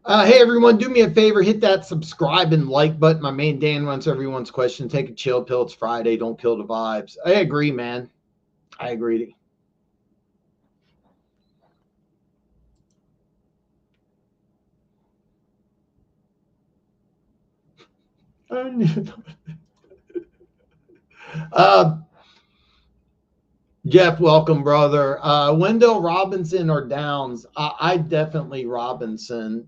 Hey, everyone, do me a favor. Hit that subscribe and like button. My man Dan runs everyone's question. Take a chill pill. It's Friday. Don't kill the vibes. I agree, man. I agree. Jeff, welcome, brother. Wendell Robinson or Downs? I definitely Robinson.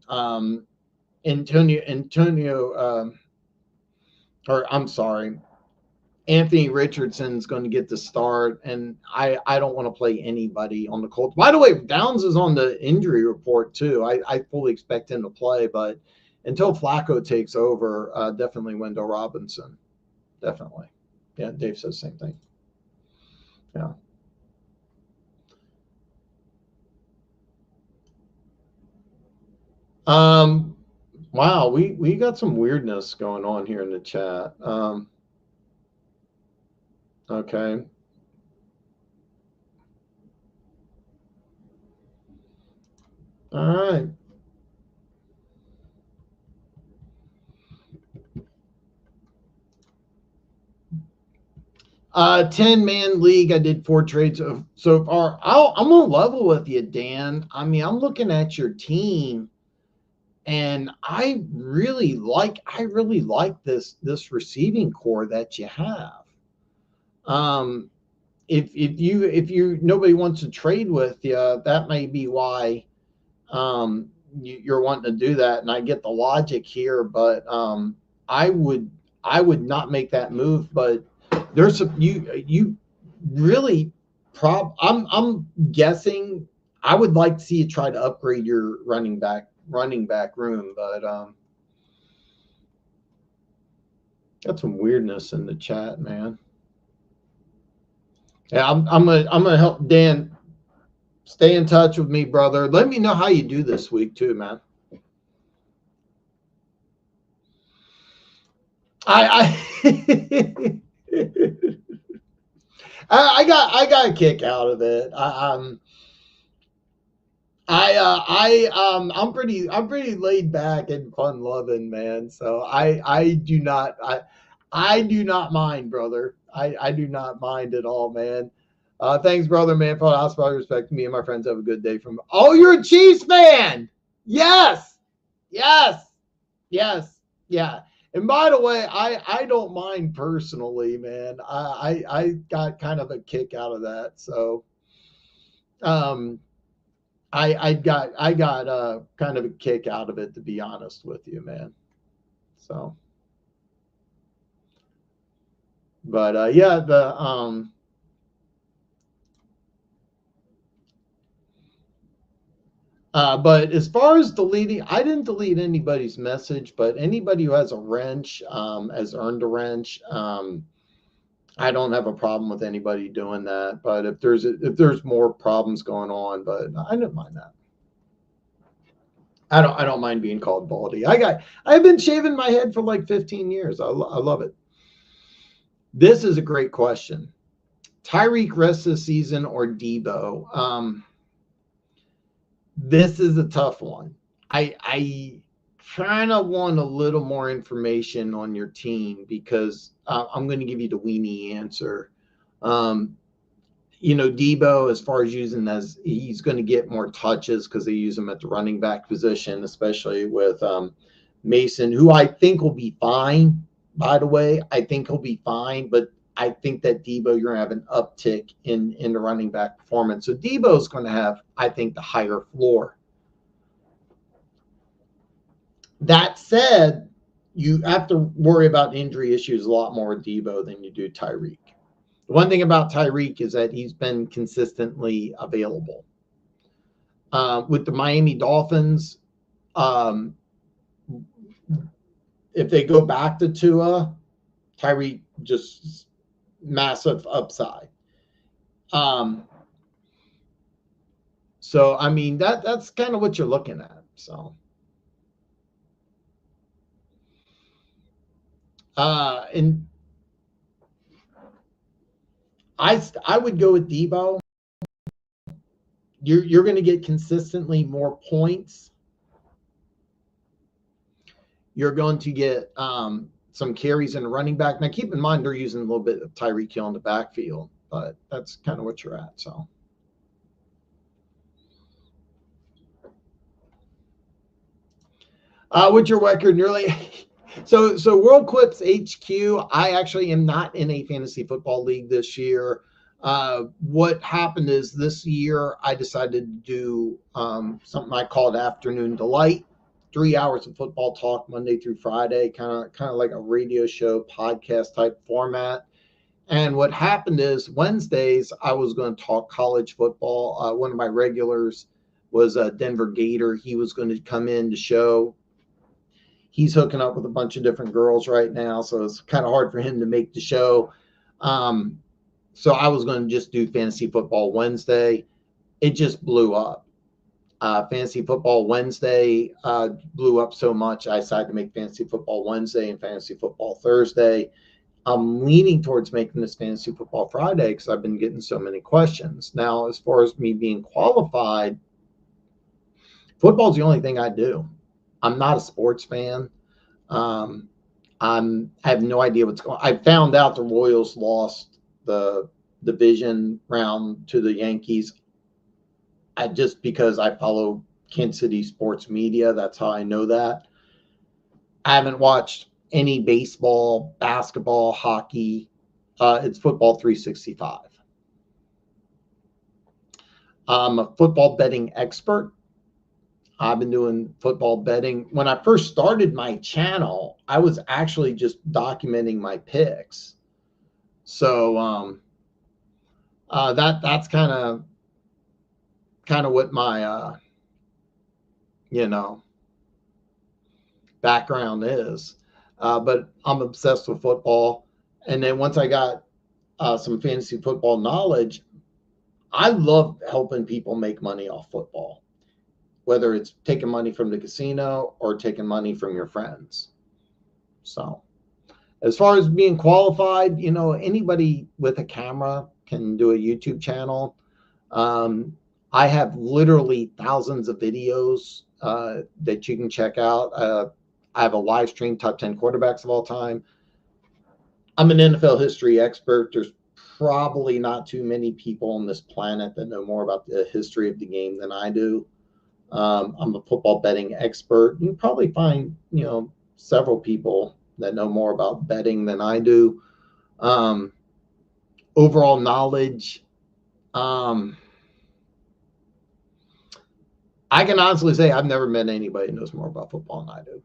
Anthony Richardson's going to get the start, and I don't want to play anybody on the Colts. By the way, Downs is on the injury report too. I fully expect him to play, but until Flacco takes over, definitely Wendell Robinson. Definitely. Yeah, Dave says the same thing. Yeah. Wow, we got some weirdness going on here in the chat. Okay. All right. 10-man league. I did 4 trades so far. I'm gonna level with you, Dan. I mean, I'm looking at your team, and I really like this receiving core that you have. If you nobody wants to trade with you, that may be why you're wanting to do that, and I get the logic here, but I would not make that move. But there's you really I'm guessing I would like to see you try to upgrade your running back room, but got some weirdness in the chat, man. Yeah, I'm gonna help Dan. Stay in touch with me, brother. Let me know how you do this week too, man. I got a kick out of it. I'm pretty laid back and fun loving, man. So I do not mind, brother. I do not mind at all, man. Thanks, brother, man, for the hospital respect. Me and my friends have a good day from. Oh, you're a Chiefs fan. Yes. Yes. Yes. Yeah. And by the way, I don't mind personally, man. I got kind of a kick out of that. So I got kind of a kick out of it, to be honest with you, man. So but yeah, but as far as deleting, I didn't delete anybody's message, but anybody who has a wrench, has earned a wrench. I don't have a problem with anybody doing that, but if there's more problems going on, but I don't mind that. I don't mind being called baldy. I've been shaving my head for like 15 years. I love it. This is a great question. Tyreek rest of the season or Debo? This is a tough one. I kind of want a little more information on your team because I'm going to give you the weenie answer. Debo, as far as using as he's going to get more touches because they use him at the running back position, especially with Mason, who I think will be fine. By the way, I think he'll be fine, but I think that Debo, you're going to have an uptick in the running back performance. So Debo's going to have, I think, the higher floor. That said, you have to worry about injury issues a lot more with Debo than you do Tyreek. The one thing about Tyreek is that he's been consistently available. With the Miami Dolphins, if they go back to Tua, Tyreek just massive upside. So I mean that's kind of what you're looking at. So and I would go with Debo. You're going to get consistently more points. You're going to get some carries in the running back. Now, keep in mind, they're using a little bit of Tyreek Hill in the backfield, but that's kind of what you're at. So, what's your record? Nearly. So World Clips HQ, I actually am not in a fantasy football league this year. What happened is this year I decided to do something I called Afternoon Delight. 3 hours of football talk Monday through Friday, kind of like a radio show podcast type format. And what happened is Wednesdays I was going to talk college football. One of my regulars was Denver Gator. He was going to come in to show. He's hooking up with a bunch of different girls right now, so it's kind of hard for him to make the show. So I was going to just do Fantasy Football Wednesday. It just blew up. Fantasy Football Wednesday blew up so much, I decided to make Fantasy Football Wednesday and Fantasy Football Thursday. I'm leaning towards making this Fantasy Football Friday because I've been getting so many questions. Now, as far as me being qualified, football is the only thing I do. I'm not a sports fan. I have no idea what's going on. I found out the Royals lost the division round to the Yankees. Just because I follow Kansas City sports media, that's how I know that. I haven't watched any baseball, basketball, hockey. It's Football 365. I'm a football betting expert. I've been doing football betting. When I first started my channel, I was actually just documenting my picks. So that's kind of what my background is. But I'm obsessed with football. And then once I got some fantasy football knowledge, I love helping people make money off football, whether it's taking money from the casino or taking money from your friends. So as far as being qualified, anybody with a camera can do a YouTube channel. I have literally thousands of videos that you can check out. I have a live stream, top 10 quarterbacks of all time. I'm an NFL history expert. There's probably not too many people on this planet that know more about the history of the game than I do. I'm a football betting expert. You can probably find, several people that know more about betting than I do. Overall knowledge. I can honestly say I've never met anybody who knows more about football than I do.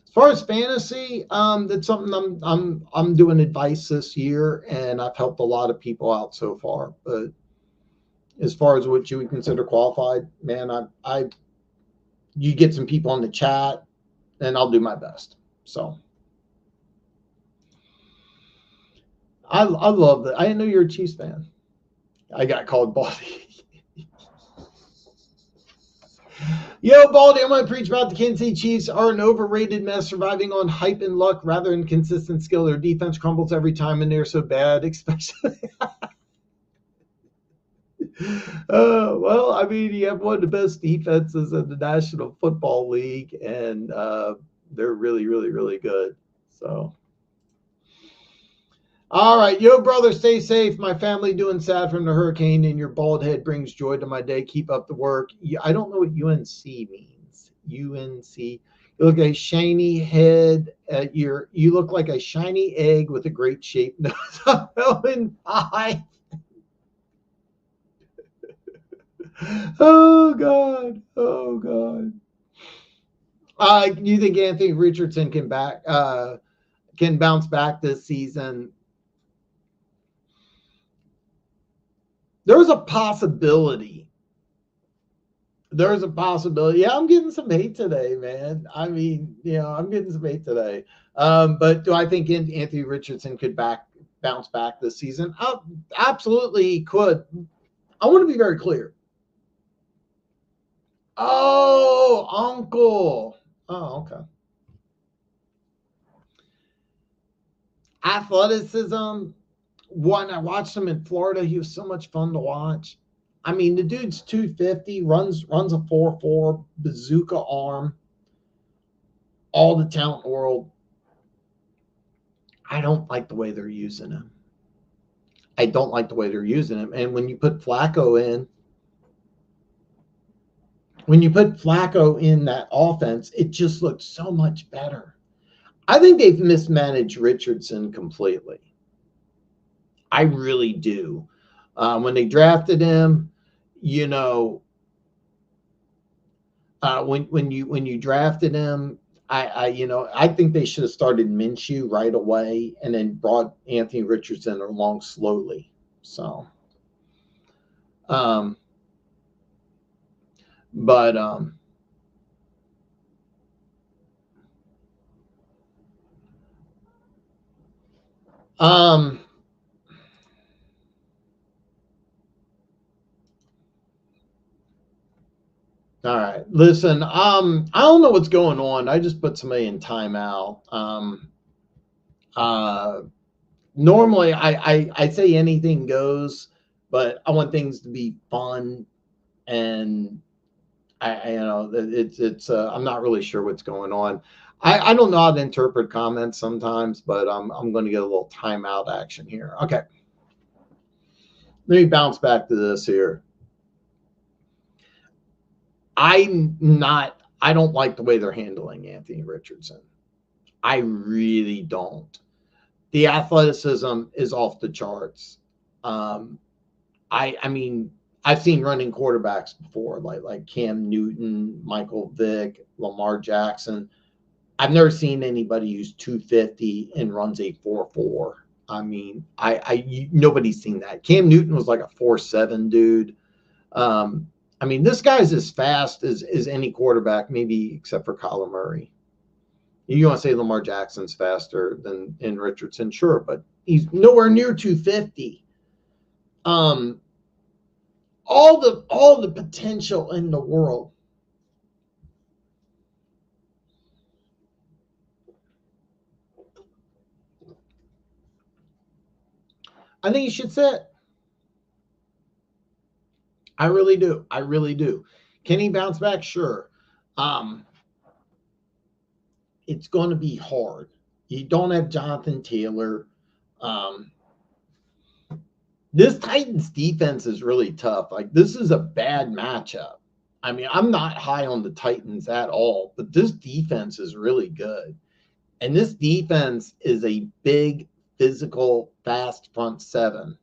As far as fantasy, that's something I'm doing advice this year, and I've helped a lot of people out so far. But as far as what you would consider qualified, man, you get some people in the chat, and I'll do my best. So I love that. I didn't know you're a Chiefs fan. I got called Baldy. Yo, Baldy, I'm going to preach about the Kansas City Chiefs are an overrated mess, surviving on hype and luck rather than consistent skill. Their defense crumbles every time, and they're so bad, especially. Well, I mean, you have one of the best defenses in the National Football League, and they're really, really, really good. So, all right, yo, brother, stay safe. My family doing sad from the hurricane, and your bald head brings joy to my day. Keep up the work. I don't know what UNC means. UNC. You look like a shiny head. You look like a shiny egg with a great shaped nose. I'm 5. Oh God. Oh God. You think Anthony Richardson can bounce back this season? There's a possibility. Yeah, I'm getting some hate today, man. I mean, I'm getting some hate today. But do I think Anthony Richardson could bounce back this season? Absolutely, he could. I want to be very clear. Oh, uncle. Oh, okay. Athleticism. One, I watched him in Florida. He was so much fun to watch. I mean, the dude's 250, runs a 4.4, bazooka arm, all the talent in the world. I don't like the way they're using him. And when you put Flacco in that offense, it just looks so much better. I think they've mismanaged Richardson completely. I really do. When they drafted him, when you drafted him, I think they should have started Minshew right away and then brought Anthony Richardson along slowly. So, all right. Listen, I don't know what's going on. I just put somebody in timeout. Normally I say anything goes, but I want things to be fun, and it's I'm not really sure what's going on. I don't know how to interpret comments sometimes, but I'm going to get a little timeout action here. Okay. Let me bounce back to this here. I don't like the way they're handling Anthony Richardson. I really don't. The athleticism is off the charts. I mean, I've seen running quarterbacks before, like Cam Newton, Michael Vick, Lamar Jackson. I've never seen anybody use 250 and runs a 4.4. I mean, nobody's seen that. Cam Newton was like a 4.7 dude. I mean, this guy's as fast as any quarterback, maybe except for Kyler Murray. You want to say Lamar Jackson's faster than Richardson, sure, but he's nowhere near 250. All the potential in the world. I think he should sit. I really do. I really do. Can he bounce back? Sure. It's going to be hard. You don't have Jonathan Taylor. Um, this Titans defense is really tough. Like, this is a bad matchup. I mean, I'm not high on the Titans at all, but this defense is really good. And this defense is a big, physical, fast front seven.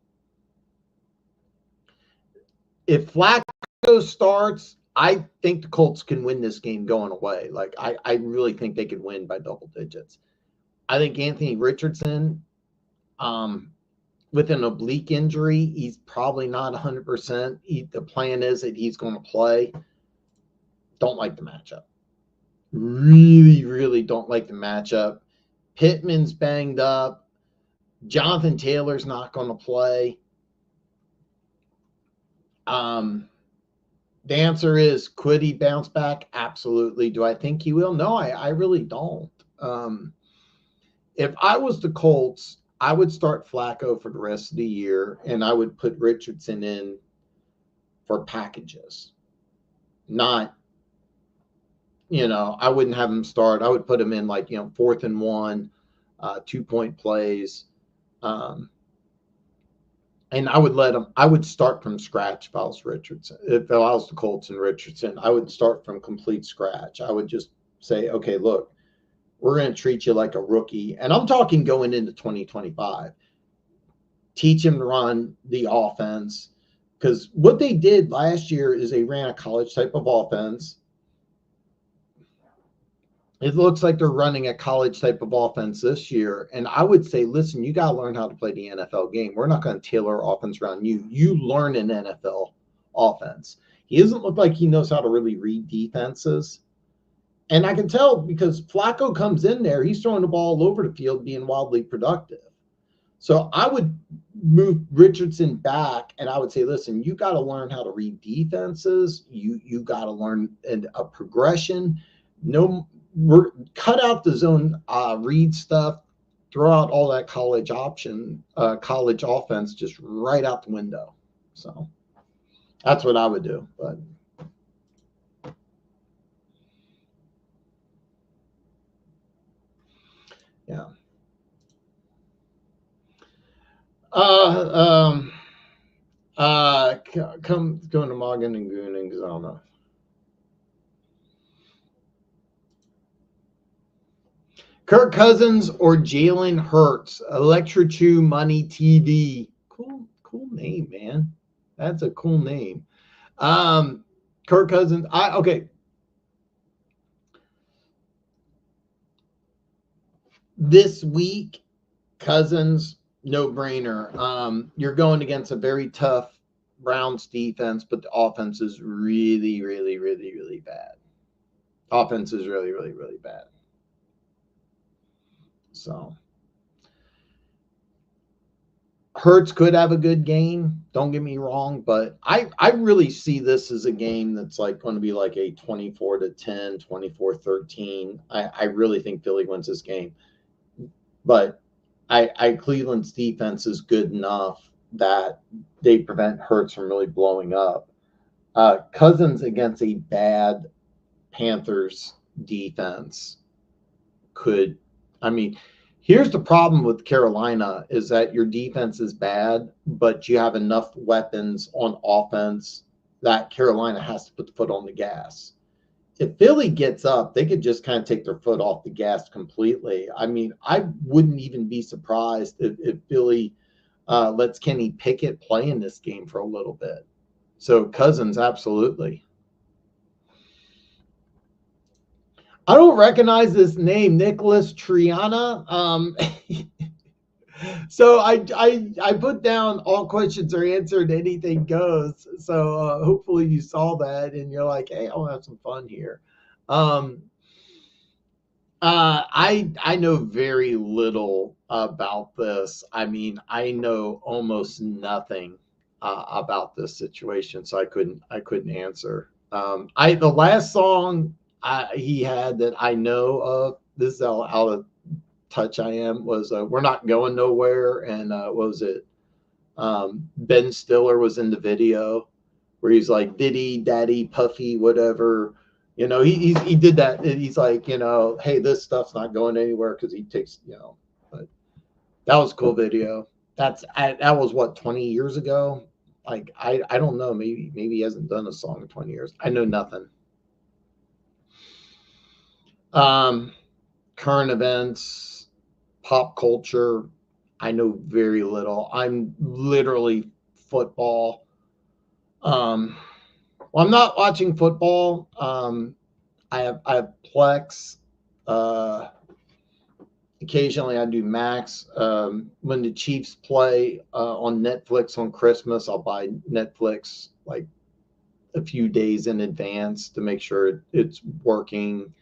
If Flacco starts, I think the Colts can win this game going away. Like, I really think they could win by double digits. I think Anthony Richardson, with an oblique injury, he's probably not 100%. The plan is that he's going to play. Don't like the matchup. Really, really don't like the matchup. Pittman's banged up. Jonathan Taylor's not going to play. The answer is, could he bounce back? Absolutely. Do I think he will? No, I really don't. If I was the Colts, I would start Flacco for the rest of the year, and I would put Richardson in for packages. Not, I wouldn't have him start. I would put him in 4th and 1, 2-point plays. And I would start from scratch if I was Richardson. If I was the Colts and Richardson, I would start from complete scratch. I would just say, okay, look, we're going to treat you like a rookie. And I'm talking going into 2025. Teach him to run the offense. Because what they did last year is they ran a college type of offense. It looks like they're running a college type of offense this year. And I would say, listen, you got to learn how to play the NFL game. We're not going to tailor our offense around you. You learn an NFL offense. He doesn't look like he knows how to really read defenses. And I can tell because Flacco comes in there, he's throwing the ball all over the field, being wildly productive. So I would move Richardson back, and I would say, listen, you got to learn how to read defenses. You got to learn a progression. Cut out the zone read stuff. Throw out all that college offense just right out the window. So that's what I would do. But yeah. Come going to Morgan and Gooning because I don't know. Kirk Cousins or Jalen Hurts? Electra Chew Money TV. Cool name, man. That's a cool name. Kirk Cousins. Okay. This week, Cousins, no brainer. You're going against a very tough Browns defense, but the offense is really, really, really, really bad. Offense is really, really, really bad. So Hurts could have a good game. Don't get me wrong, but I really see this as a game that's going to be like a 24-10, 24-13. I really think Philly wins this game, but Cleveland's defense is good enough that they prevent Hurts from really blowing up. Cousins against a bad Panthers defense could. I mean, here's the problem with Carolina is that your defense is bad, but you have enough weapons on offense that Carolina has to put the foot on the gas. If Philly gets up, they could just kind of take their foot off the gas completely. I mean, I wouldn't even be surprised if Philly lets Kenny Pickett play in this game for a little bit. So Cousins, absolutely. I don't recognize this name, Nicholas Triana. So I put down all questions are answered, anything goes. So hopefully you saw that and you're like, hey, I'll have some fun here. I know very little about this. I mean, I know almost nothing about this situation, so I couldn't answer. The last song he had that I know of, this is how out of touch I am, was We're Not Going Nowhere. And what was it? Ben Stiller was in the video. where he's like Diddy, Daddy, Puffy, whatever. You know, he did that. He's like, you know, hey, this stuff's not going anywhere because he takes, you know. But that was a cool video. That was what, 20 years ago. Like I don't know. Maybe he hasn't done a song in 20 years. I know nothing. Current events, pop culture. I know very little. I'm literally football. Well, I'm not watching football. I have Plex. Occasionally I do Max. When the Chiefs play on Netflix on Christmas, I'll buy Netflix like a few days in advance to make sure it's working.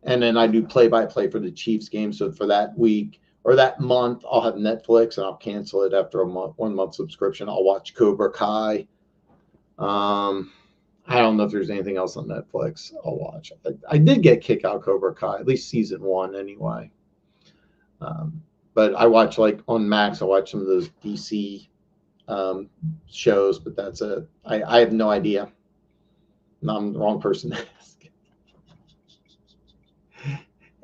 And then I do play-by-play for the Chiefs game. So for that week or that month, I'll have Netflix and I'll cancel it after a month, 1 month subscription. I'll watch Cobra Kai. I don't know if there's anything else on Netflix I'll watch. I did get kicked out of Cobra Kai, at least season 1 anyway. But I watch, like on Max, I watch some of those DC shows, but that's it. I have no idea. I'm the wrong person to ask.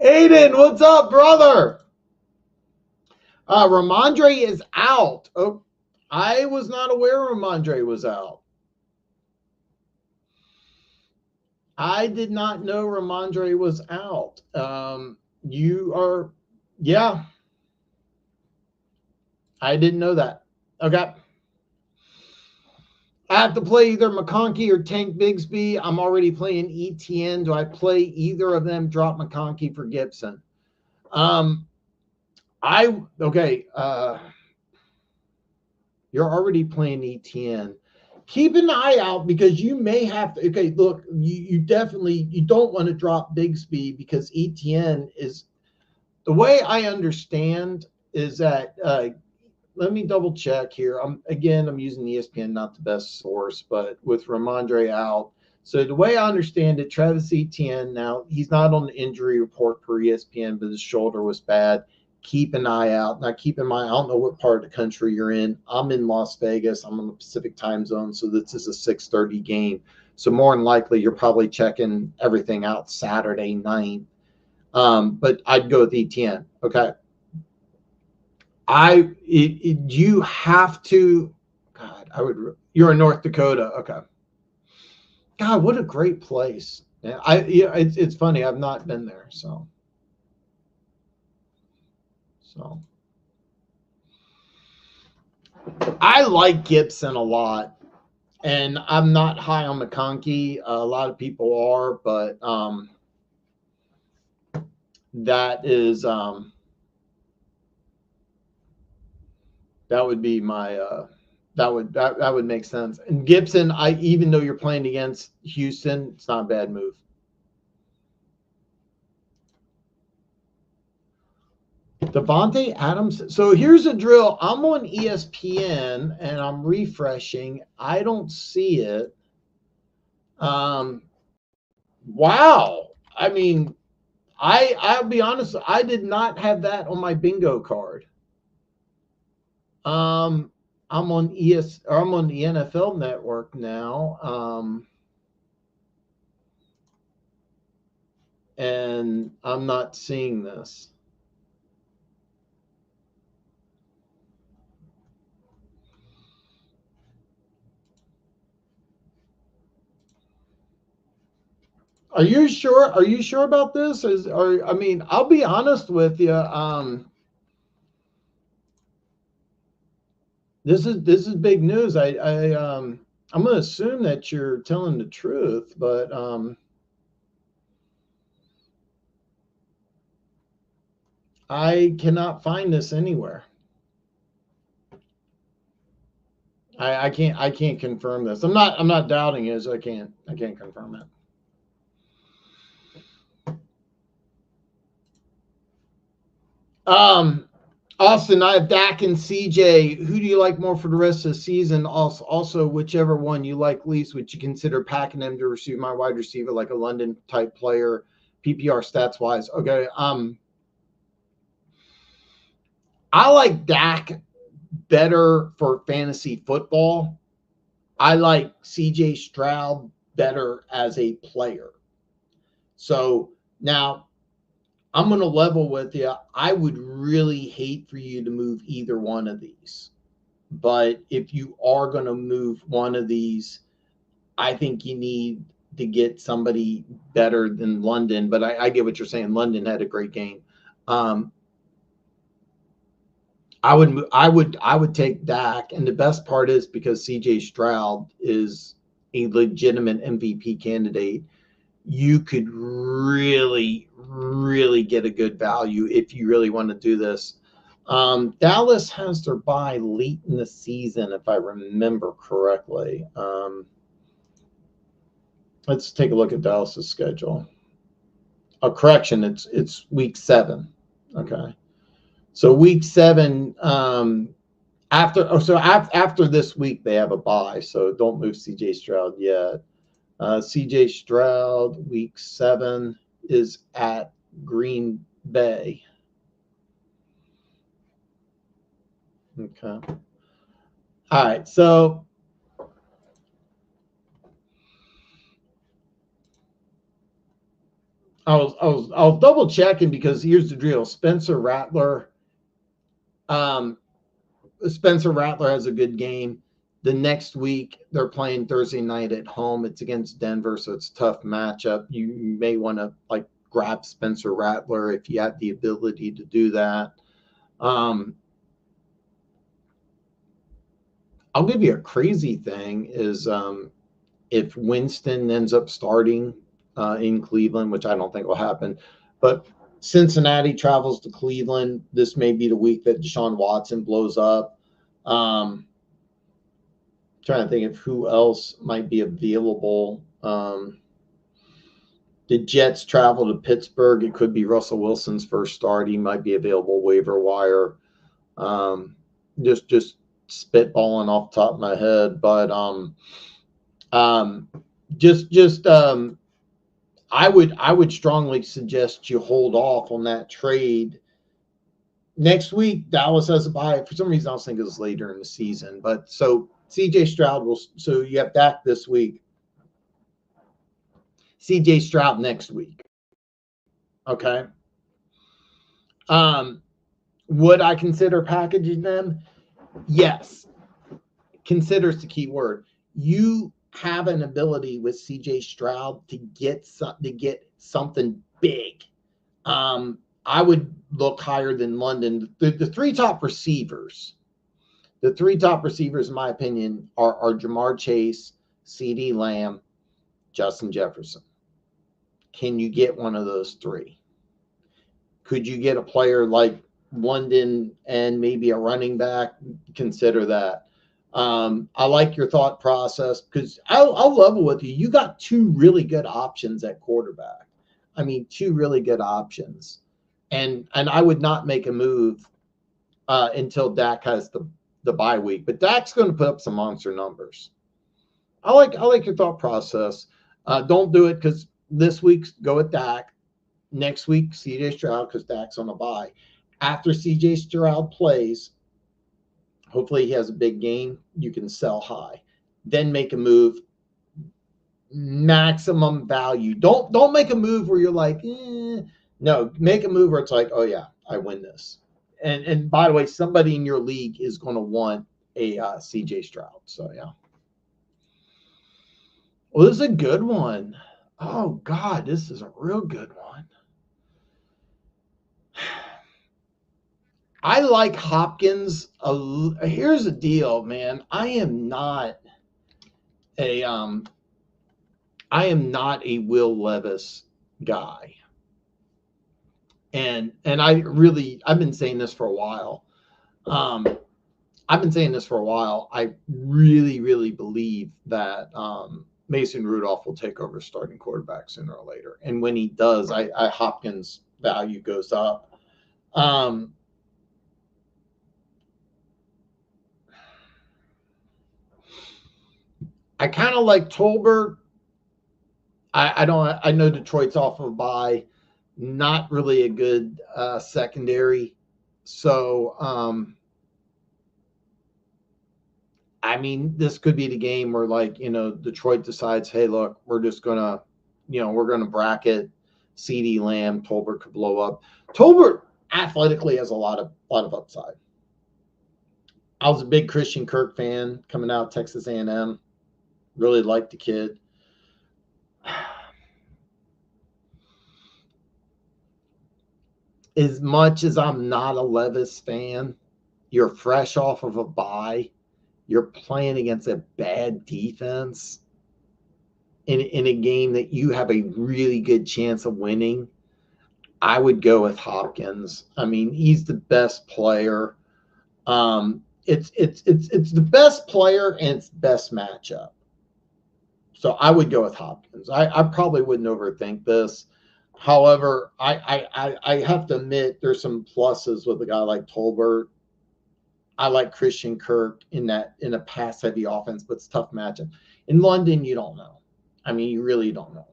Aiden, what's up, brother? Ramondre is out. Oh, I was not aware Ramondre was out. I did not know Ramondre was out. You are, yeah. I didn't know that. Okay. I have to play either McConkey or Tank Bigsby. I'm already playing ETN. Do I play either of them? Drop McConkey for Gibson. Okay. You're already playing ETN. Keep an eye out because you may have to. Okay, look, you definitely don't want to drop Bigsby because ETN is, the way I understand is that. Let me double check here. I'm using ESPN, not the best source, but with Ramondre out. So the way I understand it, Travis Etienne, now he's not on the injury report per ESPN, but his shoulder was bad. Keep an eye out. Now keep in mind, I don't know what part of the country you're in. I'm in Las Vegas. I'm in the Pacific time zone, so this is a 6:30 game. So more than likely, you're probably checking everything out Saturday night. But I'd go with Etienne. Okay. You have to, God, you're in North Dakota. Okay. God, what a great place. Yeah, it's funny. I've not been there. So I like Gibson a lot, and I'm not high on McConkey. A lot of people are, but that is, that would be my that would make sense. And Gibson, even though you're playing against Houston, it's not a bad move. Davante Adams. So here's a drill. I'm on ESPN and I'm refreshing. I don't see it. Wow. I mean, I'll be honest. I did not have that on my bingo card. I'm on I'm on the NFL Network now. And I'm not seeing this. Are you sure? Are you sure about this? I mean, I'll be honest with you. This is big news. I'm going to assume that you're telling the truth, but I cannot find this anywhere. I can't confirm this. I'm not doubting it, so I can't confirm it. Austin, I have Dak and CJ. Who do you like more for the rest of the season? Also, whichever one you like least, would you consider packing them to receive my wide receiver, like a London type player, PPR stats wise? Okay. I like Dak better for fantasy football. I like CJ Stroud better as a player. So now I'm going to level with you. I would really hate for you to move either one of these. But if you are going to move one of these, I think you need to get somebody better than London. But I get what you're saying. London had a great game. I would take Dak, and the best part is because CJ Stroud is a legitimate MVP candidate, you could really, really get a good value if you really want to do this. Dallas has their bye late in the season, if I remember correctly. Let's take a look at Dallas's schedule. Correction, it's week 7. Okay. So week 7, after this week, they have a bye. So don't move CJ Stroud yet. CJ Stroud, week 7 is at Green Bay. Okay. All right. So I was double checking because here's the deal. Spencer Rattler has a good game. The next week they're playing Thursday night at home. It's against Denver, so it's a tough matchup. You may want to grab Spencer Rattler if you have the ability to do that. I'll give you a crazy thing is if Winston ends up starting in Cleveland, which I don't think will happen, but Cincinnati travels to Cleveland. This may be the week that Deshaun Watson blows up. Trying to think of who else might be available. The Jets travel to Pittsburgh. It could be Russell Wilson's first start. He might be available waiver wire. Just spitballing off the top of my head, but I would strongly suggest you hold off on that trade. Next week, Dallas has a bye. For some reason, I was thinking it's later in the season. But so CJ Stroud so you have Dak this week. CJ Stroud next week. Okay. Would I consider packaging them? Yes. Consider is the key word. You have an ability with CJ Stroud to get something big. I would look higher than London. The three top receivers, in my opinion, are Jamar Chase, CeeDee Lamb, Justin Jefferson. Can you get one of those three? Could you get a player like London and maybe a running back? Consider that. I like your thought process because I'll level with you. You got 2 really good options at quarterback. I mean, 2 really good options. And I would not make a move until Dak has the bye week. But Dak's going to put up some monster numbers. I like your thought process. Don't do it because this week go with Dak. Next week, CJ Stroud because Dak's on a bye. After CJ Stroud plays, hopefully he has a big game. You can sell high. Then make a move. Maximum value. Don't make a move where you're like, No, make a move where it's like, oh yeah, I win this. And by the way, somebody in your league is going to want a CJ Stroud. So yeah. Well, this is a good one. Oh God, this is a real good one. I like Hopkins. Here's the deal, man. I am not a Will Levis guy. And I've been saying this for a while. I really, really believe that Mason Rudolph will take over starting quarterback sooner or later. And when he does, Hopkins' value goes up. I kind of like Tolbert. I know Detroit's off of a bye. Not really a good secondary. So I mean, this could be the game where, like, Detroit decides, hey, look, we're just gonna, we're gonna bracket CeeDee Lamb. Tolbert could blow up. Tolbert athletically has a lot of upside. I was a big Christian Kirk fan coming out of Texas A&M. Really liked the kid. As much as I'm not a Levis fan, you're fresh off of a bye. You're playing against a bad defense in a game that you have a really good chance of winning. I would go with Hopkins. I mean, he's the best player. It's the best player and it's best matchup. So I would go with Hopkins. I probably wouldn't overthink this. However, I have to admit there's some pluses with a guy like Tolbert. I like Christian Kirk in a pass-heavy offense, but it's a tough matchup. In London, you don't know. I mean, you really don't know.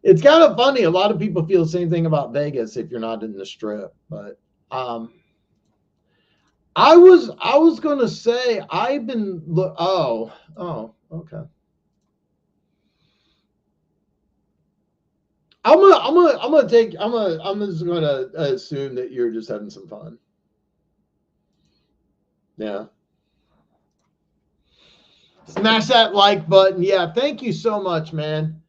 It's kind of funny. A lot of people feel the same thing about Vegas if you're not in the Strip. But I was going to say I've been okay. I'm just gonna assume that you're just having some fun. Yeah. Smash that like button. Yeah, thank you so much, man.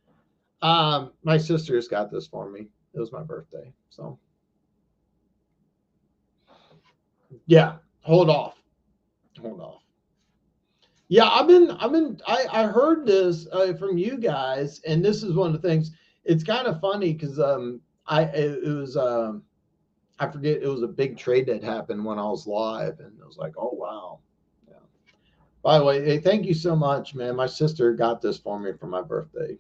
My sister's got this for me. It was my birthday, so yeah. Hold off. Yeah, I heard this from you guys, and this is one of the things. It's kind of funny because I forget, it was a big trade that happened when I was live, and it was like, oh wow. Yeah. By the way, hey, thank you so much, man. My sister got this for me for my birthday.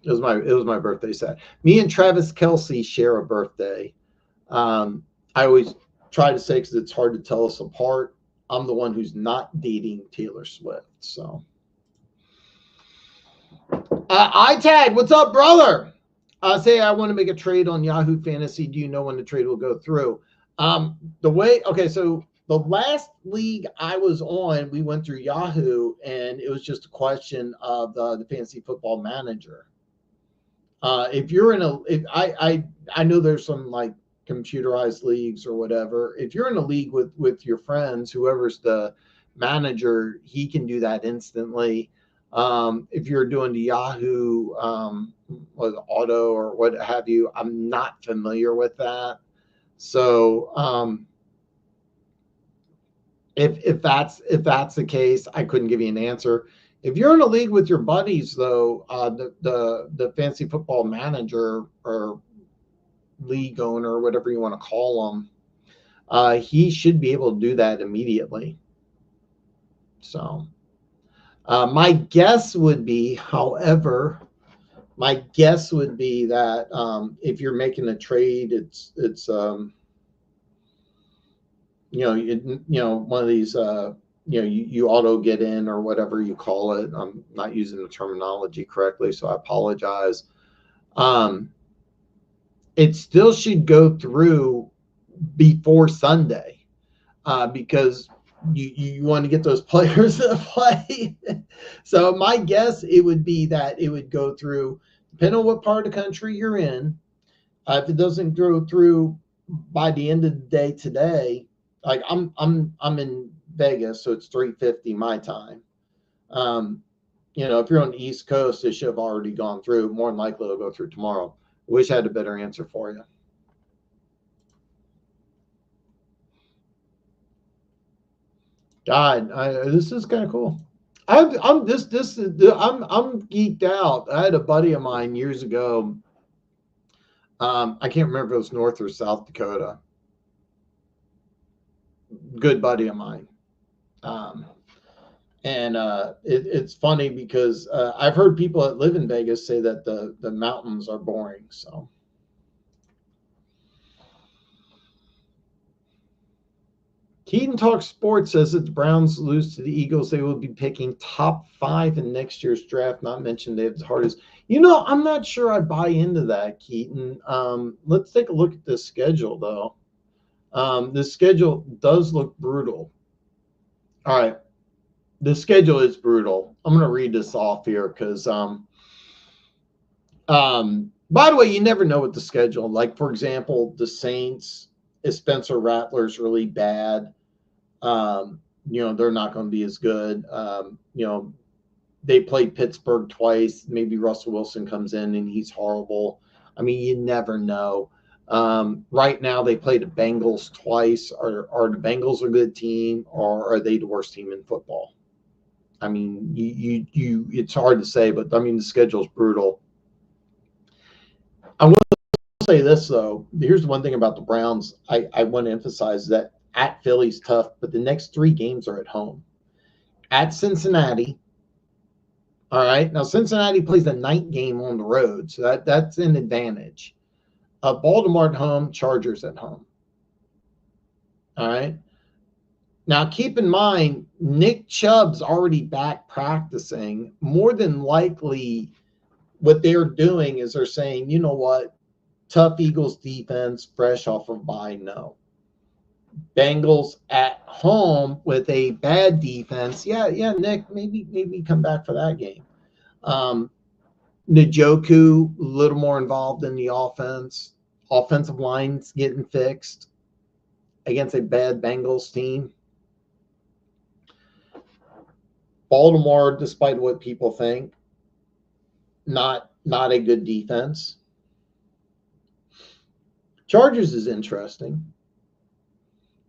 It was my birthday set. Me and Travis Kelce share a birthday. I always try to say, because it's hard to tell us apart, I'm the one who's not dating Taylor Swift. So, iTag, what's up, brother? Say I want to make a trade on Yahoo Fantasy. Do you know when the trade will go through? So the last league I was on, we went through Yahoo, and it was just a question of the Fantasy Football Manager. If you're in I know there's some like computerized leagues or whatever. If you're in a league with your friends, whoever's the manager, he can do that instantly. If you're doing the Yahoo auto or what have you, I'm not familiar with that. So if that's the case, I couldn't give you an answer. If you're in a league with your buddies, though, the Fantasy Football Manager or league owner, whatever you want to call him, he should be able to do that immediately. So my guess would be, however, that if you're making a trade, it's one of these you auto get in or whatever you call it. I'm not using the terminology correctly, so I apologize. It still should go through before Sunday, because you want to get those players to play. So my guess, it would be that it would go through, depending on what part of the country you're in. If it doesn't go through by the end of the day today, like I'm in Vegas, so it's 3:50 my time. If you're on the East Coast, it should have already gone through. More than likely, it'll go through tomorrow. Wish I had a better answer for you. God, this is kind of cool. I'm geeked out. I had a buddy of mine years ago. I can't remember if it was North or South Dakota. Good buddy of mine. It's funny because I've heard people that live in Vegas say that the mountains are boring. So Keaton Talk Sports says that the Browns lose to the Eagles, they will be picking top 5 in next year's draft. Not mentioned they have the hardest. I'm not sure I buy into that, Keaton. Let's take a look at this schedule, though. The schedule does look brutal. All right. The schedule is brutal. I'm going to read this off here because, by the way, you never know with the schedule. Like, for example, the Saints, if Spencer Rattler's really bad, they're not going to be as good. They played Pittsburgh twice. Maybe Russell Wilson comes in and he's horrible. I mean, you never know. Right now, they play the Bengals twice. Are the Bengals a good team, or are they the worst team in football? I mean, it's hard to say, but I mean, the schedule's brutal. I will say this, though. Here's one thing about the Browns. I want to emphasize that at Philly's tough, but the next 3 games are at home. At Cincinnati. All right. Now, Cincinnati plays a night game on the road, so that's an advantage. Baltimore at home, Chargers at home. All right. Now, keep in mind, Nick Chubb's already back practicing. More than likely, what they're doing is they're saying, you know what, tough Eagles defense, fresh off of bye, no. Bengals at home with a bad defense. Yeah, Nick, maybe come back for that game. Njoku, a little more involved in the offense. Offensive line's getting fixed against a bad Bengals team. Baltimore, despite what people think, not a good defense. Chargers is interesting.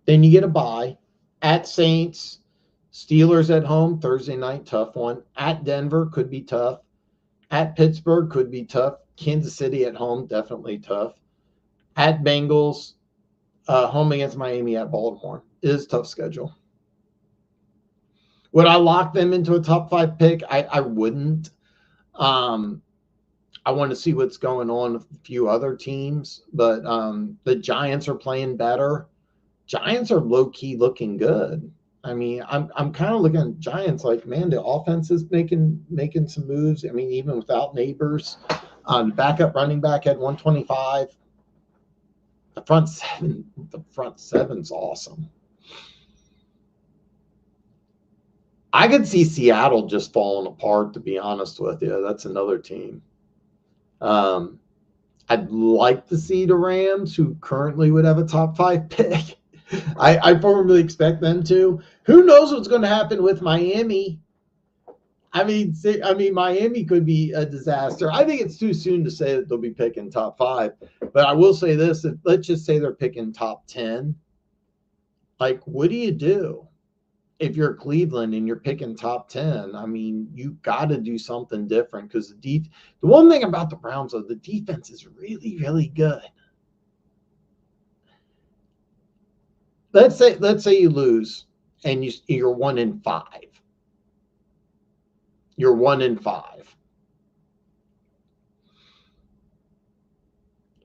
Then you get a bye. At Saints, Steelers at home, Thursday night, tough one. At Denver, could be tough. At Pittsburgh, could be tough. Kansas City at home, definitely tough. At Bengals, home against Miami, at Baltimore. It is a tough schedule. Would I lock them into a top 5 pick? I wouldn't. I want to see what's going on with a few other teams, but the Giants are playing better. Giants are low-key looking good. I mean, I'm kind of looking at Giants like, man, the offense is making some moves. I mean, even without Neighbors. The backup running back had 125. The front seven's awesome. I could see Seattle just falling apart, to be honest with you. That's another team. I'd like to see the Rams, who currently would have a top 5 pick. I firmly expect them to. Who knows what's going to happen with Miami? I mean, Miami could be a disaster. I think it's too soon to say that they'll be picking top 5. But I will say this: let's just say they're picking top 10. Like, what do you do if you're Cleveland and you're picking top 10? I mean, you got to do something different, because the one thing about the Browns is the defense is really, really good. Let's say you lose and you're 1-5. You're 1-5.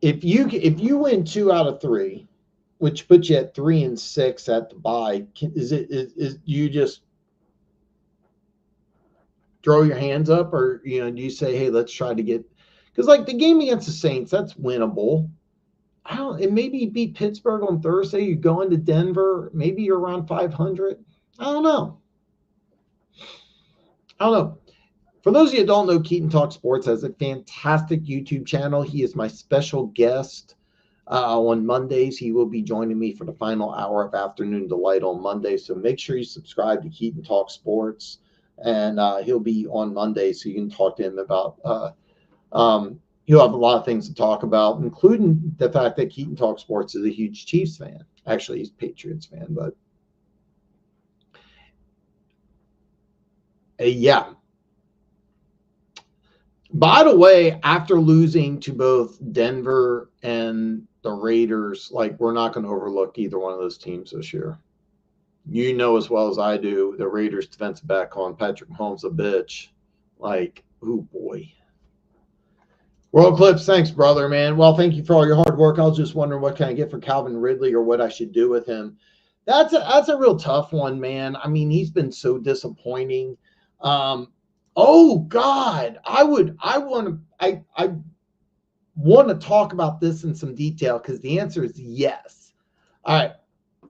If you win 2 out of 3, which puts you at 3-6 at the bye, is you just throw your hands up, or do you say, hey, let's try to get, because like the game against the Saints, that's winnable. And maybe you beat Pittsburgh on Thursday, you go into Denver, maybe you're around 500. I don't know. For those of you who don't know, Keaton Talk Sports has a fantastic YouTube channel. He is my special guest on Mondays. He will be joining me for the final hour of Afternoon Delight on Monday. So make sure you subscribe to Keaton Talk Sports, and he'll be on Monday, so you can talk to him about he'll have a lot of things to talk about, including the fact that Keaton Talk Sports is a huge Chiefs fan. Actually, he's a Patriots fan, but yeah. By the way, after losing to both Denver and the Raiders, like, we're not going to overlook either one of those teams this year. You know as well as I do, the Raiders defensive back on Patrick Mahomes a bitch. Like, oh boy. World Clips, thanks, brother, man. Well, thank you for all your hard work. I was just wondering what can I get for Calvin Ridley, or what I should do with him. That's a real tough one, man. I mean, he's been so disappointing. Oh God, I want to talk about this in some detail, because the answer is yes. All right.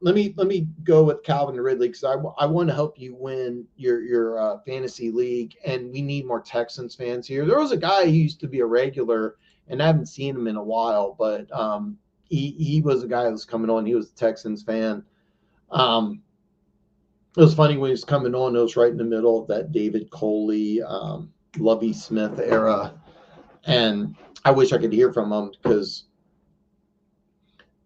let me go with Calvin Ridley because I want to help you win your fantasy league, and we need more Texans fans here. There was a guy who used to be a regular, and I haven't seen him in a while, but he was a guy that was coming on. He was a Texans fan. It was funny when he was coming on. It was right in the middle of that David Coley, Lovie Smith era, and I wish I could hear from him because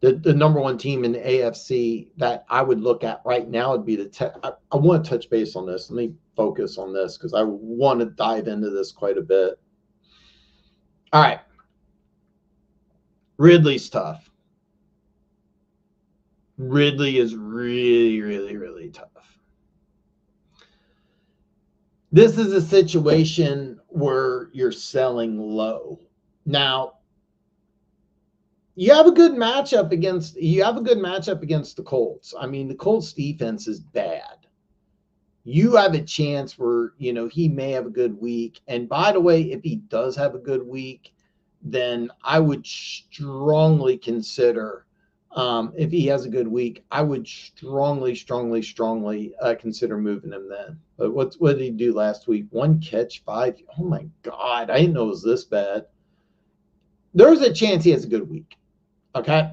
the number one team in the AFC that I would look at right now would be the I want to touch base on this. Let me focus on this because I want to dive into this quite a bit. All right. Ridley's tough. Ridley is really, really, really tough. This is a situation where you're selling low. Now, you have a good matchup against the Colts. I mean, the Colts defense is bad. You have a chance where, he may have a good week. And by the way, if he does have a good week, then I would strongly consider, if he has a good week, I would strongly consider moving him then. But what did he do last week? 1 catch, 5. Oh my God, I didn't know it was this bad. There's a chance he has a good week. Okay.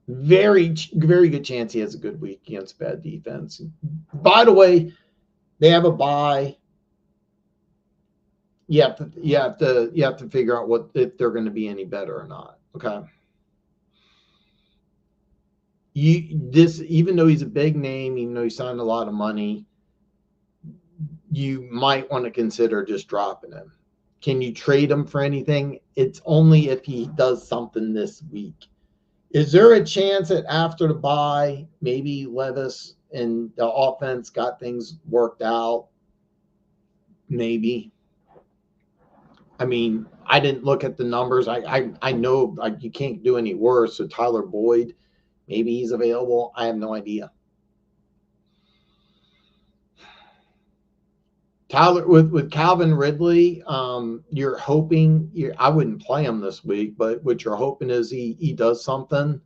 Very, very good chance he has a good week against bad defense. By the way, they have a bye. You have to figure out if they're going to be any better or not. Okay. Even though he's a big name, even though he signed a lot of money, you might want to consider just dropping him. Can you trade him for anything? It's only if he does something this week. Is there a chance that after the bye, maybe Levis and the offense got things worked out? Maybe. I mean, I didn't look at the numbers. I know you can't do any worse. So Tyler Boyd, maybe he's available. I have no idea. Tyler with Calvin Ridley, you're hoping I wouldn't play him this week, but what you're hoping is he does something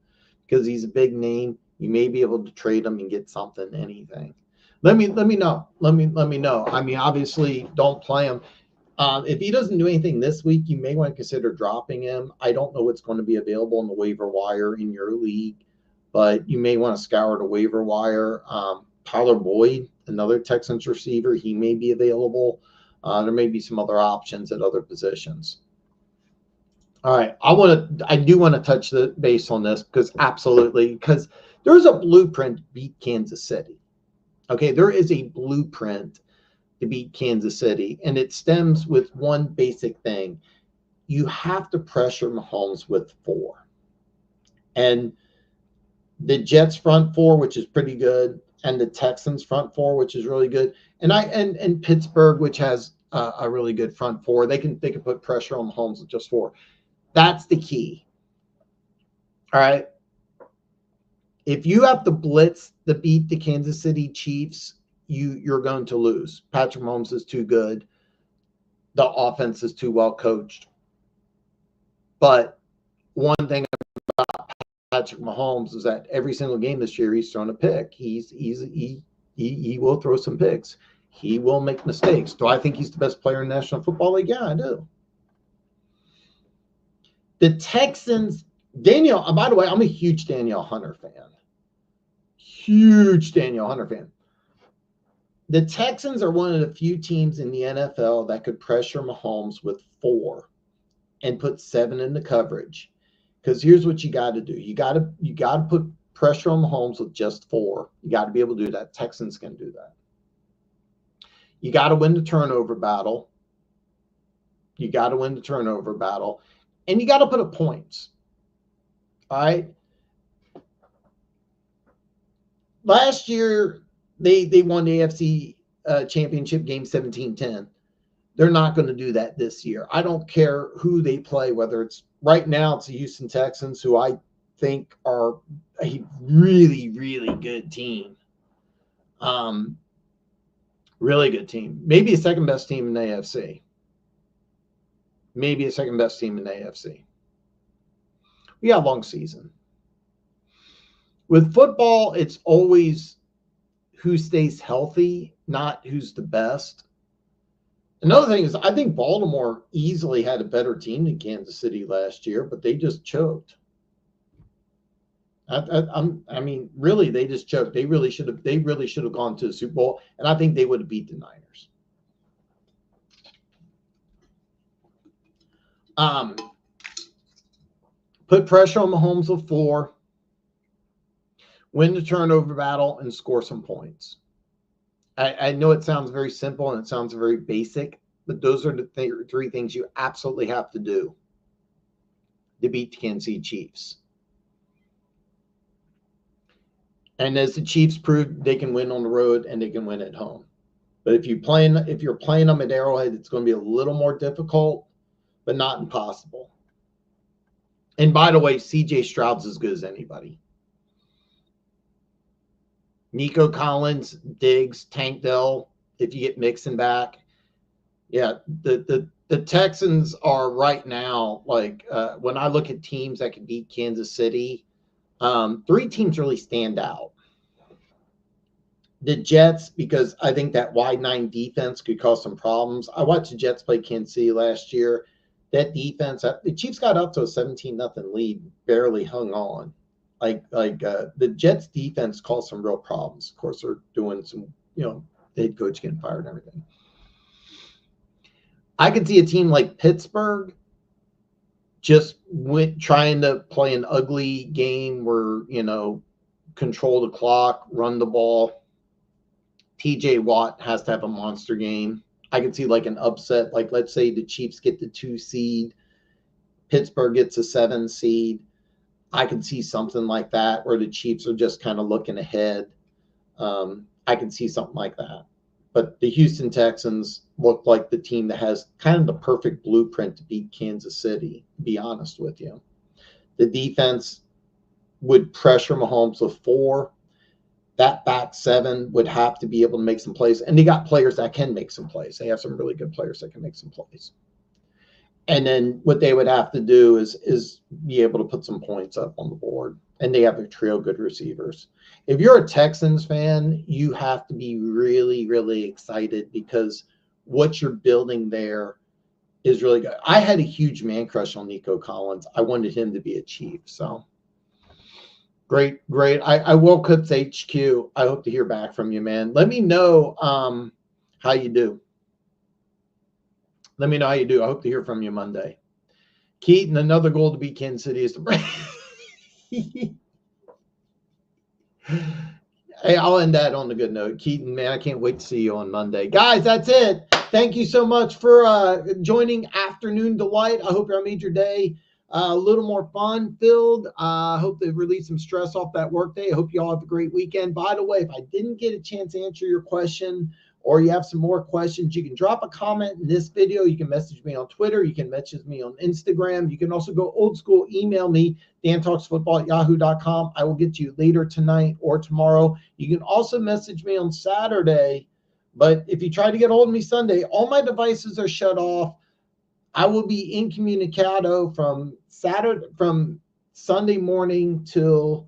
because he's a big name. You may be able to trade him and get something, anything. Let me know. Let me know. I mean, obviously, don't play him. If he doesn't do anything this week, you may want to consider dropping him. I don't know what's going to be available in the waiver wire in your league, but you may want to scour the waiver wire. Tyler Boyd, another Texans receiver, he may be available. There may be some other options at other positions. All right, I do want to touch the base on this because there's a blueprint to beat Kansas City. Okay, there is a blueprint to beat Kansas City, and it stems with one basic thing. You have to pressure Mahomes with 4. And the Jets front 4, which is pretty good, and the Texans front 4, which is really good, and Pittsburgh, which has a really good front 4. They can put pressure on Mahomes with just 4. That's the key. All right. If you have to blitz to beat the Kansas City Chiefs, you're going to lose. Patrick Mahomes is too good. The offense is too well coached. But one thing about Patrick Mahomes is that every single game this year he's thrown a pick. He will throw some picks. He will make mistakes. Do I think he's the best player in the National Football League? Yeah, I do. The Texans, by the way, I'm a huge Danielle Hunter fan. Huge Danielle Hunter fan. The Texans are one of the few teams in the NFL that could pressure Mahomes with 4 and put 7 in the coverage. Because here's what you got to do. You got to put pressure on Mahomes with just 4. You got to be able to do that. Texans can do that. You got to win the turnover battle. And you got to put up points. All right. Last year, they won the AFC championship game 17-10. They're not going to do that this year. I don't care who they play, whether it's right now it's the Houston Texans, who I think are a really, really good team. Really good team. Maybe a second best team in the AFC. We got a long season. With football, it's always who stays healthy, not who's the best. Another thing is, I think Baltimore easily had a better team than Kansas City last year, but they just choked. I mean, really, they just choked. They really should have gone to the Super Bowl, and I think they would have beat the Niners. Put pressure on Mahomes with 4. Win the turnover battle and score some points. I know it sounds very simple and it sounds very basic, but those are the 3 things you absolutely have to do to beat the Kansas City Chiefs. And as the Chiefs proved, they can win on the road and they can win at home. But if you're playing them at Arrowhead, it's going to be a little more difficult, but not impossible. And by the way, CJ Stroud's as good as anybody. Nico Collins, Diggs, Tank Dell, if you get Mixon back. Yeah, the Texans are right now, like, when I look at teams that can beat Kansas City, 3 teams really stand out. The Jets, because I think that wide 9 defense could cause some problems. I watched the Jets play Kansas City last year. That defense, the Chiefs got up to a 17-0 lead, barely hung on. The Jets defense caused some real problems. Of course, they're doing some, the head coach getting fired and everything. I could see a team like Pittsburgh just trying to play an ugly game where, control the clock, run the ball. TJ Watt has to have a monster game. I could see like an upset, like let's say the Chiefs get the 2 seed, Pittsburgh gets a 7 seed. I could see something like that where the Chiefs are just kind of looking ahead. I could see something like that. But the Houston Texans look like the team that has kind of the perfect blueprint to beat Kansas City, to be honest with you. The defense would pressure Mahomes with 4. That back 7 would have to be able to make some plays. And they got players that can make some plays. They have some really good players that can make some plays. And then what they would have to do is be able to put some points up on the board. And they have a trio of good receivers. If you're a Texans fan, you have to be really, really excited because what you're building there is really good. I had a huge man crush on Nico Collins. I wanted him to be a Chief. So great. I woke up to HQ. I hope to hear back from you, man. Let me know how you do. Let me know how you do. I hope to hear from you Monday. Keaton, another goal to beat Kansas City is to break. Hey, I'll end that on a good note. Keaton, man, I can't wait to see you on Monday. Guys, that's it. Thank you so much for joining Afternoon Delight. I hope I made your day a little more fun-filled. I hope they've released some stress off that workday. I hope you all have a great weekend. By the way, if I didn't get a chance to answer your question or you have some more questions, you can drop a comment in this video. You can message me on Twitter. You can message me on Instagram. You can also go old school, email me, dantalksfootball@yahoo.com. I will get to you later tonight or tomorrow. You can also message me on Saturday. But if you try to get hold of me Sunday, all my devices are shut off. I will be incommunicado from Sunday morning till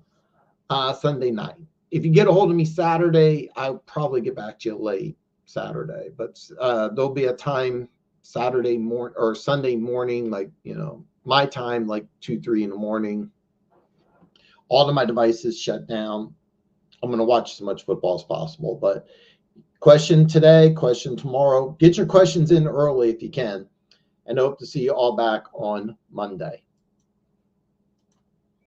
Sunday night. If you get a hold of me Saturday, I'll probably get back to you late Saturday. But there'll be a time Saturday morning or Sunday morning, like, my time, like 2, 3 in the morning. All of my devices shut down. I'm going to watch as much football as possible. But question today, question tomorrow. Get your questions in early if you can. And hope to see you all back on Monday.